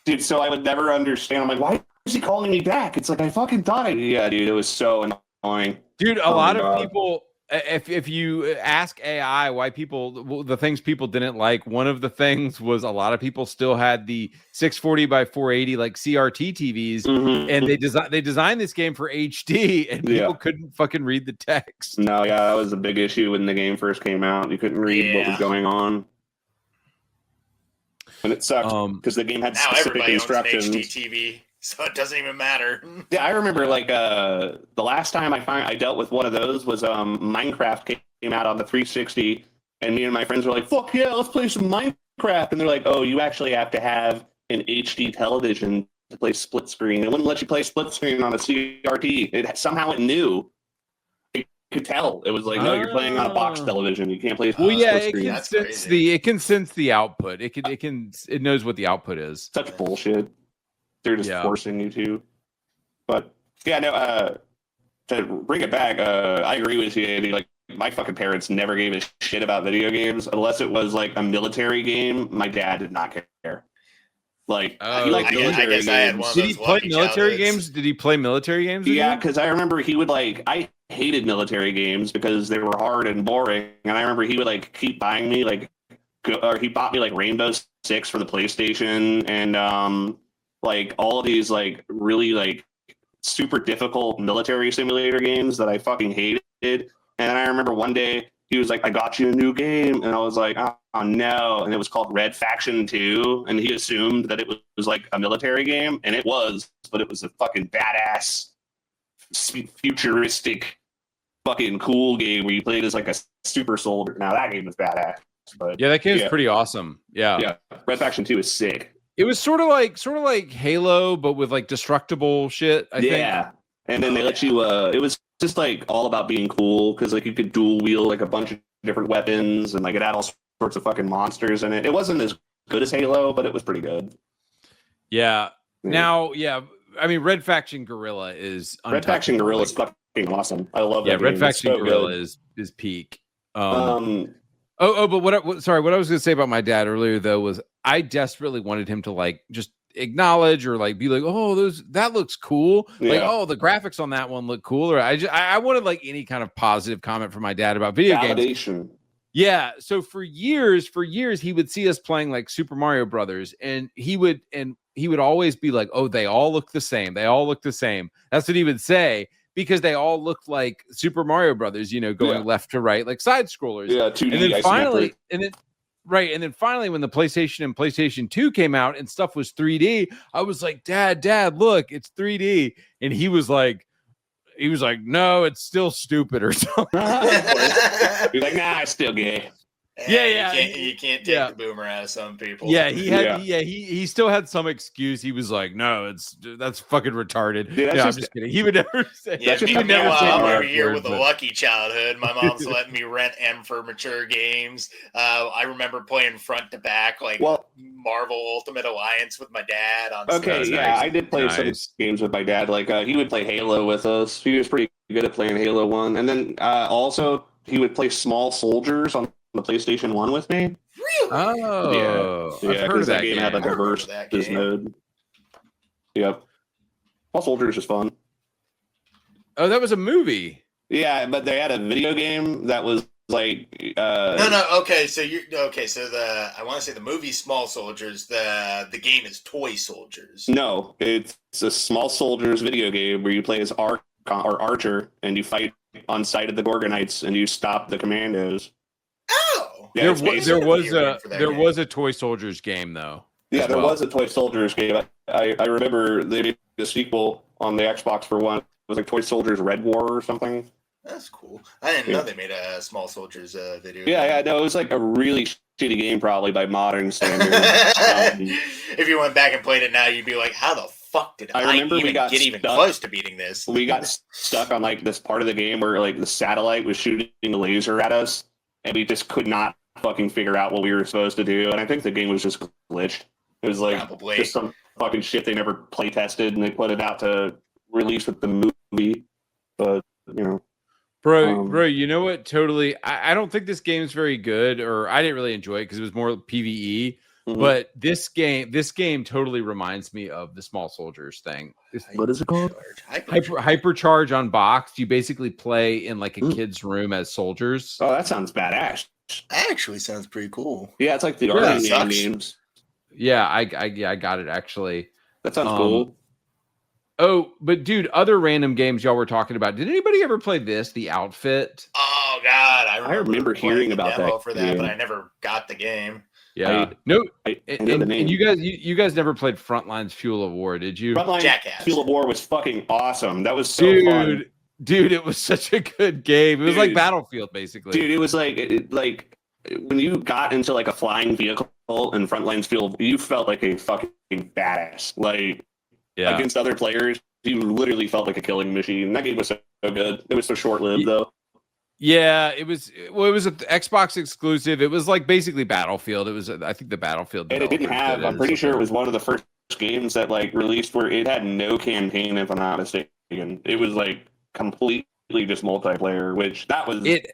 Dude, so I would never understand. I'm like, why is he calling me back? It's like, I fucking thought yeah, dude, it was so annoying. Dude, a lot of people, if you ask AI why the things people didn't like, one of the things was a lot of people still had the 640 by 480 CRT TVs, and they designed this game for HD, and people couldn't fucking read the text. No, yeah, that was a big issue when the game first came out. You couldn't read what was going on. And it sucked because the game had specific instructions. Now everybody owns an HD TV, so it doesn't even matter. Yeah, I remember the last time I dealt with one of those was Minecraft came out on the 360, and me and my friends were like, "Fuck yeah, let's play some Minecraft!" And they're like, "Oh, you actually have to have an HD television to play split screen. It wouldn't let you play split screen on a CRT. Somehow it knew." Could tell it was like, no, you're playing on a box television. You can't play. Well, yeah, it can sense the output. It knows what the output is. Such bullshit. They're just forcing you to. But yeah, no. To bring it back, I agree with you, Andy. my fucking parents never gave a shit about video games unless it was like a military game. My dad did not care. Like he liked I military guess I had one games. of Did he those play lucky military childhoods. games? Did he play military games? with Yeah, you? because I remember he would like. I hated military games because they were hard and boring, and I remember he would like keep buying me like, or he bought me like Rainbow Six for the PlayStation, and like all of these like really like super difficult military simulator games that I fucking hated. And then I remember one day he was like, "I got you a new game," and I was like, "Oh no!" And it was called Red Faction 2, and he assumed that it was like a military game, and it was, but it was a fucking badass, futuristic, fucking cool game where you played as like a super soldier. Now that game was badass, but Yeah, that game's pretty awesome. Yeah. yeah, Red Faction 2 is sick. It was sort of like Halo, but with like destructible shit, I think. Yeah. And then they let you it was just like all about being cool because like you could dual wield like a bunch of different weapons and like it had all sorts of fucking monsters in it. It wasn't as good as Halo, but it was pretty good. Yeah. Now, yeah, I mean Red Faction Guerrilla is Red Faction Guerrilla is fucking awesome. I love that. Yeah, Red game. Faction So Guerrilla good. is peak. But sorry, what I was going to say about my dad earlier though was I desperately wanted him to like just acknowledge or like be like, oh, that looks cool. Yeah. Like, oh, the graphics on that one look cool. Or I wanted like any kind of positive comment from my dad about video games. Yeah. So for years, he would see us playing like Super Mario Brothers, and he would always be like, oh, they all look the same. They all look the same. That's what he would say. Because they all looked like Super Mario Brothers, going left to right, like side scrollers. Yeah, 2D. And then finally, when the PlayStation and PlayStation 2 came out and stuff was 3D, I was like, Dad, look, it's 3D. And he was like, no, it's still stupid or something. He's like, nah, it's still gay. Yeah. You can't take the boomer out of some people. Yeah, he still had some excuse. He was like, no, that's fucking retarded. Dude, I'm just kidding. He would never say Yeah, that. I'm over here with a lucky childhood. My mom's letting me rent M for mature games. I remember playing front to back, like Marvel Ultimate Alliance with my dad. I did play some games with my dad. Like he would play Halo with us. He was pretty good at playing Halo 1. And then also he would play Small Soldiers on the PlayStation 1 with me. Really? Oh, yeah, because that game had like a versus mode. Yep. Small Soldiers is fun. Oh, that was a movie. Yeah, but they had a video game that was like No. Okay, so I want to say the movie Small Soldiers. The game is Toy Soldiers. No, it's a Small Soldiers video game where you play as Archer and you fight on site of the Gorgonites and you stop the commandos. Oh, yeah, there was a Toy Soldiers game though. Yeah, there was a Toy Soldiers game. I remember they did a sequel on the Xbox for one. It was like Toy Soldiers Red War or something. That's cool. I didn't know they made a Small Soldiers video. Yeah, no, it was like a really shitty game, probably by modern standards. If you went back and played it now, you'd be like, "How the fuck did I even get even close to beating this?" We got stuck on like this part of the game where like the satellite was shooting a laser at us, and we just could not fucking figure out what we were supposed to do. And I think the game was just glitched. It was like just some fucking shit they never play tested, and they put it out to release with the movie. But Bro, you know what? Totally. I don't think this game's very good, or I didn't really enjoy it because it was more PvE. Mm-hmm. But this game totally reminds me of the Small Soldiers thing. What is it called? Hypercharge Unboxed. You basically play in like a kid's room as soldiers. Oh, that sounds badass. That actually sounds pretty cool. Yeah, it's like the army games. Yeah, I got it actually. That sounds cool. Oh, but dude, other random games y'all were talking about. Did anybody ever play this, The Outfit? Oh God, I remember hearing about that for that, but I never got the game. Yeah, and you guys never played Frontline's Fuel of War, did you? Frontline Jackass. Fuel of War was fucking awesome. That was so fun. Dude, it was such a good game. It was like Battlefield, basically. Dude, it was like when you got into like a flying vehicle in Frontline's Fuel, you felt like a fucking badass. Like against other players, you literally felt like a killing machine. That game was so good. It was so short-lived though. Yeah, it was an Xbox exclusive. It was like basically Battlefield. It was, I think, the Battlefield. And it didn't have. I'm pretty sure it was one of the first games that like released where it had no campaign, if I'm not mistaken. It was like completely just multiplayer, which that was it.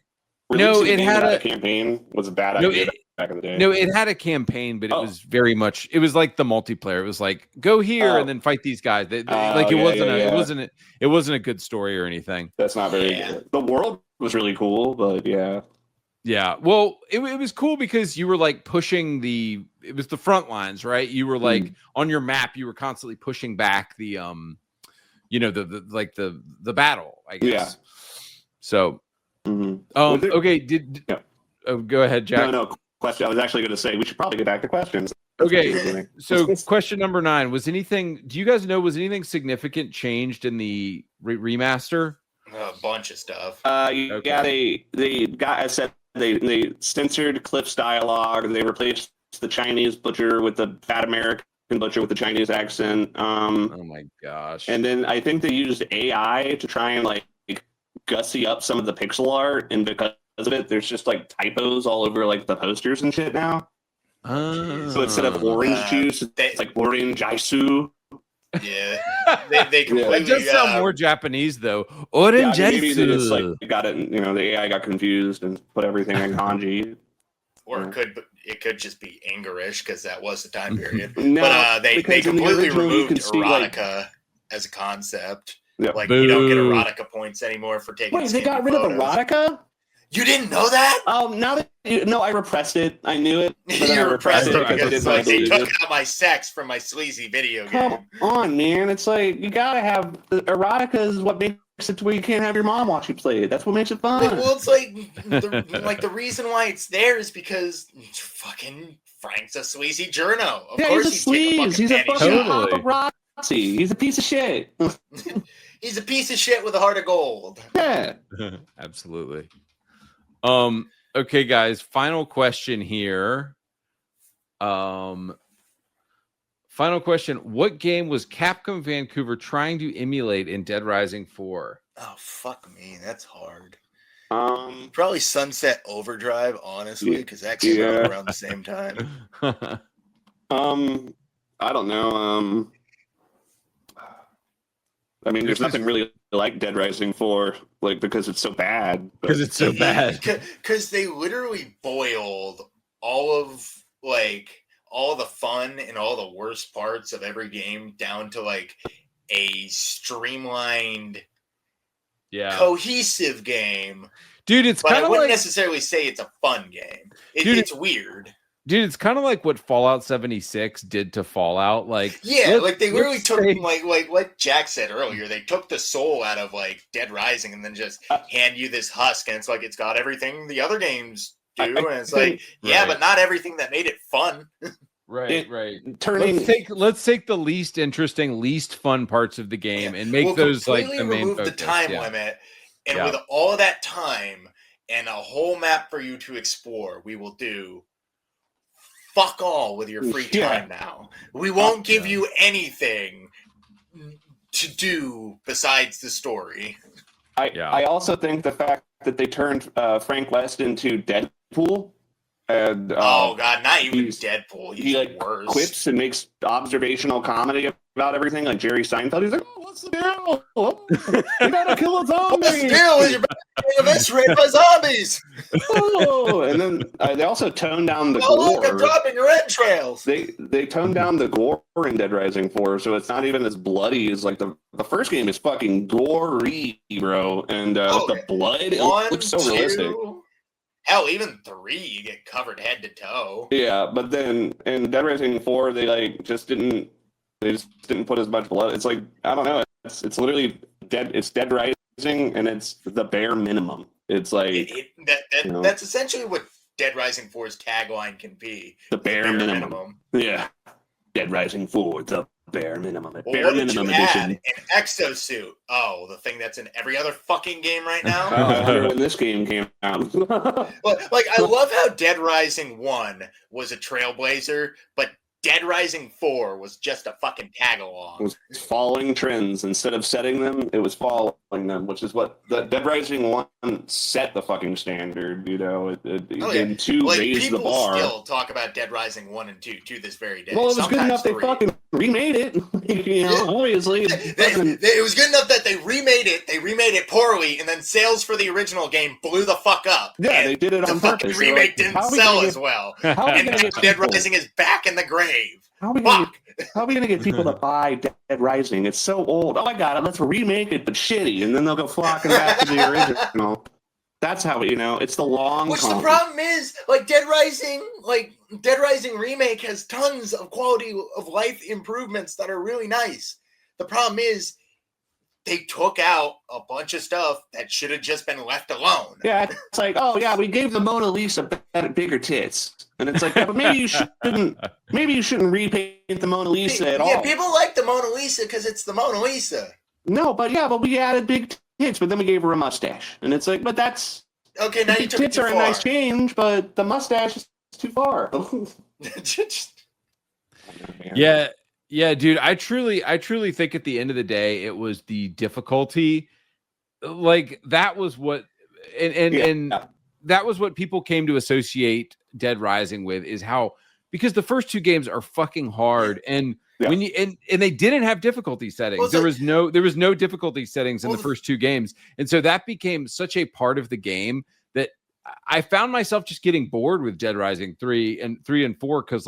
Releasing it a game had without a campaign was a bad no, idea it, back in the day. no, it had a campaign, but it Oh. was very much. It was like the multiplayer. It was like go here and then fight these guys. Like it wasn't a good story or anything. That's not very good. The world was really cool, but yeah. Yeah. Well, it was cool because you were like pushing it was the front lines, right? You were like on your map, you were constantly pushing back the the battle, I guess. Yeah. So okay, go ahead, Jack. No, question. I was actually going to say we should probably get back to questions. Okay. So question number 9, do you guys know, was anything significant changed in the remaster? A bunch of stuff. Yeah, they got, I said, they censored Cliff's dialogue. They replaced the Chinese butcher with the fat American butcher with the Chinese accent. Oh my gosh. And then I think they used AI to try and like gussy up some of the pixel art, and because of it, there's just like typos all over like the posters and shit now. So instead of orange juice, it's like orange jaisu. Yeah, they completely. It does sound more Japanese though. Orange maybe they just like got it. The AI got confused and put everything in kanji. Or it could just be Angerish because that was the time period. No, but they completely removed erotica as a concept. Yep. Like you don't get erotica points anymore for taking. Wait, they got rid of erotica? You didn't know that? Now that I repressed it. I knew it. You repressed it because like, they took out my sex from my sleazy video game. Come on, man! It's like you gotta have erotica is what makes it to where you can't have your mom watch you play it. That's what makes it fun. Well, it's like the reason why it's there is because fucking Frank's a sleazy journo. Of course he's a sleaze. He's a fucking paparazzi. He's a piece of shit. He's a piece of shit with a heart of gold. Yeah, absolutely. Okay, guys. Final question here. Final question. What game was Capcom Vancouver trying to emulate in Dead Rising 4? Oh, fuck me. That's hard. Probably Sunset Overdrive, honestly, because that came out around the same time. I don't know. I mean, there's nothing really like Dead Rising 4, like because it's so bad. Because it's so bad. Because they literally boiled all of the fun and all the worst parts of every game down to like a streamlined, cohesive game. Dude, it's kind of I wouldn't necessarily say it's a fun game. It's weird. Dude, it's kind of like what Fallout 76 did to Fallout. Like, they literally took like what Jack said earlier. They took the soul out of like Dead Rising and then just hand you this husk, and it's like it's got everything the other games do, and it's like but not everything that made it fun. Right. Let's take the least interesting, least fun parts of the game and make those like the main focus. The time limit, and with all of that time and a whole map for you to explore, we will do fuck all with your free time now. We won't give you anything to do besides the story. I also think the fact that they turned Frank West into Deadpool. And, oh god, not even Deadpool. He like worse. Quips and makes observational comedy about everything, like Jerry Seinfeld. He's like, "Oh, what's the deal? You gotta kill a zombie. What's the deal with your eviscerated by zombies?" Oh, and then they also toned down the gore. Look, I'm dropping your entrails. They toned down the gore in Dead Rising 4, so it's not even as bloody as like the first game is fucking gory, bro. And the blood it looks so realistic. Hell, even 3, you get covered head to toe. Yeah, but then in Dead Rising 4, they just didn't put as much blood. It's like, I don't know. It's literally dead. It's Dead Rising, and it's the bare minimum. It's like that's essentially what Dead Rising 4's tagline can be. The bare minimum. Yeah, Dead Rising 4, the bare minimum. Well, bare minimum edition. An exosuit. Oh, the thing that's in every other fucking game right now. I wonder when this game came out. I love how Dead Rising 1 was a trailblazer, but Dead Rising 4 was just a fucking tag along. It was following trends instead of setting them. It was following them, which is what the Dead Rising 1 set the fucking standard. You know, and 2 raised the bar. People still talk about Dead Rising 1 and 2 to this very day. Well, it was Sometimes good enough 3. they fucking remade it. You know, obviously, it was good enough that they remade it. They remade it poorly, and then sales for the original game blew the fuck up. Yeah, they did it on purpose. The remake didn't sell as well. And Dead Rising is back in the grave. How are we gonna get people to buy Dead Rising? It's so old. Oh my god, let's remake it, but shitty, and then they'll go flocking back to the original. That's how it's the long. Which the problem is, Dead Rising remake has tons of quality of life improvements that are really nice. The problem is, they took out a bunch of stuff that should have just been left alone. Yeah, it's like, oh yeah, we gave the Mona Lisa bigger tits, and it's like, yeah, but maybe you shouldn't repaint the Mona Lisa at all. Yeah, people like the Mona Lisa because it's the Mona Lisa. No, but we added big tits, but then we gave her a mustache, and it's like, but that's okay. Now you took it too far. Tits are a nice change, but the mustache is too far. Yeah. Yeah, dude, I truly think at the end of the day, it was the difficulty. Like that was what, and that was what people came to associate Dead Rising with, is how, because the first 2 games are fucking hard, and when you and they didn't have difficulty settings. Well, there was no difficulty settings in the first 2 games, and so that became such a part of the game that I found myself just getting bored with Dead Rising 3 and 4 because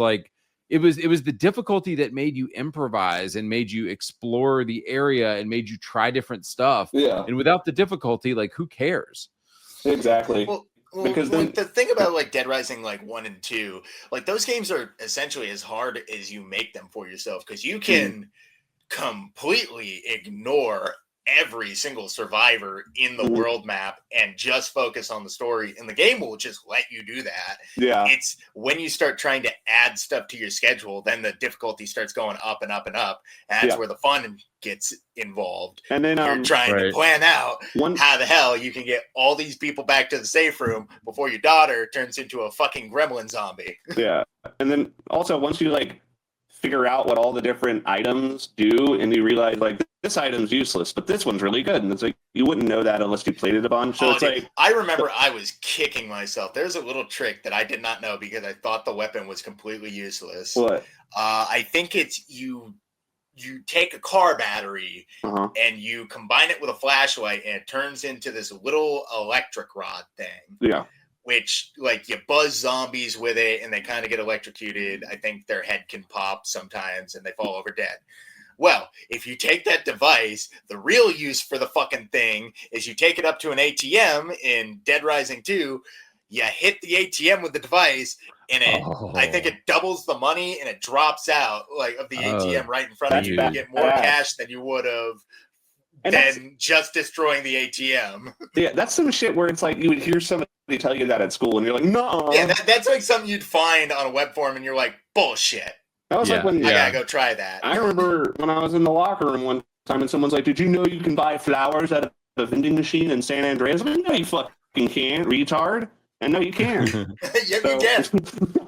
it was the difficulty that made you improvise and made you explore the area and made you try different stuff. Yeah. And without the difficulty, who cares? Exactly. Well, because the thing about Dead Rising 1 and 2, those games are essentially as hard as you make them for yourself, because you can completely ignore every single survivor in the world map and just focus on the story, and the game will just let you do that. Yeah, it's when you start trying to add stuff to your schedule, then the difficulty starts going up and up and up, and that's where the fun gets involved. And then you're trying to plan out how the hell you can get all these people back to the safe room before your daughter turns into a fucking gremlin zombie. Yeah, and then also once you figure out what all the different items do, and you realize this item's useless, but this one's really good, and it's you wouldn't know that unless you played it a bunch. So I remember I was kicking myself. There's a little trick that I did not know because I thought the weapon was completely useless. What? I think it's you take a car battery and you combine it with a flashlight, and it turns into this little electric rod thing. Yeah. Which, you buzz zombies with it and they kind of get electrocuted. I think their head can pop sometimes and they fall over dead. Well, if you take that device, the real use for the fucking thing is you take it up to an ATM in Dead Rising 2, you hit the ATM with the device, and I think it doubles the money and it drops out of the ATM right in front of you. You get more cash than you would have than just destroying the ATM. Yeah, that's some shit where it's you would hear somebody tell you that at school, and you're like, no. Yeah, that's something you'd find on a web forum, and you're like, bullshit. That was when I gotta go try that. I remember when I was in the locker room one time, and someone's like, "Did you know you can buy flowers at a vending machine in San Andreas?" I'm like, "No, you fucking can't, retard." And no, you can. You can.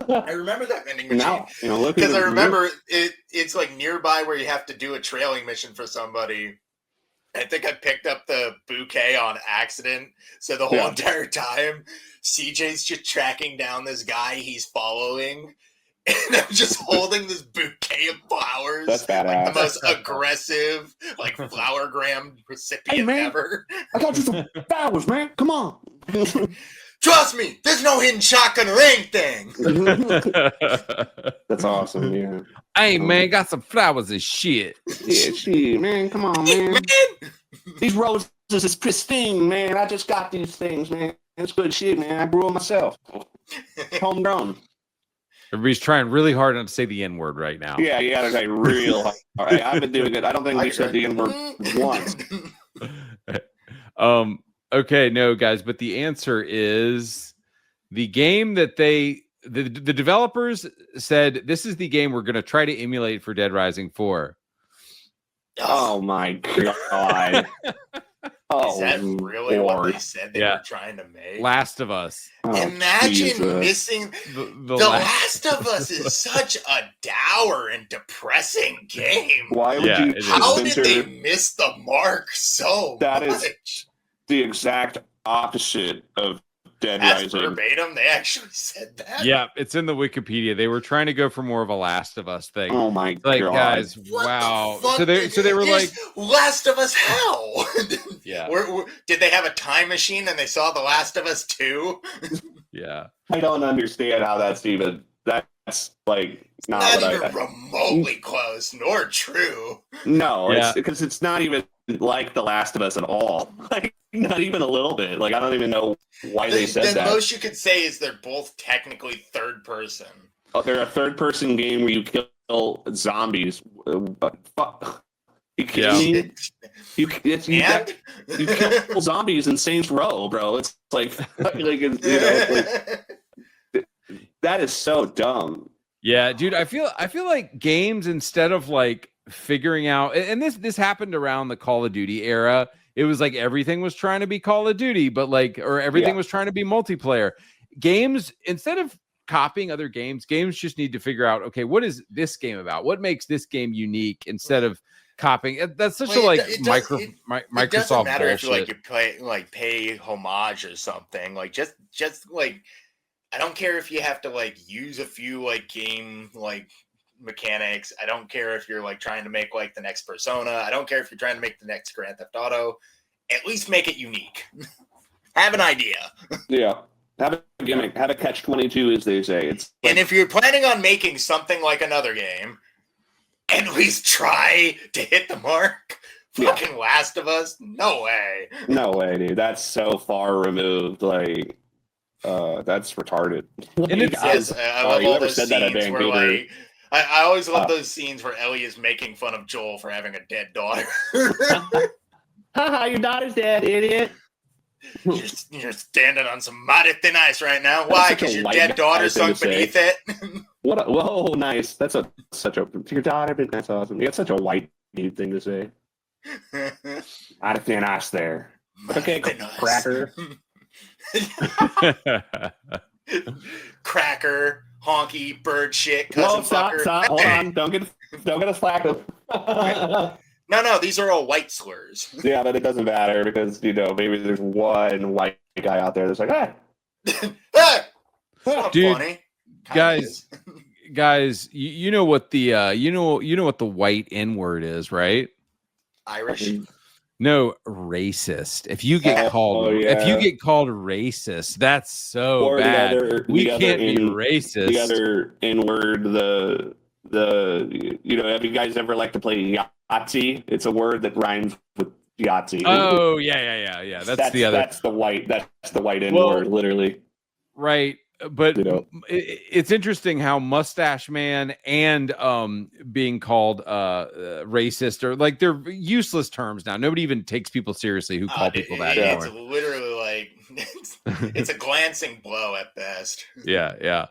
I remember that vending machine. Now, because I remember it's nearby where you have to do a trailing mission for somebody. I think I picked up the bouquet on accident. So the whole entire time, CJ's just tracking down this guy he's following. And I'm just holding this bouquet of flowers. That's badass. The most aggressive, flower-gram recipient ever. I got you some flowers, man. Come on. Trust me, there's no hidden shotgun or anything. That's awesome, yeah. Hey, man, got some flowers and shit. Yeah, shit, man. Come on, man. These roses is pristine, man. I just got these things, man. It's good shit, man. I grew them myself. Homegrown. Everybody's trying really hard not to say the N-word right now. Yeah, you gotta say real hard. All right, I've been doing it. I don't think we said the N-word once. Okay, no, guys, but the answer is the game that the developers said, this is the game we're going to try to emulate for Dead Rising 4. Oh, my God. Is that really what they said they were trying to make? Last of Us. Imagine missing the Last of Us is such a dour and depressing game. Why would you? How did they miss the mark so that much? Is the exact opposite of Dead Rising. Verbatim, they actually said that. Yeah, it's in the Wikipedia. They were trying to go for more of a Last of Us thing. Oh my god, guys! Wow. So they were like, Last of Us how? Yeah. Did they have a time machine and they saw The Last of Us 2? Yeah. I don't understand how that's even. That's like not even remotely close nor true. No, it's because it's not even like The Last of Us at all. Like not even a little bit. Like I don't even know why they said that. The most you could say is they're both technically third person. Oh, they're a third person game where you kill zombies. Fuck. You kidding me? You kill zombies in Saints Row, bro. It's like that is so dumb. Yeah, dude, I feel like games, instead of like figuring out, and this happened around the Call of Duty era. It was like everything was trying to be Call of Duty, but like, or everything was trying to be multiplayer. Games, instead of copying other games just need to figure out, okay, what is this game about? What makes this game unique, instead of copying. That's such a Microsoft it doesn't matter bullshit. If you pay homage or something. Like just like, I don't care if you have to like use a few like game like mechanics. I don't care if you're like trying to make like the next Persona. I don't care if you're trying to make the next Grand Theft Auto. At least make it unique. Have an idea. Yeah. Have a gimmick. Have a catch-22, as they say. It's like, and if you're planning on making something like another game, at least try to hit the mark. Fucking Last of Us? No way. No way, dude. That's so far removed. Like, that's retarded. And it's, I love all those scenes where like, I always love those scenes where Ellie is making fun of Joel for having a dead daughter. Haha, your daughter's dead, idiot. You're standing on some mighty thin ice right now. Why? Because your dead daughter sunk beneath it. Whoa, nice. That's such a your daughter. That's awesome. It's such a white dude thing to say. Mighty thin ice there. Okay, cracker. Cracker, honky, bird shit, cousin fucker. Stop. Hold on. Don't get us slacked up. No, these are all white slurs. Yeah, but it doesn't matter because, maybe there's one white guy out there that's like, dude, funny. Guys, you know what the you know what the white N word is, right? Irish? No, racist. If you get called racist, that's so or bad. We can't be racist. The other N word, have you guys ever liked to play Yahtzee? It's a word that rhymes with Yahtzee. Oh yeah. That's the other. That's the white N word, literally. Right, but it's interesting how Mustache Man and being called racist, or like, they're useless terms now. Nobody even takes people seriously who call people that anymore. It's literally like it's a glancing blow at best. Yeah.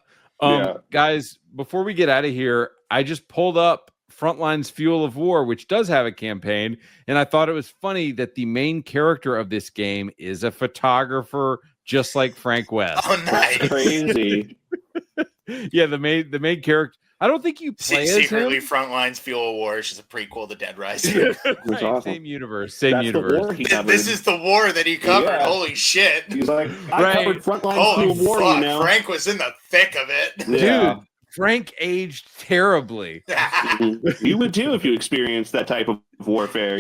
Guys, before we get out of here, I just pulled up Frontline's Fuel of War, which does have a campaign, and I thought it was funny that the main character of this game is a photographer, just like Frank West. Oh, nice. That's crazy. Yeah, the main character. I don't think you play as secretly him. Frontline's Fuel of War, which is a prequel to Dead Rising. Right, awesome. Same universe. The war he covered. This is the war that he covered. Yeah. Holy shit. He's like, I covered Frontline's Fuel of War, fuck. Frank was in the thick of it. Yeah. Dude, Frank aged terribly. You would too if you experienced that type of warfare,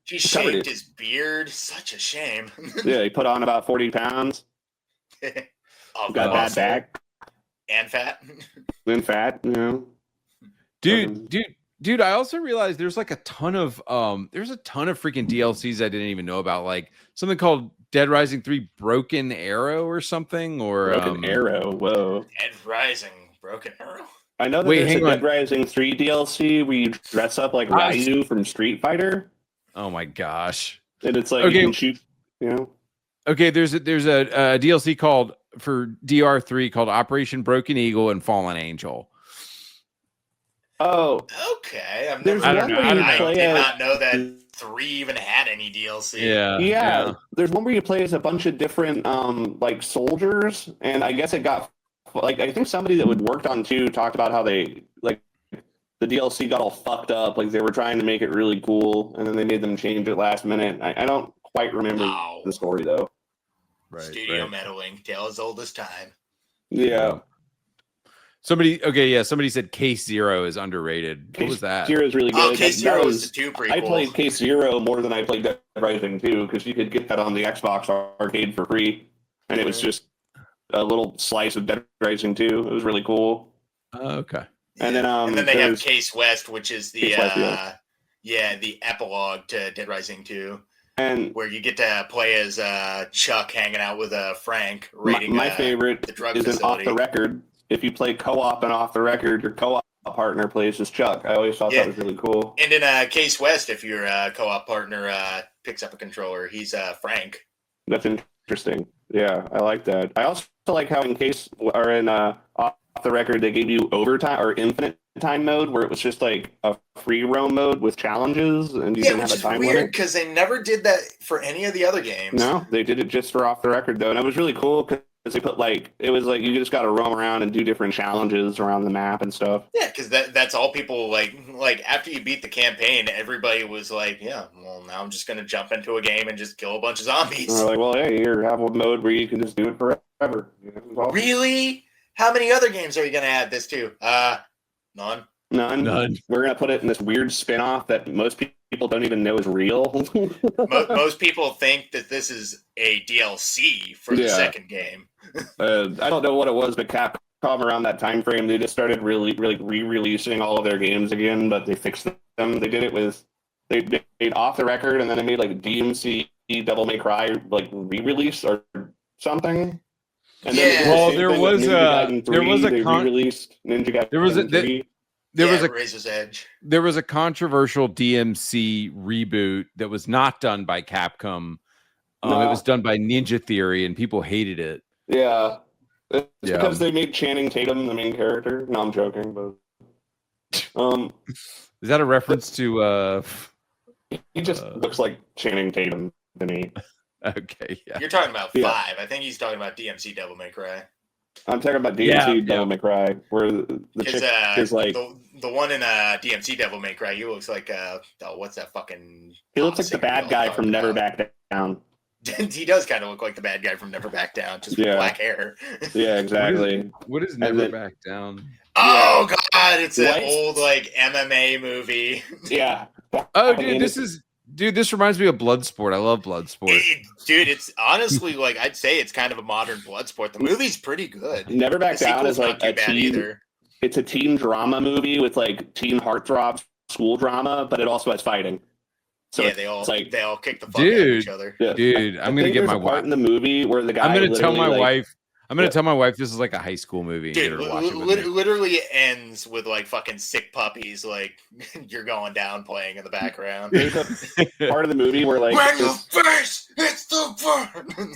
He shaved his beard. Such a shame. Yeah, he put on about 40 pounds. Got that back. And fat. Then fat, Dude, I also realized there's like a ton of freaking DLCs I didn't even know about, like something called Dead Rising 3 Broken Arrow or something, or Broken Arrow. Whoa. Dead Rising Broken Arrow. I know that there's a Dead Rising 3 DLC where you dress up like Ryu from Street Fighter. Oh my gosh. And it's like you can shoot, Okay, there's a DLC for DR3 called Operation Broken Eagle and Fallen Angel. Oh, okay. I did not know that 3 even had any DLC. Yeah. There's one where you play as a bunch of different like soldiers, and I guess it got like I think somebody that would worked on 2 talked about how they like the DLC got all fucked up. Like they were trying to make it really cool, and then they made them change it last minute. I don't quite remember the story though. Studio meddling, tale as old as time. Yeah. Somebody said Case Zero is underrated. What was that? Case Zero is really good. Oh, Case Zero was the 2 prequel. I played Case Zero more than I played Dead Rising 2 because you could get that on the Xbox arcade for free, and it was just a little slice of Dead Rising 2. It was really cool. Okay. And then they have Case West, which is the West, the epilogue to Dead Rising 2. And where you get to play as Chuck hanging out with Frank. Raiding, my favorite the drug is facility. an off the record. If you play co-op and off the record, your co-op partner plays as Chuck. I always thought that was really cool. And in Case West, if your co-op partner picks up a controller, he's Frank. That's interesting. Yeah, I like that. I also like how in Case or in off the record they gave you overtime or infinite time mode where it was just like a free roam mode with challenges and you didn't have a time limit. Weird because they never did that for any of the other games. No, they did it just for off the record though, and it was really cool because they put it was like you just got to roam around and do different challenges around the map and stuff. Yeah, because that's all people like after you beat the campaign, everybody was like, yeah, well now I'm just gonna jump into a game and just kill a bunch of zombies. And they're like, well, hey, you have a mode where you can just do it forever. Awesome. Really? How many other games are you gonna add this to? None. We're going to put it in this weird spin-off that most people don't even know is real. Most people think that this is a DLC for the second game. I don't know what it was, but Capcom around that time frame, they just started really re-releasing all of their games again, but they fixed them. They did it with they made off the record, and then they made like DMC Devil May Cry like re-release or something. And then there was a re-released Ninja Gaiden 3. Razor's Edge. There was a controversial DMC reboot that was not done by Capcom. It was done by Ninja Theory, and people hated it. Yeah, it's because they made Channing Tatum the main character. No, I'm joking, but is that a reference to? He just looks like Channing Tatum to me. Okay, yeah. You're talking about 5. I think he's talking about DMC Devil May Cry. I'm talking about DMC Devil May Cry, where the chick is like the one in DMC Devil May Cry. He looks like what's that fucking? He looks like the bad guy from Never Back Down. He does kind of look like the bad guy from Never Back Down, just with black hair. Yeah, exactly. What is Never Back Down? Oh God, it's an old like MMA movie. Yeah. Oh, dude, this reminds me of Bloodsport. I love Bloodsport. Dude, it's honestly like I'd say it's kind of a modern Bloodsport. The movie's pretty good. Never Back Down is like a teen. It's a teen drama movie with like teen heartthrob school drama, but it also has fighting. So they all kick the fuck out of each other. Yeah. Dude, I'm gonna get my wife in the movie where the guy. I'm gonna tell my wife. I'm gonna tell my wife this is like a high school movie. And Dude, get her to watch it with me. literally it ends with like fucking sick puppies, like you're going down playing in the background. There's a part of the movie where like when you face it's the fun.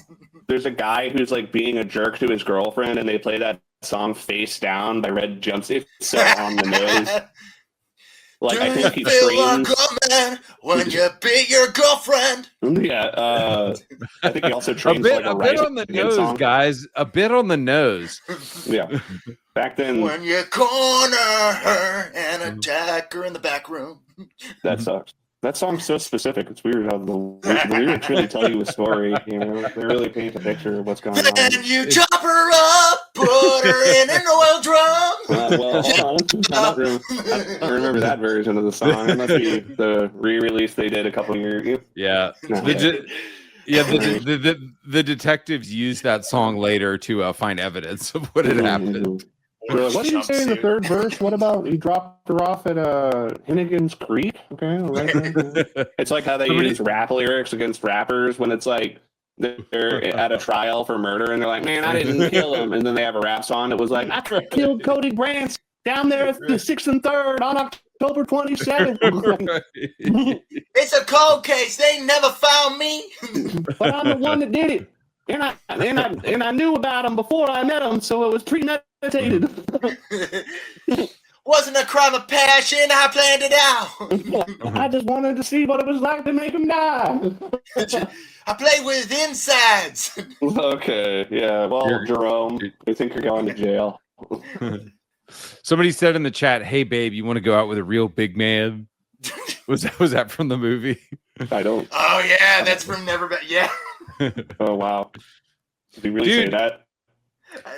There's a guy who's like being a jerk to his girlfriend, and they play that song "Face Down" by Red Jumpsuit. It's so on the nose. Like I think he trains. Like a man when you beat your girlfriend. Yeah, I think he also trains a bit on the nose, song. guys. A bit on the nose. Yeah, back then. When you corner her and attack her in the back room. That sucks. That song's so specific. It's weird how the lyrics really tell you a story. You know, they really paint a picture of what's going on. Then you chop her up, put her in an oil drum. Well, hold on. I don't remember that version of the song. It must be the re-release they did a couple of years. Yeah. The detectives used that song later to find evidence of what had happened. What did he say in the third verse? What about he dropped her off at Hennigan's Creek? Okay, right. It's like how they use rap lyrics against rappers when it's like they're at a trial for murder and they're like, "Man, I didn't kill him," and then they have a rap song that was like, "I killed Cody Grant down there at the 6th and 3rd on October 27th." It's a cold case. They never found me, but I'm the one that did it. And I knew about him before I met him, so it was premeditated. Wasn't a crime of passion. I planned it out. I just wanted to see what it was like to make him die. I play with insides. Okay, yeah. Well, Jerome, I think you're going to jail. Somebody said in the chat, "Hey, babe, you want to go out with a real big man?" Was that from the movie? I don't. Oh yeah, that's from Never Been. Yeah. Oh wow. Did he really say that?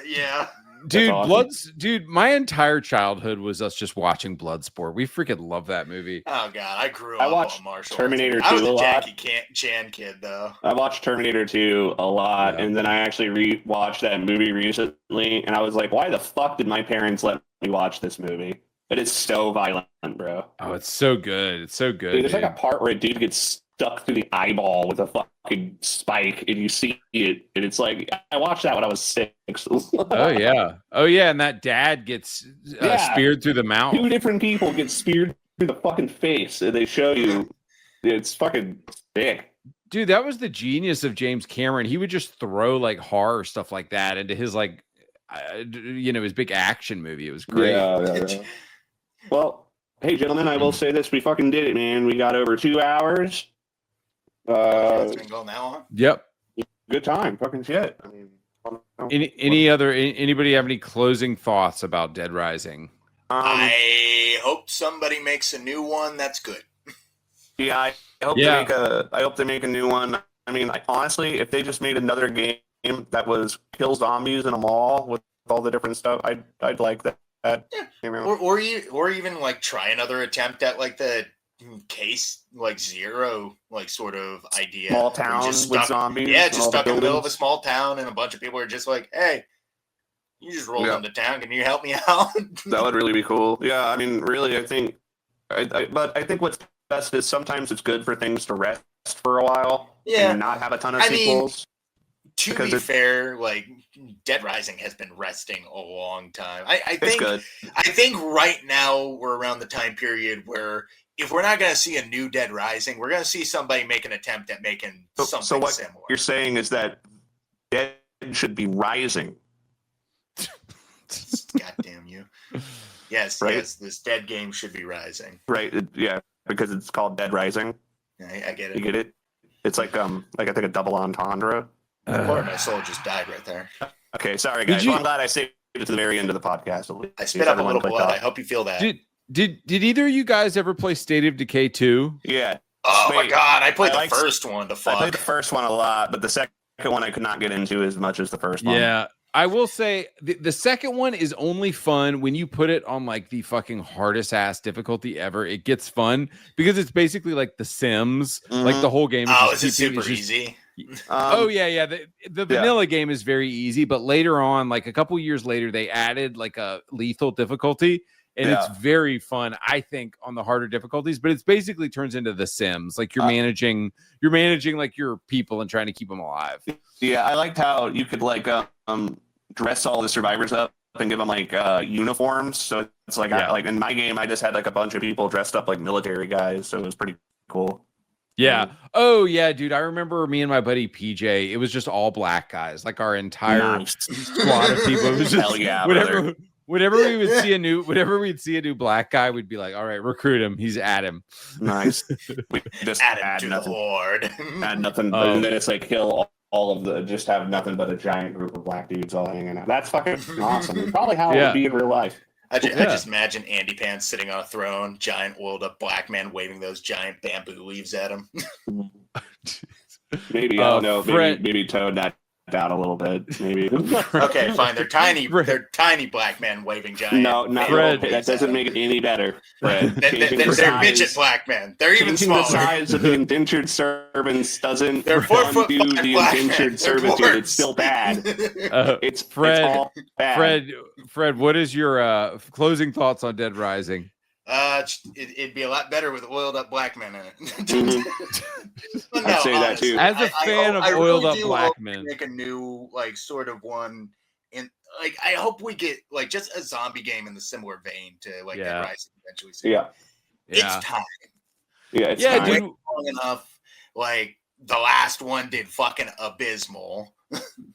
Yeah. Dude, awesome. My entire childhood was us just watching Bloodsport. We freaking love that movie. Oh god, I grew I up watched on martial Terminator arts. I was 2 a a lot. Jackie Chan kid though. I watched Terminator 2 a lot, and then I actually rewatched that movie recently, and I was like, why the fuck did my parents let me watch this movie? It is so violent, bro. Oh, it's so good. It's so good. Dude, there's like a part where a dude gets stuck through the eyeball with a fucking spike, and you see it, and it's like, I watched that when I was 6. Oh yeah, and that dad gets speared through the mouth. 2 different people get speared through the fucking face, and they show you. It's fucking sick. Dude, that was the genius of James Cameron. He would just throw like horror stuff like that into his like, his big action movie. It was great. Yeah. Well, hey, gentlemen, I will say this. We fucking did it, man. We got over 2 hours. It's been going that long? Yep. Good time. Fucking shit. I mean, anybody have any closing thoughts about Dead Rising? I hope somebody makes a new one that's good. Yeah, I hope they make a new one. I mean, honestly, if they just made another game that was kill zombies in a mall with all the different stuff, I'd like that. Yeah. Or even like try another attempt at like the case like zero like sort of idea. Small town with zombies. Yeah, just stuck in the middle of a small town and a bunch of people are just like, hey, you just rolled into town. Can you help me out? That would really be cool. Yeah, I mean, really, I think what's best is sometimes it's good for things to rest for a while. Yeah. And not have a ton of sequels. To be fair, like Dead Rising has been resting a long time. I think right now we're around the time period where if we're not going to see a new Dead Rising, we're going to see somebody make an attempt at making something so what similar. You're saying is that Dead should be rising. God damn you. Yes, right? Yes, this Dead game should be rising. Right, yeah, because it's called Dead Rising. I get it. You get it? It's like I think a double entendre. Part of my soul just died right there. Okay, sorry guys. Well, I'm glad I saved it to the very end of the podcast. I spit up a little blood. I hope you feel that. Did either of you guys ever play State of Decay 2? Yeah. Oh my god, I played the first one. The fuck. I played the first one a lot, but the second one I could not get into as much as the first one. Yeah. I will say the second one is only fun when you put it on like the fucking hardest ass difficulty ever. It gets fun because it's basically like The Sims. Mm-hmm. Like the whole game. Is it super easy? Yeah. The vanilla game is very easy, but later on, like a couple years later, they added like a lethal difficulty, and it's very fun. I think on the harder difficulties, but it's basically turns into The Sims. Like you're managing like your people and trying to keep them alive. Yeah, I liked how you could like dress all the survivors up and give them like uniforms. So it's like like in my game, I just had like a bunch of people dressed up like military guys. So it was pretty cool. Yeah. Oh yeah, dude. I remember me and my buddy PJ. It was just all black guys, like our entire squad of people. It was just hell yeah, whenever we'd see a new black guy, we'd be like, all right, recruit him. He's Adam. Nice. We just add to nothing. The horde. Add nothing. And then it's like kill all of the, just have nothing but a giant group of black dudes all hanging out. That's fucking awesome. Probably how it would be in real life. I just imagine AndyPants sitting on a throne, giant oiled up black man waving those giant bamboo leaves at him. Maybe, I don't know. Maybe Toad that out a little bit. Maybe. Okay, fine. They're tiny. They're tiny black men waving giant. No, not Fred. That doesn't make it any better. Fred. They're midget black men. They're even smaller. The size of the indentured servants doesn't undo the indentured servitude. It's still bad. It's Fred. It's all bad. Fred, what is your closing thoughts on Dead Rising? It'd be a lot better with oiled up black men in it. No, I'd say that too. As a fan of oiled up black men, make a new like sort of one. In like, I hope we get like just a zombie game in the similar vein to like Dead Rising eventually. Yeah, it's time. Yeah, it's time. Dude. Long enough. Like the last one did fucking abysmal.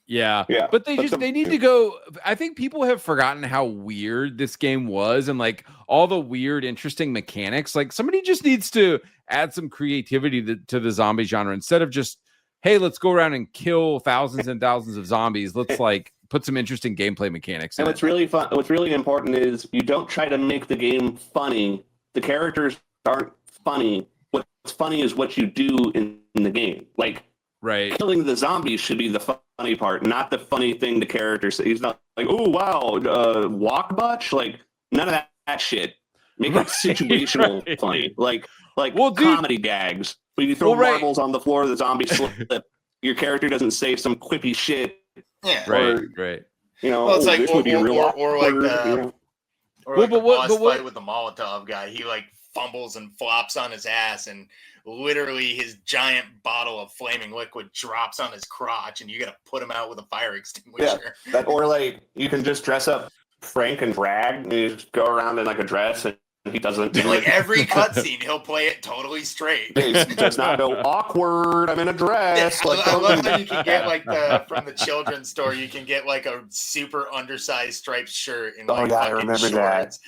Yeah. Yeah, But they need to go. I think people have forgotten how weird this game was and like all the weird, interesting mechanics. Like somebody just needs to add some creativity to the zombie genre instead of just, hey, let's go around and kill thousands and thousands of zombies. Let's like put some interesting gameplay mechanics in And it. what's really fun, what's really important is you don't try to make the game funny. The characters aren't funny. What's funny is what you do in the game. Like, Right. killing the zombies should be the funny part, not the funny thing the character says. He's not like, oh, wow, walk butch? Like, none of that shit. Make it situational funny. Like comedy gags. When you throw marbles on the floor, the zombies slip. Your character doesn't say some quippy shit. Yeah. Right. You know, Well, it's like, this would be real or like the boss fight with the Molotov guy. He like fumbles and flops on his ass, and literally his giant bottle of flaming liquid drops on his crotch, and you got to put him out with a fire extinguisher. Yeah, or like you can just dress up Frank and drag, and you just go around in like a dress, and he doesn't. Like every cutscene, he'll play it totally straight. He does not go awkward. I'm in a dress. Yeah, I love how you can get like from the children's store. You can get like a super undersized striped shirt and like I remember shorts.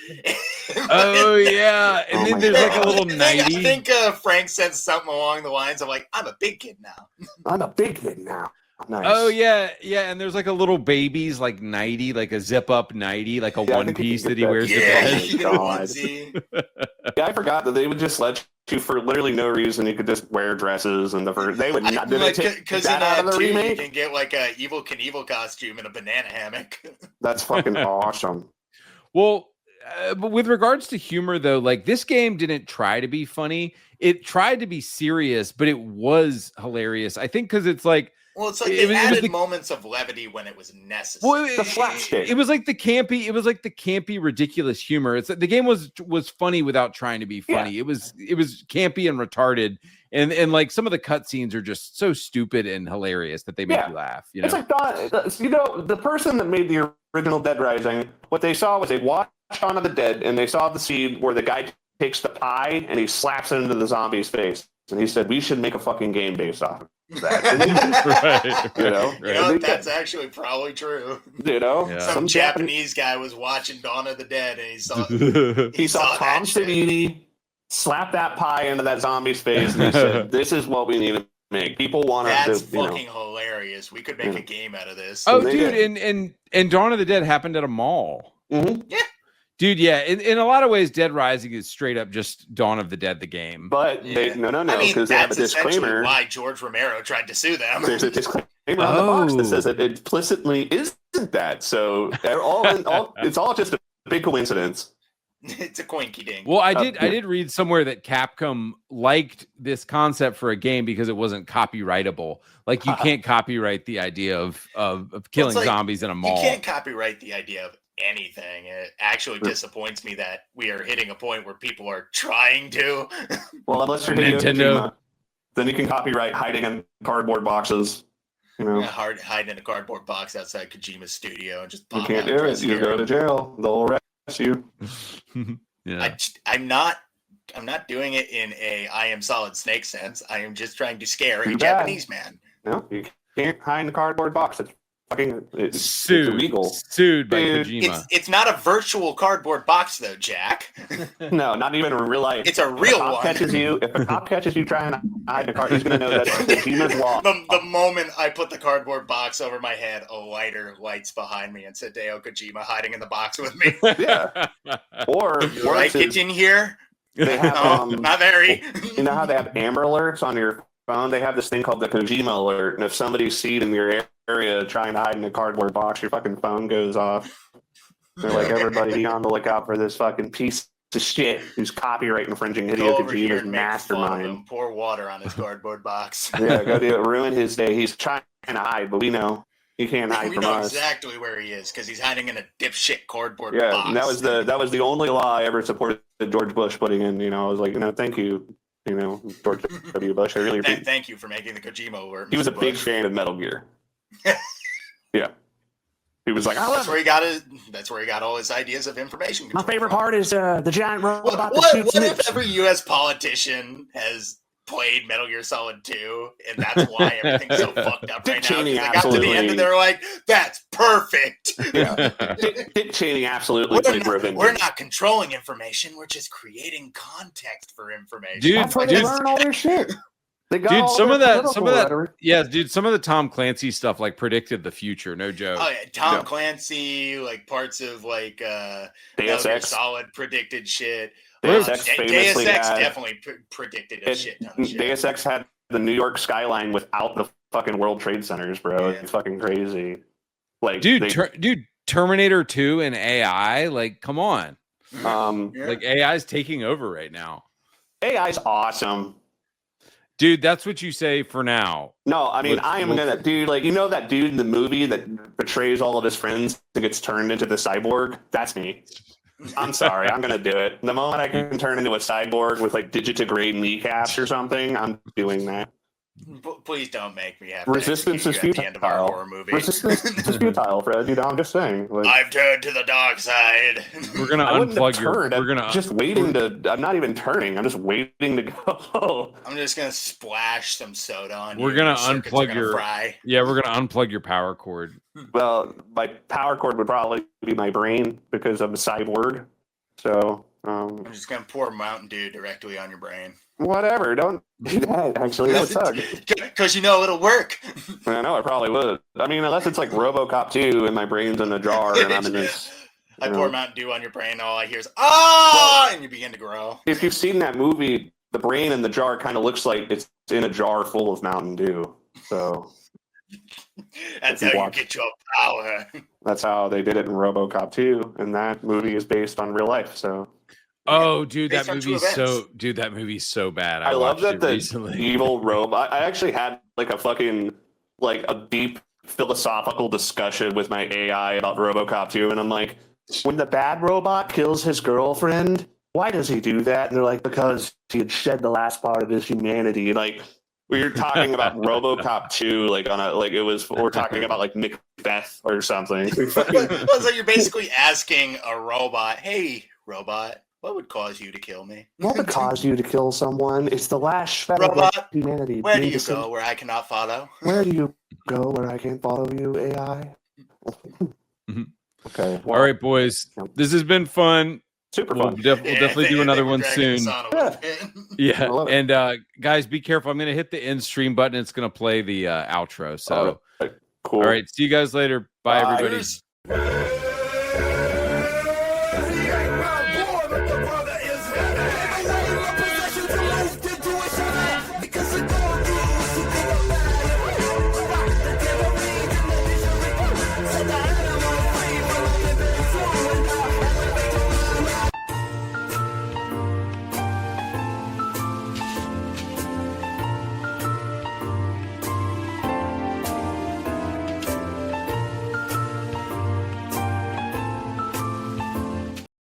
Oh yeah, and then there's like a little 90. I think Frank said something along the lines of like, "I'm a big kid now." I'm a big kid now. Nice. Oh yeah, and there's like a little baby's like 90, like a zip up 90, like a one piece that he wears. Yeah, I forgot that they would just let you for literally no reason. You could just wear dresses, and they would not. Did they take that out of the remake? You can get like a Evil Knievel costume and a banana hammock. That's fucking awesome. Well, but with regards to humor, though, like this game didn't try to be funny. It tried to be serious, but it was hilarious. I think because it's like. Well, it's like they added moments of levity when it was necessary. Well, it was like the campy, ridiculous humor. It's like the game was funny without trying to be funny. Yeah. It was campy and retarded, and like some of the cutscenes are just so stupid and hilarious that they make you laugh. You know? It's like the person that made the original Dead Rising. What they saw was they watched Dawn of the Dead, and they saw the scene where the guy takes the pie and he slaps it into the zombie's face, and he said, "We should make a fucking game based off of that." Right. That's actually probably true. Some Japanese guy was watching Dawn of the Dead, and he saw Tom Savini slap that pie into that zombie's face, and he said, "This is what we need to make. People want to." That's fucking hilarious. We could make a game out of this. Oh, dude, and Dawn of the Dead happened at a mall. Mm-hmm. Yeah. Dude, yeah. In a lot of ways, Dead Rising is straight up just Dawn of the Dead, the game. But no, because they have a disclaimer. Why George Romero tried to sue them. There's a disclaimer on the box that says it implicitly isn't that. So it's all just a big coincidence. It's a coinky dink. Well, I did read somewhere that Capcom liked this concept for a game because it wasn't copyrightable. Like you can't copyright the idea of killing zombies in a mall. You can't copyright the idea of anything. It actually disappoints me that we are hitting a point where people are trying to. Well, unless you're Nintendo, then you can copyright hiding in cardboard boxes. Hide in a cardboard box outside Kojima's studio and just pop. You can't do it. You go to jail. They'll arrest you. I'm not doing it in a I am Solid Snake sense. I am just trying to scare a Japanese man. No, you can't hide in a cardboard box. It's illegal. Sued by Kojima. It's not a virtual cardboard box though, Jack. No, not even in real life. It's a real one. If a cop catches you trying to hide in a car, he's going to know that Kojima's law. The moment I put the cardboard box over my head, a lighter lights behind me and said, Hideo Kojima hiding in the box with me. Yeah. Or like it's in here. They have not very. You know how they have Amber Alerts on your phone? They have this thing called the Kojima Alert, and if somebody's seen in your area trying to hide in a cardboard box, your fucking phone goes off. They're like, everybody be on the lookout for this fucking piece of shit who's copyright infringing Hideo Kojima's mastermind. Pour water on his cardboard box. Yeah, go do it. Ruin his day. He's trying to hide, but we know he can't hide from us. We know exactly where he is because he's hiding in a dipshit cardboard box. Yeah, and that was the only law I ever supported George Bush putting in. I was like, thank you. George W. Bush. I really appreciate. Thank you for making the Kojima alert. He was a big fan of Metal Gear. Yeah, he was like, that's where he got all his ideas of information. My favorite part is the giant robot. What if every U.S. politician has played Metal Gear Solid 2, and that's why everything's so fucked up right now. Cheney They got to the end and they're like, "That's perfect." Yeah. Dick Cheney absolutely played Revenge. We're not controlling information. We're just creating context for information. Dude, That's where they learn all their shit. They got all some their of that, political rhetoric. yeah, dude, some of the Tom Clancy stuff like predicted the future. No joke. Oh yeah, Tom Clancy, like parts of like Deus Ex. Solid predicted shit. Deus Ex Deus famously Ex had- predicted a shit ton of shit. Deus Ex had the New York skyline without the fucking World Trade Centers, bro. Yeah. It's fucking crazy. Like, Dude, Terminator 2 and AI, like, come on. Yeah. Like, AI's taking over right now. AI's awesome. Dude, that's what you say for now. No, I mean, With- I am with- gonna, dude, like, you know that dude in the movie that betrays all of his friends and gets turned into the cyborg? That's me. I'm sorry, I'm gonna do it. The moment I can turn into a cyborg with like digitigrade kneecaps or something, I'm doing that. Please don't make me have Resistance to is execute you at the end of our futile. horror movie. Resistance is futile, Fred. Dude, I'm just saying. Like, I've turned to the dark side. We're gonna I wouldn't have unplug your. turned. We're I'm gonna just waiting to. I'm not even turning. I'm just waiting to go. I'm just gonna splash some soda on you. We're gonna and your circuits are unplug gonna your- fry. Yeah, we're gonna unplug your power cord. Well, my power cord would probably be my brain because I'm a cyborg. So, I'm just gonna pour Mountain Dew directly on your brain. whatever. Don't do that. Actually, that would suck. Because you know it'll work. I know I probably would. I mean, unless it's like RoboCop 2 and my brain's in a jar and I'm in this. I you pour know. Mountain Dew on your brain, and all I hear is "ah," and you begin to grow. If you've seen that movie, the brain in the jar kind of looks like it's in a jar full of Mountain Dew. So That's If you how you watch- get your power. that's how they did it in RoboCop 2, and that movie is based on real life. So Oh, dude, Based that on true movie's so bad. I love watched that it the recently. evil robot. I actually had like a fucking like a deep philosophical discussion with my AI about RoboCop 2, and I'm like, when the bad robot kills his girlfriend, why does he do that? And they're like, because he had shed the last part of his humanity. Like we were talking about RoboCop 2, like on a like it was we're talking about like Macbeth or something. So you're basically asking a robot, "Hey, robot, what would cause you to kill me? What would cause you to kill someone? It's the last shred of Robot, like, humanity. Where do Being you the go where I cannot follow?" Where do you go where I can't follow you, AI? Mhm. Okay. All right, boys, this has been fun. Super We'll, fun. we'll definitely do another one soon. Yeah. Yeah, I love it. and guys, be careful. I'm gonna hit the end stream button. It's gonna play the outro. So, Cool. all right, see you guys later. Bye. Bye. Everybody. Cheers.